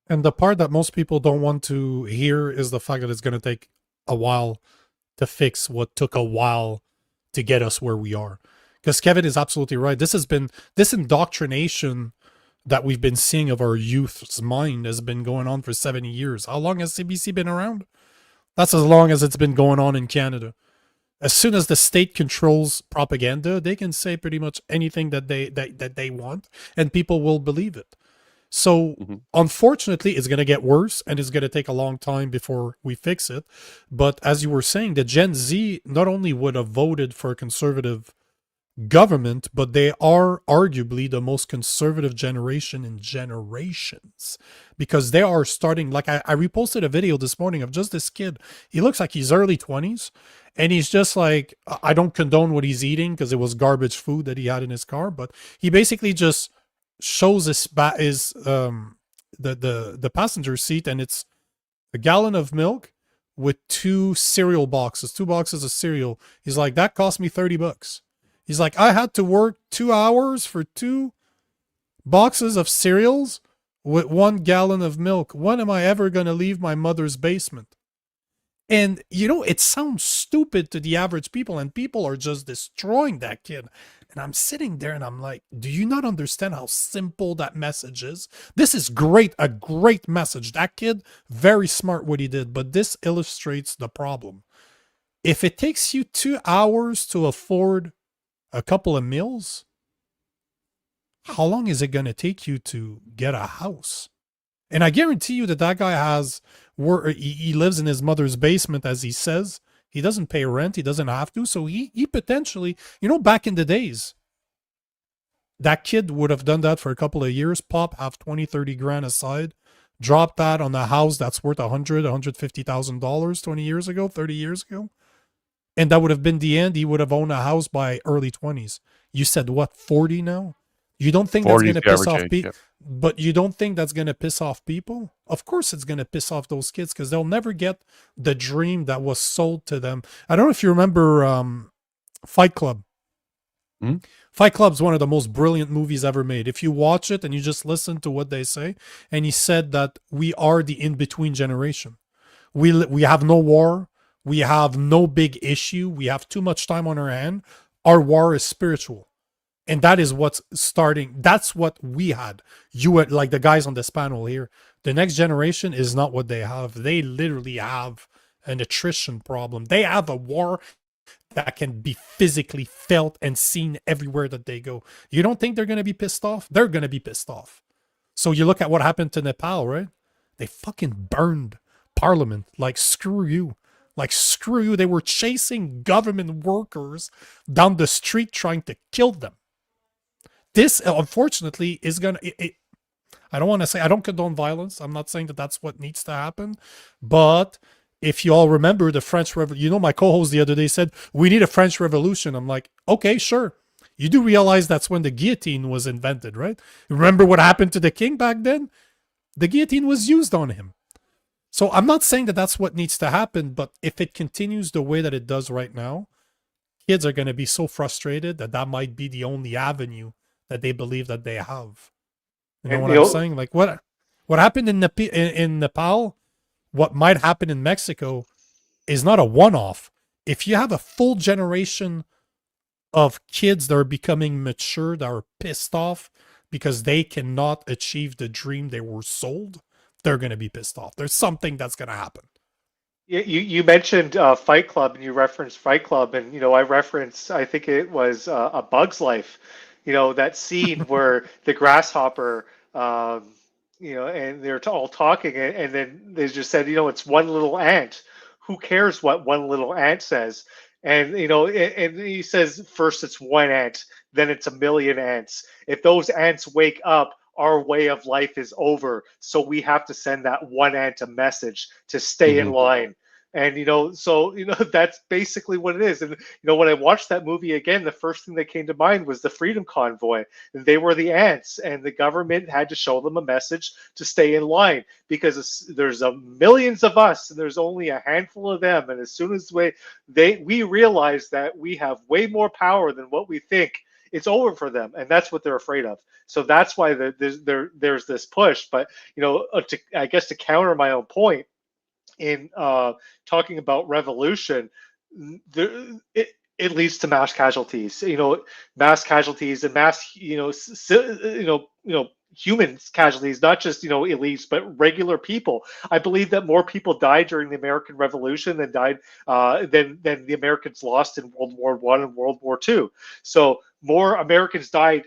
And the part that most people don't want to hear is the fact that it's going to take a while to fix what took a while to get us where we are. Because Kevin is absolutely right. This indoctrination that we've been seeing of our youth's mind has been going on for 70 years. How long has CBC been around? That's as long as it's been going on in Canada. As soon as the state controls propaganda, they can say pretty much anything that they want, and people will believe it. So unfortunately, it's going to get worse, and it's going to take a long time before we fix it. But as you were saying, the Gen Z not only would have voted for a conservative government, but they are arguably the most conservative generation in generations, because they are starting, like I reposted a video this morning of just this kid. He looks like he's early 20s, and he's just like, I don't condone what he's eating because it was garbage food that he had in his car, but he basically just shows the passenger seat, and it's a gallon of milk with two boxes of cereal. He's like, that cost me $30. He's like, I had to work 2 hours for 2 boxes of cereals with 1 gallon of milk. When am I ever going to leave my mother's basement? And, you know, it sounds stupid to the average people, and people are just destroying that kid. And I'm sitting there and I'm like, do you not understand how simple that message is? This is great, a great message. That kid, very smart what he did, but this illustrates the problem. If it takes you 2 hours to afford a couple of meals, how long is it going to take you to get a house? And I guarantee you that guy has, he lives in his mother's basement, as he says. He doesn't pay rent. He doesn't have to. So he potentially, you know, back in the days, that kid would have done that for a couple of years, have 20, 30 grand aside, drop that on a house that's worth $150,000 20 years ago, 30 years ago. And that would have been the end. He would have owned a house by early 20s. You said what, 40 now? You don't think that's going to piss off people? But you don't think that's going to piss off people? Of course it's going to piss off those kids, because they'll never get the dream that was sold to them. I don't know if you remember Fight Club. Fight Club's one of the most brilliant movies ever made. If you watch it and you just listen to what they say, and he said that we are the in-between generation. We have no war. We have no big issue. We have too much time on our hand. Our war is spiritual. And that is what's starting. That's what we had. You were like the guys on this panel here. The next generation is not what they have. They literally have an attrition problem. They have a war that can be physically felt and seen everywhere that they go. You don't think they're going to be pissed off? They're going to be pissed off. So you look at what happened to Nepal, right? They fucking burned parliament. Like, screw you. Like, screw you. They were chasing government workers down the street trying to kill them. This, unfortunately, is going to... I don't want to say... I don't condone violence. I'm not saying that that's what needs to happen. But if you all remember the French Revolution... You know, my co-host the other day said, we need a French Revolution. I'm like, okay, sure. You do realize that's when the guillotine was invented, right? Remember what happened to the king back then? The guillotine was used on him. So I'm not saying that that's what needs to happen, but if it continues the way that it does right now, kids are going to be so frustrated that that might be the only avenue that they believe that they have. You know what I'm saying? Like, what happened in Nepal, what might happen in Mexico is not a one-off. If you have a full generation of kids that are becoming mature, that are pissed off because they cannot achieve the dream they were sold, they're going to be pissed off. There's something that's going to happen. You mentioned Fight Club, and you referenced Fight Club, and I think it was A Bug's Life. That scene where the grasshopper, and they're all talking, and then they just said, it's one little ant. Who cares what one little ant says? And and he says, first it's one ant, then it's a million ants. If those ants wake up, our way of life is over. So we have to send that one ant a message to stay in line. And, that's basically what it is. And, when I watched that movie again, the first thing that came to mind was the Freedom Convoy. They were the ants, and the government had to show them a message to stay in line, because there's millions of us and there's only a handful of them. And as soon as we realize that we have way more power than what we think, it's over for them. And that's what they're afraid of. So that's why there's this push. But, I guess to counter my own point, in talking about revolution, it leads to mass casualties. Mass casualties and mass, humans casualties, not just elites, but regular people. I believe that more people died during the American Revolution than died than the Americans lost in World War I and World War II. So more Americans died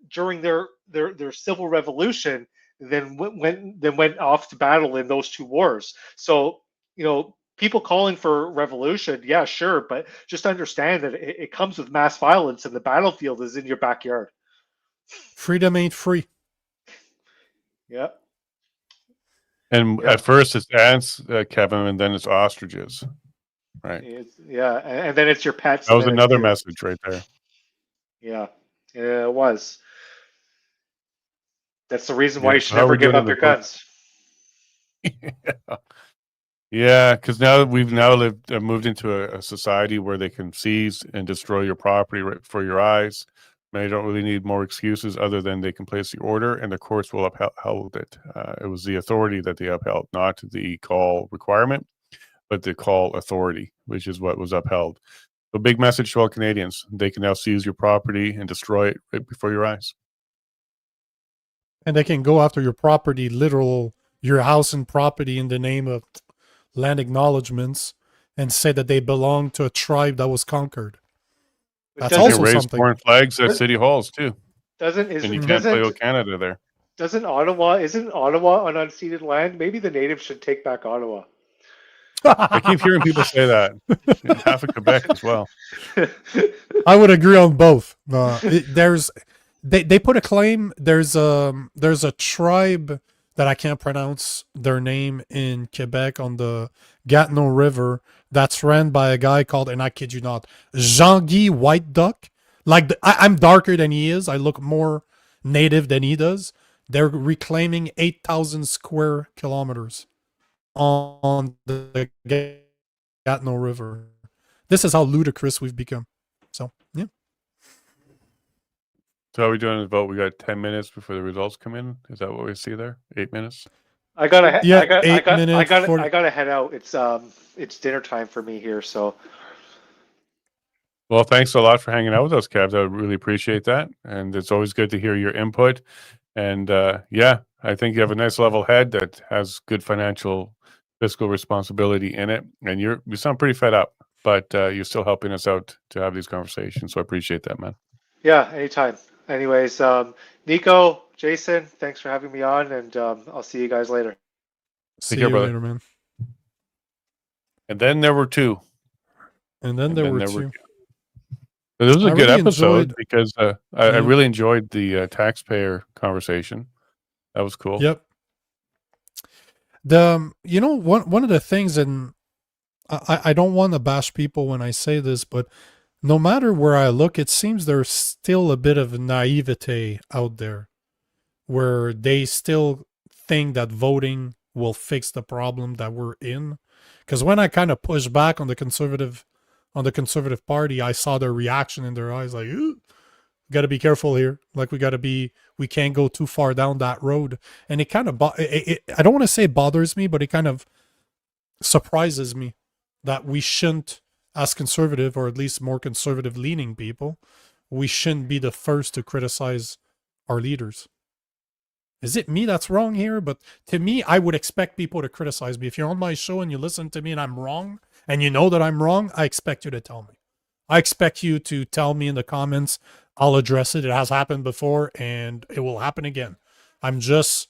during their civil revolution than went off to battle in those two wars. So people calling for revolution, yeah, sure, but just understand that it comes with mass violence, and the battlefield is in your backyard. Freedom ain't free. Yeah. And Yeah. at first it's ants, Kevin, and then it's ostriches, right? And then it's your pets. That was and then another it's you. message right there. Yeah, it was. That's the reason why Yeah, you so should how are never we give doing up in the your book? guns. Yeah, because now we've moved into a society where they can seize and destroy your property right before your eyes. They don't really need more excuses other than they can place the order and the courts will uphold it. It was the authority that they upheld, not the call requirement, but the call authority, which is what was upheld. A big message to all Canadians: they can now seize your property and destroy it right before your eyes. And they can go after your property, your house and property, in the name of land acknowledgements, and say that they belong to a tribe that was conquered. That's You also can raise something. foreign flags at city halls too, and you can't play with Canada there. Isn't Ottawa on unceded land? Maybe the natives should take back Ottawa. I keep hearing people say that. Half of Quebec as well. I would agree on both. They put a claim. There's a tribe that I can't pronounce their name in Quebec on the Gatineau River that's ran by a guy called, and I kid you not, Jean-Guy White Duck. Like I'm darker than he is. I look more native than he does. They're reclaiming 8,000 square kilometers on the Gatineau River. This is how ludicrous we've become. So, yeah. So how are we doing the vote? We got 10 minutes before the results come in. Is that what we see there? 8 minutes? I gotta head out. It's dinner time for me here. So, well, thanks a lot for hanging out with us, Kev. I really appreciate that, and it's always good to hear your input. And yeah, I think you have a nice level head that has good fiscal responsibility in it, and you sound pretty fed up, but you're still helping us out to have these conversations. So I appreciate that, man. Yeah, anytime. Anyways, Nico, Jason, thanks for having me on, and I'll see you guys later. See you later, man. And then there were two. And then there were two. But this was a good episode because I really enjoyed the taxpayer conversation. That was cool. Yep. One of the things, and I don't want to bash people when I say this, but no matter where I look, it seems there's still a bit of naivete out there where they still think that voting will fix the problem that we're in. Because when I kind of push back on the conservative party, I saw their reaction in their eyes, like, ooh, got to be careful here. Like we can't go too far down that road. And it kind of, I don't want to say it bothers me, but it kind of surprises me that we shouldn't, as conservative, or at least more conservative leaning people, we shouldn't be the first to criticize our leaders. Is it me that's wrong here? But to me, I would expect people to criticize me. If you're on my show and you listen to me and I'm wrong, and you know that I'm wrong, I expect you to tell me. I expect you to tell me in the comments. I'll address it. It has happened before and it will happen again. It's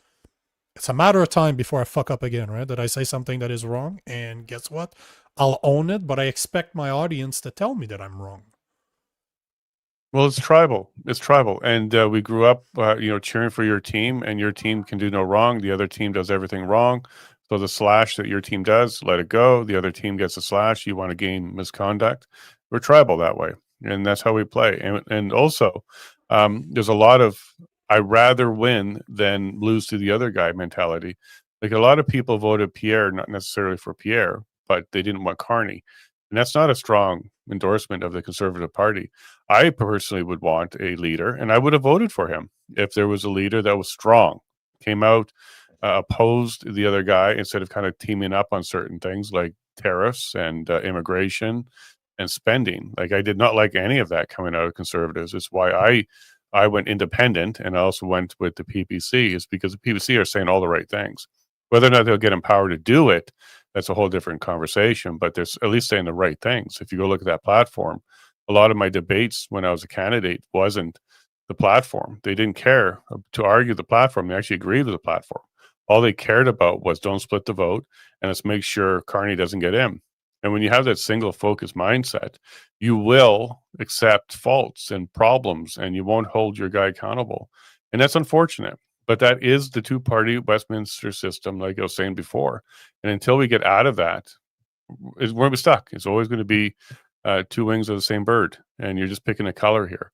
a matter of time before I fuck up again, right? That I say something that is wrong, and guess what? I'll own it, but I expect my audience to tell me that I'm wrong. Well, it's tribal. And we grew up, cheering for your team, and your team can do no wrong. The other team does everything wrong. So the slash that your team does, let it go. The other team gets a slash. You want to gain misconduct. We're tribal that way, and that's how we play. And also, there's a lot of I rather win than lose to the other guy mentality. Like a lot of people voted Pierre, not necessarily for Pierre, but they didn't want Carney. And that's not a strong endorsement of the Conservative Party. I personally would want a leader, and I would have voted for him if there was a leader that was strong, came out, opposed the other guy instead of kind of teaming up on certain things like tariffs and immigration and spending. Like I did not like any of that coming out of Conservatives. It's why I went independent and I also went with the PPC is because the PPC are saying all the right things. Whether or not they'll get empowered to do it, that's a whole different conversation, but they're at least saying the right things. If you go look at that platform, a lot of my debates when I was a candidate wasn't the platform. They didn't care to argue the platform. They actually agreed with the platform. All they cared about was don't split the vote and let's make sure Carney doesn't get in. And when you have that single focus mindset, you will accept faults and problems and you won't hold your guy accountable. And that's unfortunate. But that is the two-party Westminster system, like I was saying before. And until we get out of that, we're stuck. It's always going to be two wings of the same bird, and you're just picking a color here.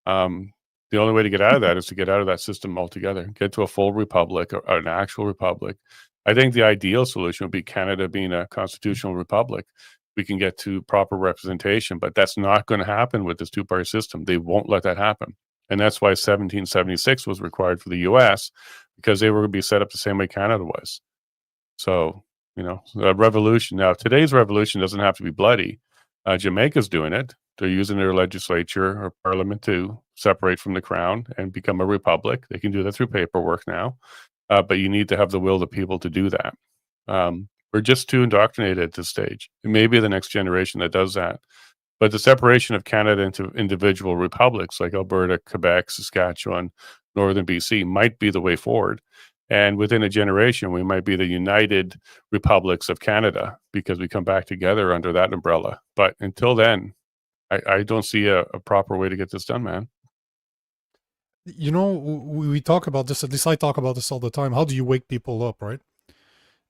The only way to get out of that is to get out of that system altogether, get to a full republic, or an actual republic. I think the ideal solution would be Canada being a constitutional republic. We can get to proper representation, but that's not going to happen with this two-party system. They won't let that happen. And that's why 1776 was required for the US, because they were going to be set up the same way Canada was. So, the revolution. Now, today's revolution doesn't have to be bloody. Jamaica's doing it. They're using their legislature or parliament to separate from the crown and become a republic. They can do that through paperwork now. But you need to have the will of the people to do that. We're just too indoctrinated at this stage. It may be the next generation that does that. But the separation of Canada into individual republics like Alberta, Quebec, Saskatchewan, Northern BC might be the way forward. And within a generation, we might be the United Republics of Canada because we come back together under that umbrella. But until then, I don't see a proper way to get this done, man. We talk about this, at least I talk about this all the time. How do you wake people up, right?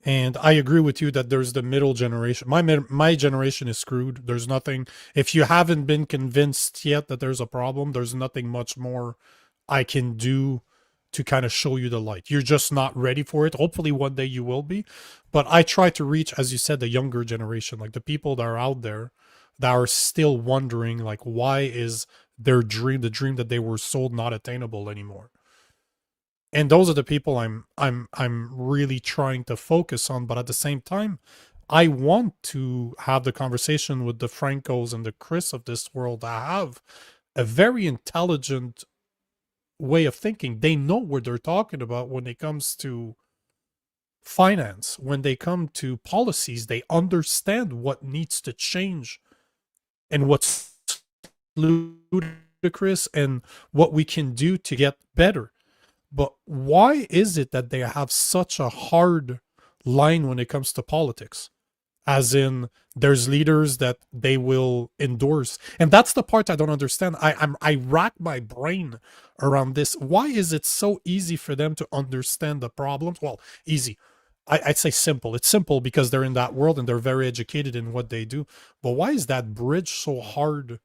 And I agree with you that there's the middle generation. My generation is screwed. There's nothing, if you haven't been convinced yet that there's a problem, there's nothing much more I can do to kind of show you the light. You're just not ready for it. Hopefully one day you will be. But I try to reach, as you said, the younger generation, like the people that are out there that are still wondering, like, why is their dream, the dream that they were sold, not attainable anymore? And those are the people I'm really trying to focus on. But at the same time, I want to have the conversation with the Francos and the Kris of this world that have a very intelligent way of thinking. They know what they're talking about when it comes to finance, when they come to policies. They understand what needs to change and what's ludicrous and what we can do to get better. But why is it that they have such a hard line when it comes to politics? As in, there's leaders that they will endorse. And that's the part I don't understand. I rack my brain around this. Why is it so easy for them to understand the problems? Well, easy. I'd say simple. It's simple because they're in that world and they're very educated in what they do. But why is that bridge so hard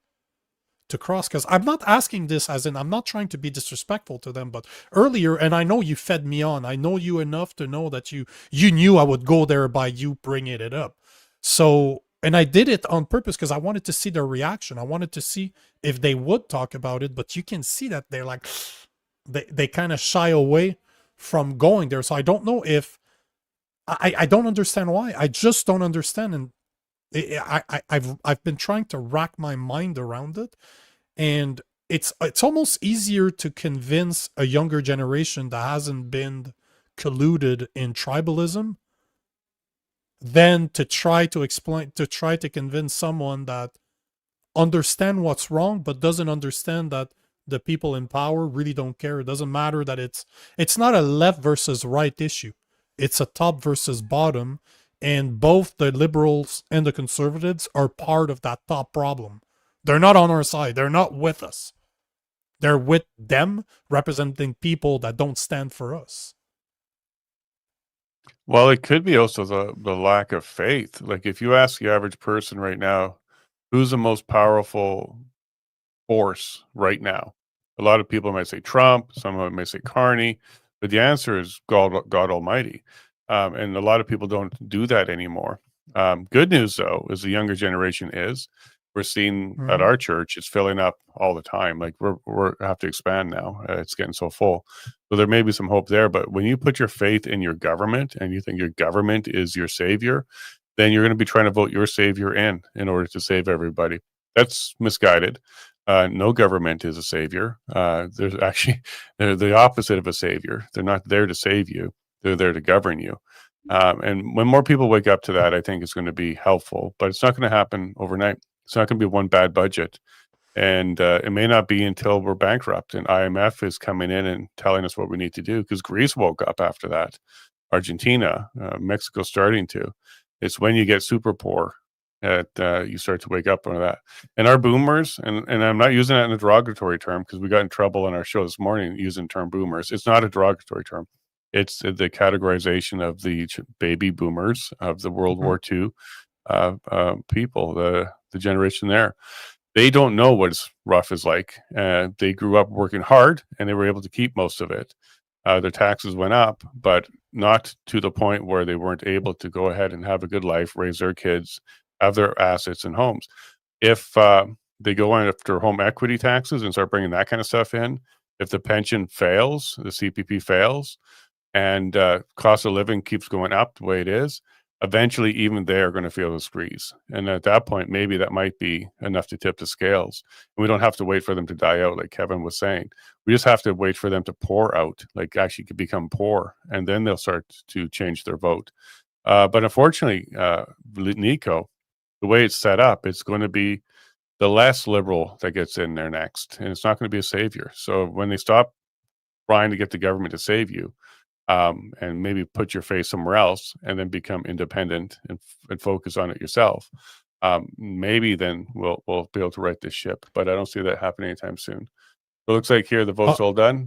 to cross? Because I'm not asking this as in, I'm not trying to be disrespectful to them, but earlier, and I know you fed me on, I know you enough to know that you knew I would go there by you bringing it up. So, and I did it on purpose because I wanted to see their reaction. I wanted to see if they would talk about it, but you can see that they're like, they kind of shy away from going there. So I don't know if, I don't understand why. I just don't understand. And I've been trying to rack my mind around it, and it's almost easier to convince a younger generation that hasn't been colluded in tribalism than to try to convince someone that understand what's wrong but doesn't understand that the people in power really don't care. It doesn't matter that it's not a left versus right issue. It's a top versus bottom. And both the liberals and the conservatives are part of that top problem. They're not on our side. They're not with us. They're with them, representing people that don't stand for us. Well, it could be also the lack of faith. Like if you ask the average person right now, who's the most powerful force right now? A lot of people might say Trump, some of them may say Carney, but the answer is God Almighty. And a lot of people don't do that anymore. Good news, though, is the younger generation is. We're seeing at our church, it's filling up all the time. Like we're have to expand now. It's getting so full. So there may be some hope there. But when you put your faith in your government and you think your government is your savior, then you're going to be trying to vote your savior in order to save everybody. That's misguided. No government is a savior. There's actually they're the opposite of a savior. They're not there to save you. They're there to govern you. And when more people wake up to that, I think it's going to be helpful. But it's not going to happen overnight. It's not going to be one bad budget. And it may not be until we're bankrupt and IMF is coming in and telling us what we need to do, because Greece woke up after that. Argentina, Mexico starting to. It's when you get super poor that you start to wake up on that. And our boomers, and I'm not using that in a derogatory term because we got in trouble on our show this morning using the term boomers. It's not a derogatory term. It's the categorization of the baby boomers of the World War II people, the generation there. They don't know what rough is like. They grew up working hard and they were able to keep most of it. Their taxes went up, but not to the point where they weren't able to go ahead and have a good life, raise their kids, have their assets and homes. If they go on after home equity taxes and start bringing that kind of stuff in, if the pension fails, the CPP fails, and cost of living keeps going up the way it is, eventually even they're going to feel the squeeze. And at that point, maybe that might be enough to tip the scales. And we don't have to wait for them to die out, like Kevin was saying. We just have to wait for them to pour out, like actually become poor, and then they'll start to change their vote. But unfortunately, Nico, the way it's set up, it's going to be the less liberal that gets in there next, and it's not going to be a savior. So when they stop trying to get the government to save you, and maybe put your face somewhere else and then become independent and focus on it yourself, maybe then we'll be able to right this ship. But I don't see that happening anytime soon. So it looks like here the vote's all done.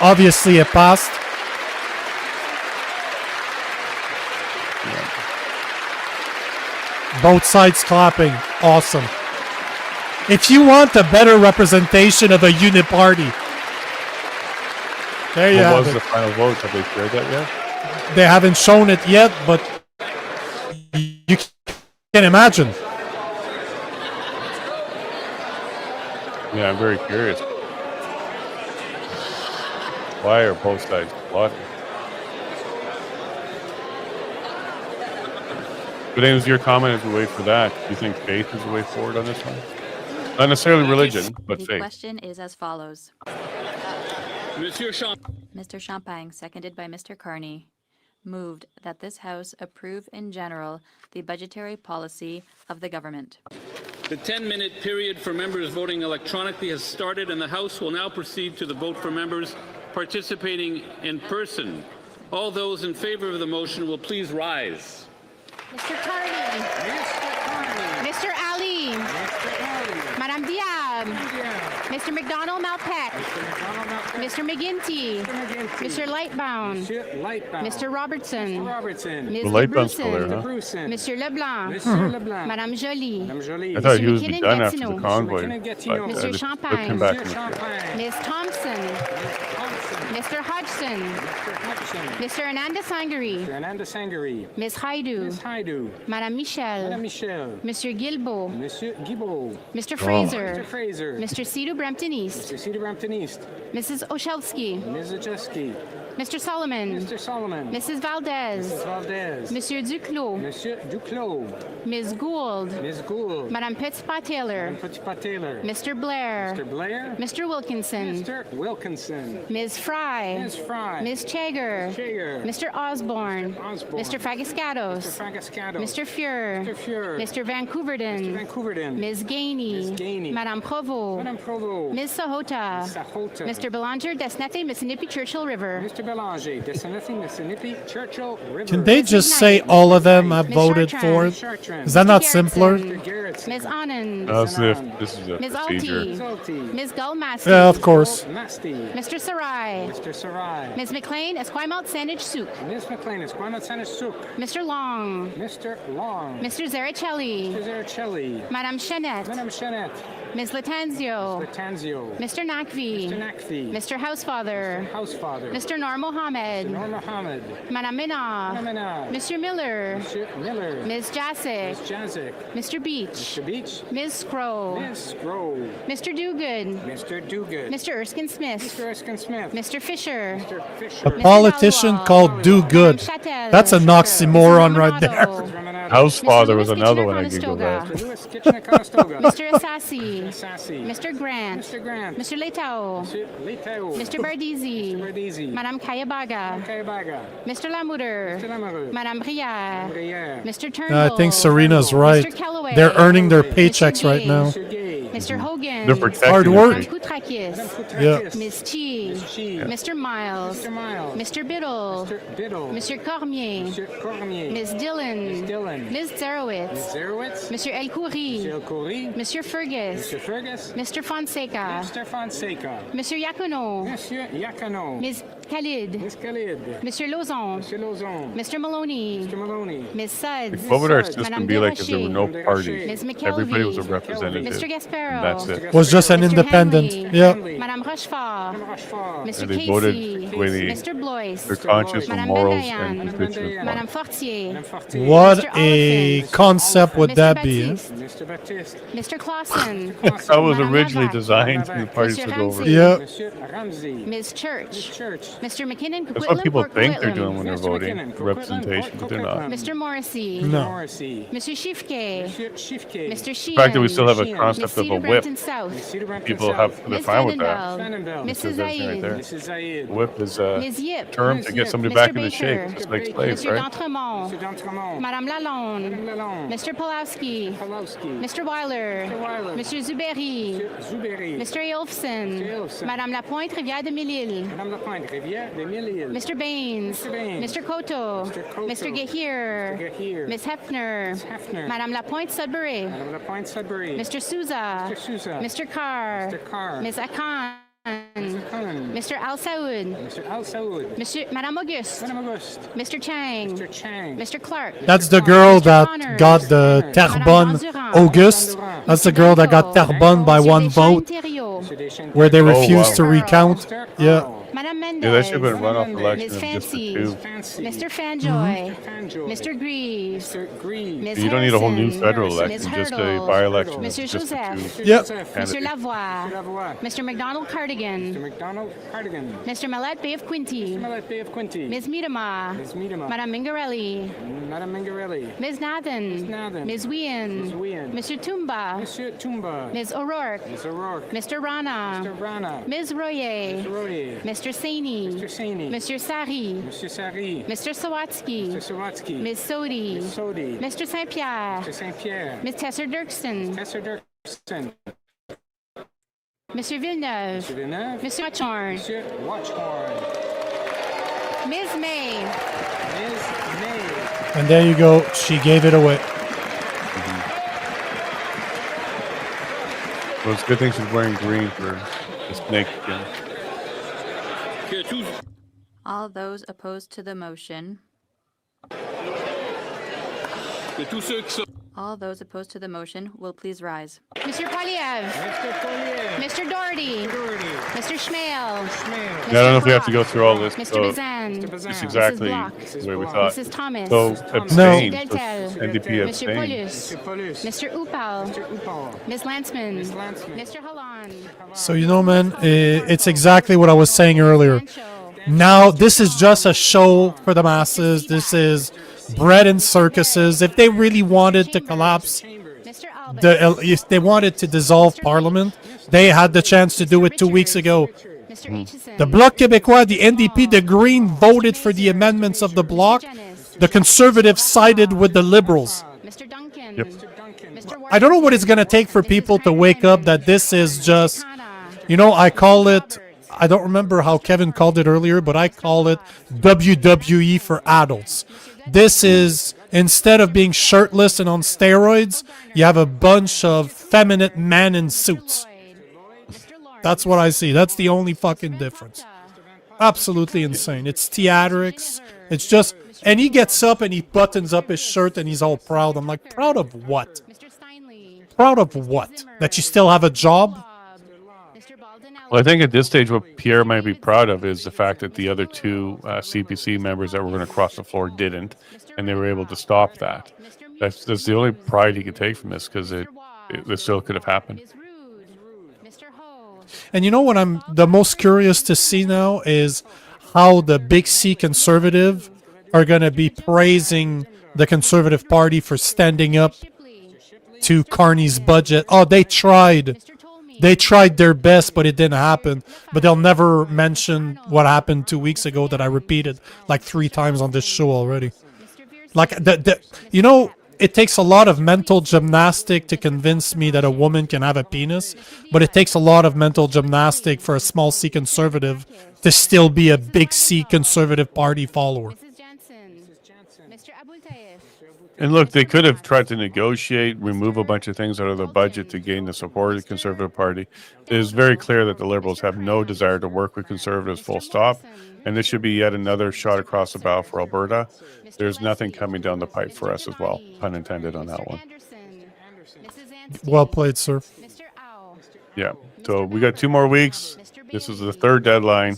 Obviously, it passed. Both sides clapping. Awesome. If you want a better representation of a uniparty, there you What have was it. the final vote? Have they shared that yet? They haven't shown it yet, but you can imagine. Yeah, I'm very curious. Why are both sides plotting? But anyways, your comment as we wait for that, do you think faith is the way forward on this one? Not necessarily religion, but The faith. question is as follows. Mr. Champagne, seconded by Mr. Carney, moved that this House approve in general the budgetary policy of the government. The 10-minute period for members voting electronically has started, and the House will now proceed to the vote for members participating in person. All those in favor of the motion will please rise. Mr. Carney. Mr. Ali. Madame Diab. Mr. McDonald-Malpeck. Mr. McGinty. Mr. Lightbound. Mr. Robertson. Ms. The Lightbound's still there, Lebruson. huh? Mr. Leblanc. Madame Jolie. I thought he was be done after the McKinnon-Gatineau. convoy. Mr. But Champagne. come back in the Ms. Thompson. Mr. Hodgson. Mr. Hernandez-Sangari. Ms. Haidu. Madame Michel. Mr. Guilbeault. Mr. Fraser. Mr. Sidhu Brampton East. Mrs. Oshelski. Mr. Solomon. Mrs. Valdez. Monsieur Duclos. Ms. Gould. Madame Petitpas-Taylor. Mr. Blair. Mr. Wilkinson. Ms. Fry. Ms. Chager. Mr. Osborne. Mr. Fagascados. Mr. Fuhr. Mr. Vancouverden. Ms. Gainey. Madame Provost. Ms. Sahota. Mr. Belanger, Desnete, Mississippi, Churchill River. Can they just say all of them have voted for it? Is that not simpler? Ms. Anand. This is a Ms. procedure. Alti. Ms. Gullmasty. Yeah, of course. Mr. Sarai. Ms. McLean, Esquimalt Sandwich Soup. Mr. Long. Mr. Zericelli. Madame Chanette. Ms. Latanzio. Mr. Nakvi. Mr. Housefather. Mr. Nur Mohammed. Madame Minna. Mr. Miller. Ms. Jasic. Mr. Beach. Ms. Scroll. Mr. Duguid. Mr. Erskine Smith. Mr. Fisher. A politician called Do Good. That's an oxymoron right there. House Mr. Father was Louis another one I Kitchener-Conestoga. giggled at. Louis Kitchener-Conestoga. Mr. Assassi. Sassy. Mr. Grant. Mr. Grant. Mr. Letao. Mr. Letao. Mr. Bardizi. Bardizi. Madame Kayabaga. Kayabaga. Mr. Lamoureux. Mr. Lamoureux. Madame Brière. Brière. Mr. Turnbull. I think Serena's right. Mr. Calloway. They're earning their paychecks right now. Mr. Gay. Mr. Hogan. They're protecting Hard the work. Madame free- Koutrakis. Yeah. Ms. Chi. Chi. Mr. Miles. Mr. Miles. Mr. Biddle. Mr. Biddle. Monsieur Cormier. Mr. Cormier. Ms. Dillon. Dillon. Ms. Zerowitz. Zerowitz. Monsieur El Khoury. Mr. Khoury. Monsieur Fergus. Mr. Fergus. Mr. Fonseca. Mr. Fonseca. Monsieur Yacono. Monsieur Yakano. Ms. Khalid. Ms. Khalid. Monsieur Lozon. Mr. Lozon. Mr. Maloney. Mr. Maloney. Ms. Suds. What would our Madame system be like if there were no Desrochers. parties? Ms. McKelvey. Everybody was a Mr. representative. Gasparo. That's it. Was just an Mr. independent. Henley. Yeah. Madame Rochefort. Madame Rochefort. Mr. And they Casey. voted the way Mr. Blois. they're conscious of Madame morals Bendayan. and constitutional Madame law. Fortier. Madame Fortier. What Mr. a Oliphant. concept would Mr. that be? Eh? Baptiste. Mr. Baptiste. Mr. Clausen. That was Madame originally Navac. designed for the parties to go over. Ramsey. Yeah. Monsieur Ramsey. Ms. Church. Church. Mr. McKinnon. That's what people Port think they're Coquitlam. doing when they're Mr. voting McKinnon, for representation, but they're not. Mr. Morrissey. No. Morrissey. Monsieur Shifke. Monsieur Shifke. Mr. Sheehan. The fact that we still have a Sheehan. concept Ms. of a Cedar whip, Brampton South. Cedar Brampton people South. have, they're Ms. fine with that. Vandenbeld. Mrs. says everything right Zaid. there. Mrs. Zaid. Whip is a Ms. Yip. term to get somebody Mr. back in the Baker. shape, just like slaves, Monsieur right? D'Entremont. Mr. D'Entremont. Madame Lalonde. Madame Lalonde. Mr. Pulowski. Pawlowski. Mr. Weiler. Mr. Weiler. Monsieur Zuberi. Zuberi. Mr. Eolfson. Mr. Eolfson. Madame Lapointe, Rivière de Mille-Îles. Madame Lapointe. Rivière des Mille-Îles. Mr. Baines. Mr. Baines. Mr. Cotto. Mr. Cotto. Mr. Gahir. Mr. Gahir. Miss Hefner. Hefner. Madame Lapointe Sudbury. Madame Lapointe Sudbury. Mr. Souza. Mr. Souza. Mr. Carr. Mr. Carr. Miss Akan. Cullen. Mr. Al Saoud. Mr. Al Saoud. Monsieur, Madame Auguste. Madame Auguste. Mr. Chang. Mr. Chang. Mr. Clark. That's the girl Mr. that Connors. got the Terrebonne. Madame Auguste. That's the girl that got Terrebonne by Monsieur one Deschamps vote, Thériault. Mr. Deschamps. where they Oh, refused wow. to recount. Yeah. Madame Mendez. Yeah, that should have been a runoff Miss election Miss of just the Fancy. two. Fancy. Mr. Fanjoy. Fanjoy. Mr. Greaves. Mr. Green. Ms. You don't need a whole new Harrison. federal Miss election, just a Hurdle. by-election. of Monsieur just the Joseph. two. Yep. Mr. candidates. Lavoie. Lavoie. Mr. McDonald Mr. Cardigan. McDonald Cardigan. Mr. Millette Bay of Quinty. Millet Bay of Quinty. Ms. Miedema. Ms. Miedema. Madame Mingarelli. Madame Mingarelli. Ms. Nathan. Ms. Nathan. Ms. Wien. Ms. Wien. Mr. Tumba. Monsieur Tumba. Ms. O'Rourke. Ms. O'Rourke. Mr. Rana. Mr. Rana. Ms. Royer. Mr. Royer. Mr. Saini. Mr. Saini. Monsieur Sari. Monsieur Sari. Mr. Sawatsky. Mr. Sawatsky. Ms. Sodi. Ms. Sodi. Mr. St. Pierre. Mr. St. Pierre. Ms. Tesser Dirksen. Tesser Dirksen. Monsieur Villeneuve. Mr. Villeneuve. Monsieur Watchorn. Monsieur Watchhorn. Ms. May. Ms. May. And there you go. She gave it away. Well, it's a good thing she's wearing green for the snake skin. Que tous- All those opposed to the motion. que tous ceux qui sont All those opposed to the motion will please rise. Monsieur Poliev. Mr. Collier. Mr. Doherty. Doherty. Mr. Schmale. Schmale. I don't know if we have to go through all this. Mr. So Bazan. Mr. Bazan. it's exactly Block. the way we Mrs. thought. Mrs. Thomas. So Thomas. abstain. No. So Deltel. NDP Monsieur abstain. Paulus. Mr. Paulus. Mr. Upal. Mr. Upal. Ms. Landsman. Ms. Landsman. Mr. Halan. So, you know, man, it's exactly what I was saying earlier. Now, this is just a show for the masses. This is bread and circuses. If they really wanted to collapse, Mr. Albert. if they wanted to dissolve Parliament, they had the chance to do it 2 weeks ago. Mr. Aitchison. The Bloc Québécois, the NDP, the Green voted for the amendments of the Bloc. The Conservatives sided with the Liberals. Mr. Duncan. Mr. Duncan. Mr. I don't know what it's going to take for people to wake up that this is just, you know, I call it, I don't remember how Kevin called it earlier, but I call it WWE for adults. This is, instead of being shirtless and on steroids, you have a bunch of feminine men in suits. That's what I see. That's the only fucking difference. Absolutely insane. It's theatrics. It's just, and he gets up and he buttons up his shirt and he's all proud. I'm like, proud of what? Mr. Steinley. Proud of what? That you still have a job? Mr. Baldinelli. Well, I think at this stage, what Pierre might be proud of is the fact that the other two CPC members that were going to cross the floor didn't, and they were able to stop that. That's the only pride he could take from this, because it still could have happened. Ms. Rude. Mr. Ho. And you know what I'm the most curious to see now is how the Big C conservative are going to be praising the Conservative Party for standing up to Carney's budget. Oh, they tried. They tried their best, but it didn't happen. But they'll never mention what happened 2 weeks ago that I repeated like 3 times on this show already. Like, you know, it takes a lot of mental gymnastic to convince me that a woman can have a penis, but it takes a lot of mental gymnastic for a small C conservative to still be a big C Conservative Party follower. And look, they could have tried to negotiate, remove a bunch of things out of the budget to gain the support of the Conservative Party. It is very clear that the Liberals have no desire to work with Conservatives, full stop. And this should be yet another shot across the bow for Alberta. There's nothing coming down the pipe for us as well. Pun intended on that one. Well played, sir. Yeah. So we got 2 more weeks. This is the 3rd deadline.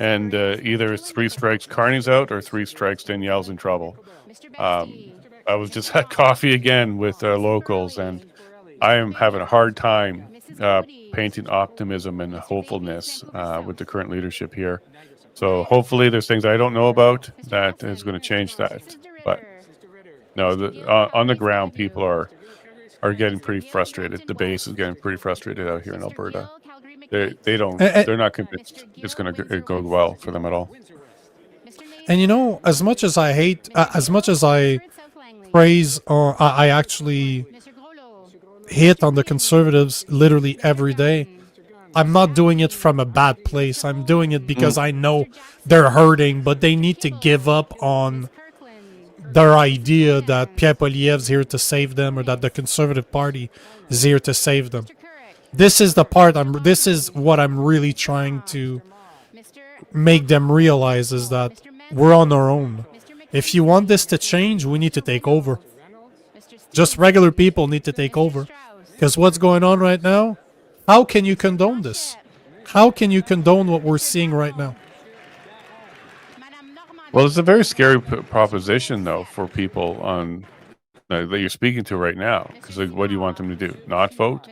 And either 3 strikes, Carney's out, or 3 strikes, Danielle's in trouble. I was just had coffee again with locals, and I am having a hard time painting optimism and hopefulness with the current leadership here. So hopefully there's things I don't know about that is going to change that. But no, on the ground, people are getting pretty frustrated. The base is getting pretty frustrated out here in Alberta. They're not convinced it's going to go well for them at all. And you know, as much as I hate, as much as I praise, or I actually hit on the Conservatives literally every day, I'm not doing it from a bad place. I'm doing it because I know they're hurting, but they need to give up on their idea that Pierre Poilievre's here to save them, or that the Conservative Party is here to save them. This is the part this is what I'm really trying to make them realize, is that we're on our own. If you want this to change, we need to take over. Just regular people need to take over. Because what's going on right now, how can you condone this? How can you condone what we're seeing right now? Well, it's a very scary proposition, though, for people on that you're speaking to right now. Because what do you want them to do? Not vote?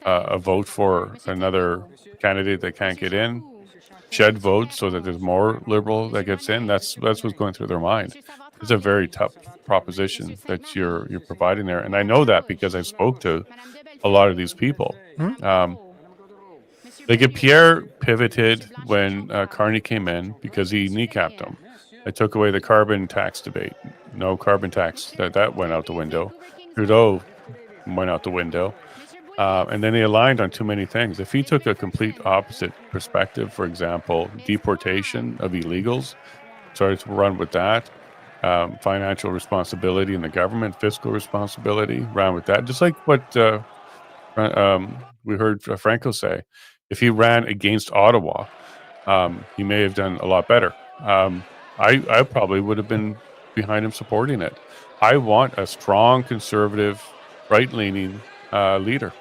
A vote for another candidate that can't get in? Shed votes so that there's more Liberal that gets in? That's what's going through their mind. It's a very tough proposition that you're providing there, and I know that because I spoke to a lot of these people. Like Pierre pivoted when Carney came in because he kneecapped him. It took away the carbon tax debate. No carbon tax. That went out the window. Trudeau went out the window. And then they aligned on too many things. If he took a complete opposite perspective, for example, deportation of illegals, started to run with that, financial responsibility in the government, fiscal responsibility, ran with that. Just like what we heard Franco say. If he ran against Ottawa, he may have done a lot better. I probably would have been behind him supporting it. I want a strong conservative, right-leaning leader.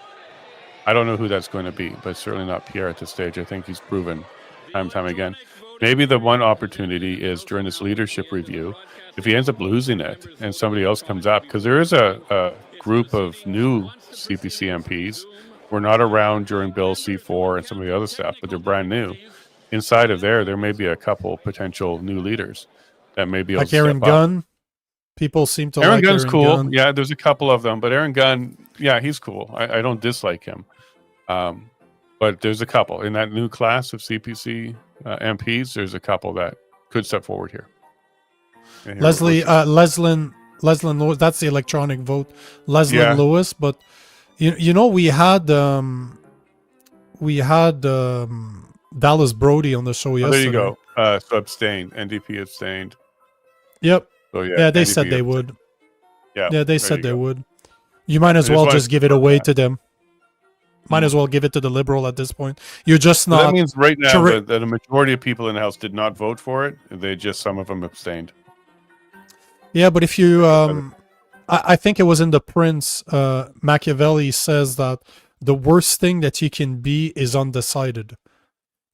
I don't know who that's going to be, but certainly not Pierre at this stage. I think he's proven time and time again. Maybe the one opportunity is during this leadership review, if he ends up losing it and somebody else comes up, because there is a group of new CPC MPs. We're not around during Bill C4 and some of the other stuff, but they're brand new. Inside of there may be a couple potential new leaders that may be able like to Aaron step up. Gunn. People seem to Aaron like Gunn's Aaron cool. Gunn. Yeah, there's a couple of them, but Aaron Gunn, yeah, he's cool. I don't dislike him. But there's a couple in that new class of CPC MPs. There's a couple that could step forward here. Leslyn Lewis. That's the electronic vote. Leslyn Lewis. But you know we had Dallas Brody on the show yesterday. There you go. So abstained. NDP abstained. Yep. So yeah, they NDP said they abstained. would. Yeah, they said they go. would. You might as I just well wanted just to give it confirm away that. to them. Might as well give it to the Liberal at this point. You're just Well, not. that means right now correct- that a majority of people in the House did not vote for it. Some of them abstained. Yeah, but if you, I think it was in The Prince, Machiavelli says that the worst thing that you can be is undecided.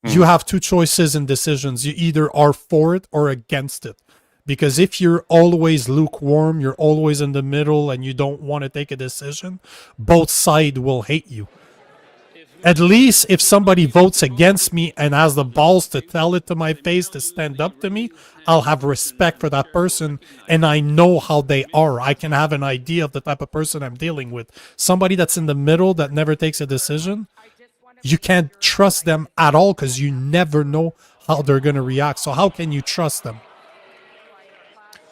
You have 2 choices in decisions. You either are for it or against it. Because if you're always lukewarm, you're always in the middle, and you don't want to take a decision, both sides will hate you. At least if somebody votes against me and has the balls to tell it to my face, to stand up to me, I'll have respect for that person, and I know how they are. I can have an idea of the type of person I'm dealing with. Somebody that's in the middle that never takes a decision, you can't trust them at all because you never know how they're going to react. So how can you trust them?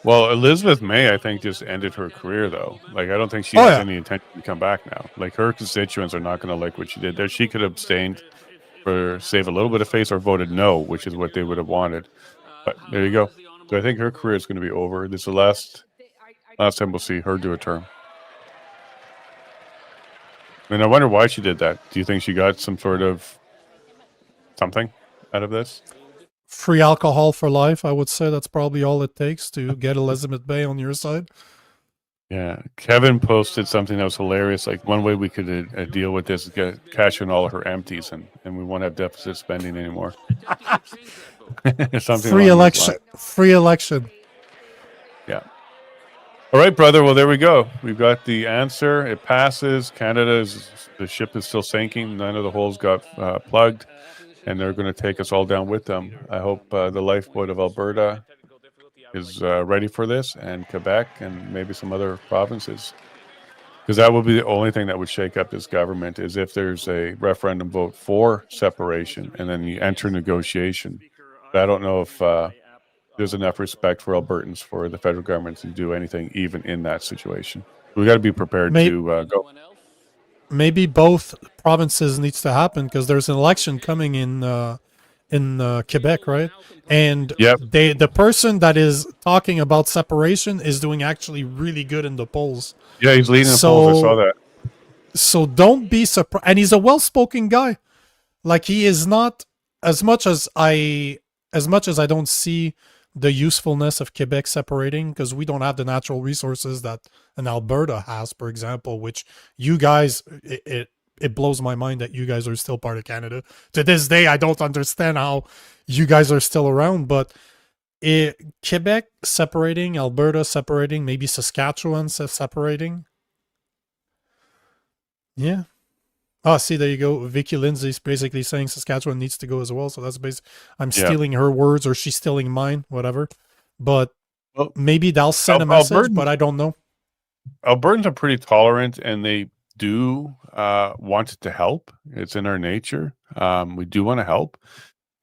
Well, Elizabeth May, I think, just ended her career, though. Like, I don't think she Oh, has yeah. any intention to come back now. Like, her constituents are not going to like what she did there. She could have abstained for save a little bit of face or voted no, which is what they would have wanted. But there you go. So I think her career is going to be over. This is the last time we'll see her do a term. And I wonder why she did that. Do you think she got some sort of something out of this? Free alcohol for life, I would say that's probably all it takes to get Elizabeth Bay on your side. Yeah. Kevin posted something that was hilarious. Like, one way we could deal with this is cash in all of her empties, and we won't have deficit spending anymore. Something Free along those election. lines. Free election. Yeah. All right, brother. Well, there we go. We've got the answer. It passes. The ship is still sinking. None of the holes got plugged, and they're going to take us all down with them. I hope the lifeboat of Alberta is ready for this, and Quebec, and maybe some other provinces. Because that would be the only thing that would shake up this government, is if there's a referendum vote for separation, and then you enter negotiation. But I don't know if there's enough respect for Albertans for the federal government to do anything, even in that situation. We got to be prepared to go. Maybe both provinces needs to happen because there's an election coming in Quebec, right? And the person that is talking about separation is doing actually really good in the polls. Yeah, he's leading the polls. I saw that. So don't be surprised. And he's a well-spoken guy. Like, he is not, as much as I don't see the usefulness of Quebec separating, because we don't have the natural resources that an Alberta has, for example, which you guys, it blows my mind that you guys are still part of Canada. To this day, I don't understand how you guys are still around, but Quebec separating, Alberta separating, maybe Saskatchewan separating. Yeah. Oh, see, there you go. Vicky Lindsay's basically saying Saskatchewan needs to go as well. So that's basically, I'm stealing her words, or she's stealing mine, whatever. But maybe they'll send a message, but I don't know. Albertans are pretty tolerant, and they do want to help. It's in our nature. We do want to help.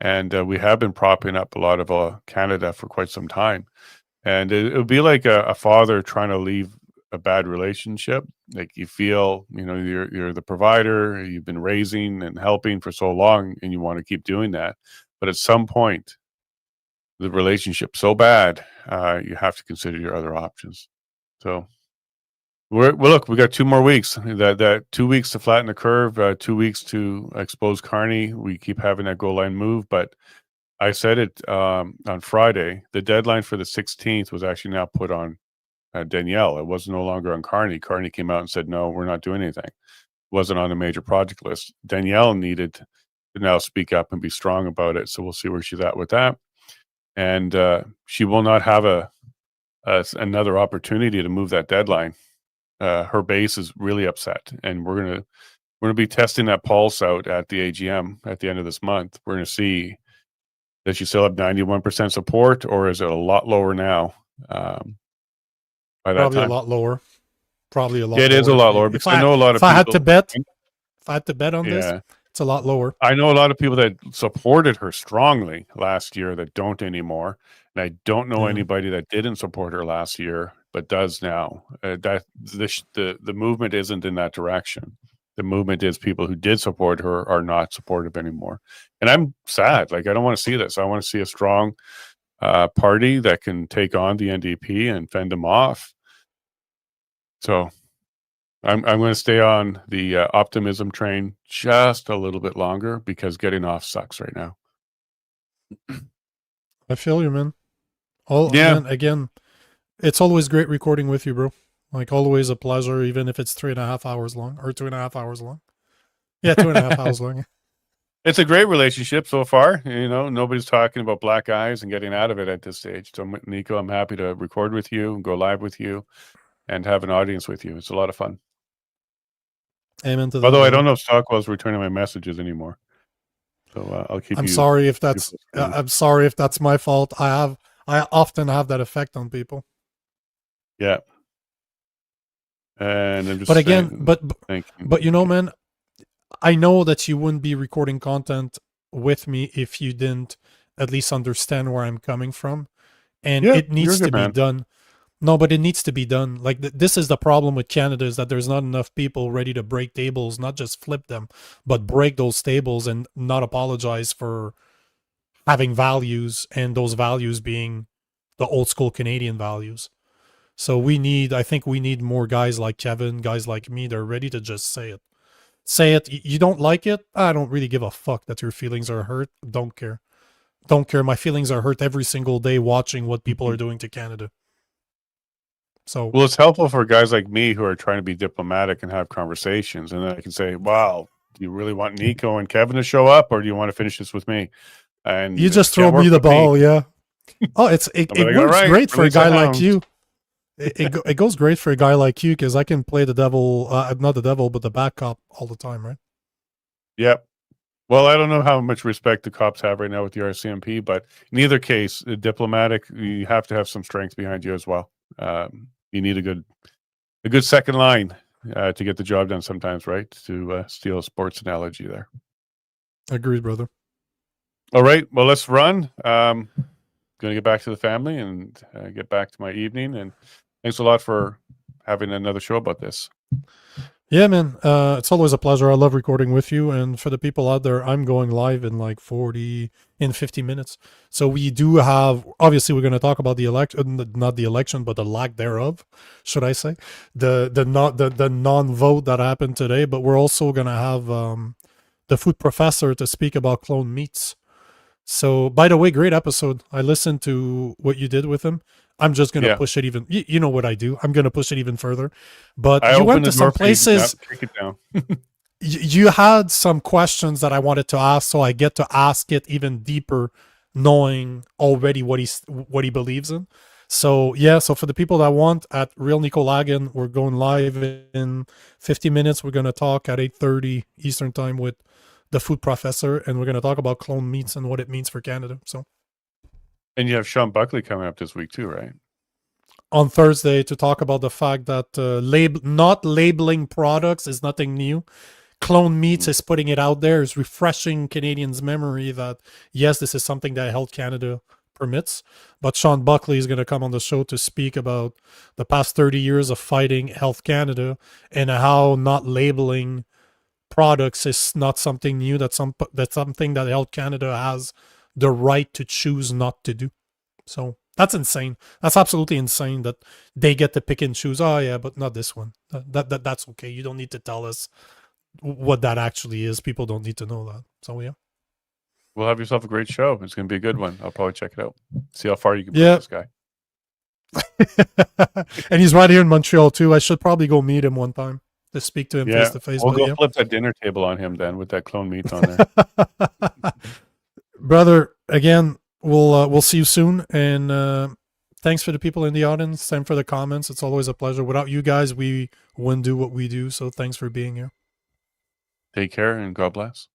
And we have been propping up a lot of Canada for quite some time. And it would be like a father trying to leave a bad relationship. Like, you feel, you're the provider, you've been raising and helping for so long, and you want to keep doing that. But at some point, the relationship's so bad, you have to consider your other options. So look, we got 2 more weeks. That 2 weeks to flatten the curve, 2 weeks to expose Carney. We keep having that goal line move, but I said it on Friday. The deadline for the 16th was actually now put on Danielle. It was no longer on Carney. Carney came out and said, no, we're not doing anything. It wasn't on the major project list. Danielle needed to now speak up and be strong about it. So we'll see where she's at with that. And she will not have another opportunity to move that deadline. Her base is really upset, and we're gonna be testing that pulse out at the AGM at the end of this month. We're gonna see, does she still have 91% support, or is it a lot lower now? Probably a lot lower. Probably a lot. Yeah, it is a lot lower, because I know a lot of people. If I had to bet on this, it's a lot lower. I know a lot of people that supported her strongly last year that don't anymore, and I don't know anybody that didn't support her last year but does now. The movement isn't in that direction. The movement is people who did support her are not supportive anymore, and I'm sad. Like, I don't want to see this. I want to see a strong party that can take on the NDP and fend them off. So I'm going to stay on the optimism train just a little bit longer, because getting off sucks right now. I feel you, man. Again, it's always great recording with you, bro. Like, always a pleasure, even if it's 3.5 hours long, or 2.5 hours long. Yeah, 2.5 hours long. It's a great relationship so far. Nobody's talking about black eyes and getting out of it at this stage. So, Nico, I'm happy to record with you, go live with you, and have an audience with you. It's a lot of fun. Amen to that. Although I brother. don't know if Stockwell's returning my messages anymore. So I'll keep I'm you. sorry if that's posted. I'm sorry if that's my fault. I often have that effect on people. Yeah. And I'm just But again, saying, but you know, man, I know that you wouldn't be recording content with me if you didn't at least understand where I'm coming from, and Yeah, it you're a needs good to be man. done. No, but it needs to be done. Like this is the problem with Canada, is that there's not enough people ready to break tables, not just flip them, but break those tables and not apologize for having values, and those values being the old school Canadian values. So I think we need more guys like Kevin, guys like me. They're ready to just say it. Say it. You don't like it? I don't really give a fuck that your feelings are hurt. Don't care. Don't care. My feelings are hurt every single day watching what people are doing to Canada. So Well, it's helpful for guys like me who are trying to be diplomatic and have conversations, and then I can say, "Wow, do you really want Nico and Kevin to show up, or do you want to finish this with me?" And you just it can't throw me work the with me. ball, yeah. Oh, it I'll be like, works "All right, great for a release the guy like hounds." you. It goes great for a guy like you because I can play the devil, not the devil, but the bad cop all the time, right? Yep. Well, I don't know how much respect the cops have right now with the RCMP, but in either case, diplomatic, you have to have some strength behind you as well. You need a good second line to get the job done sometimes, right? To steal a sports analogy there. Agreed, brother. All right. Well, let's run. Going to get back to the family and get back to my evening. And thanks a lot for having another show about this. Yeah, man. It's always a pleasure. I love recording with you. And for the people out there, I'm going live in like 50 minutes. So we do have, obviously, we're going to talk about the election, not the election, but the lack thereof, should I say, the non-vote that happened today. But we're also going to have the food professor to speak about clone meats. So, by the way, great episode. I listened to what you did with him. I'm just going to push it even. You know what I do. I'm going to push it even further. But I you went opened to the some door for you. places. Yep, kick it down. You had some questions that I wanted to ask, so I get to ask it even deeper, knowing already what he believes in. So yeah, so for the people that want, at Real Nico Lagan, we're going live in 50 minutes. We're going to talk at 8:30 Eastern time with the food professor, and we're going to talk about clone meats and what it means for Canada. So, and you have Sean Buckley coming up this week too, right? On Thursday, to talk about the fact that not labeling products is nothing new. Clone Meats is putting it out there, is refreshing Canadians' memory that yes, this is something that Health Canada permits. But Sean Buckley is going to come on the show to speak about the past 30 years of fighting Health Canada and how not labeling products is not something new. That's something that Health Canada has the right to choose not to do. So that's insane. That's absolutely insane that they get to pick and choose. Oh yeah, but not this one. That's okay. You don't need to tell us what that actually is. People don't need to know that. So yeah. Well, have yourself a great show. It's going to be a good one. I'll probably check it out. See how far you can push this guy. And he's right here in Montreal too. I should probably go meet him one time to speak to him face to face. We'll go flip that dinner table on him then with that clone meat on there. Brother, again, we'll see you soon. And thanks for the people in the audience. Thanks for the comments. It's always a pleasure. Without you guys, we wouldn't do what we do. So thanks for being here. Take care and God bless.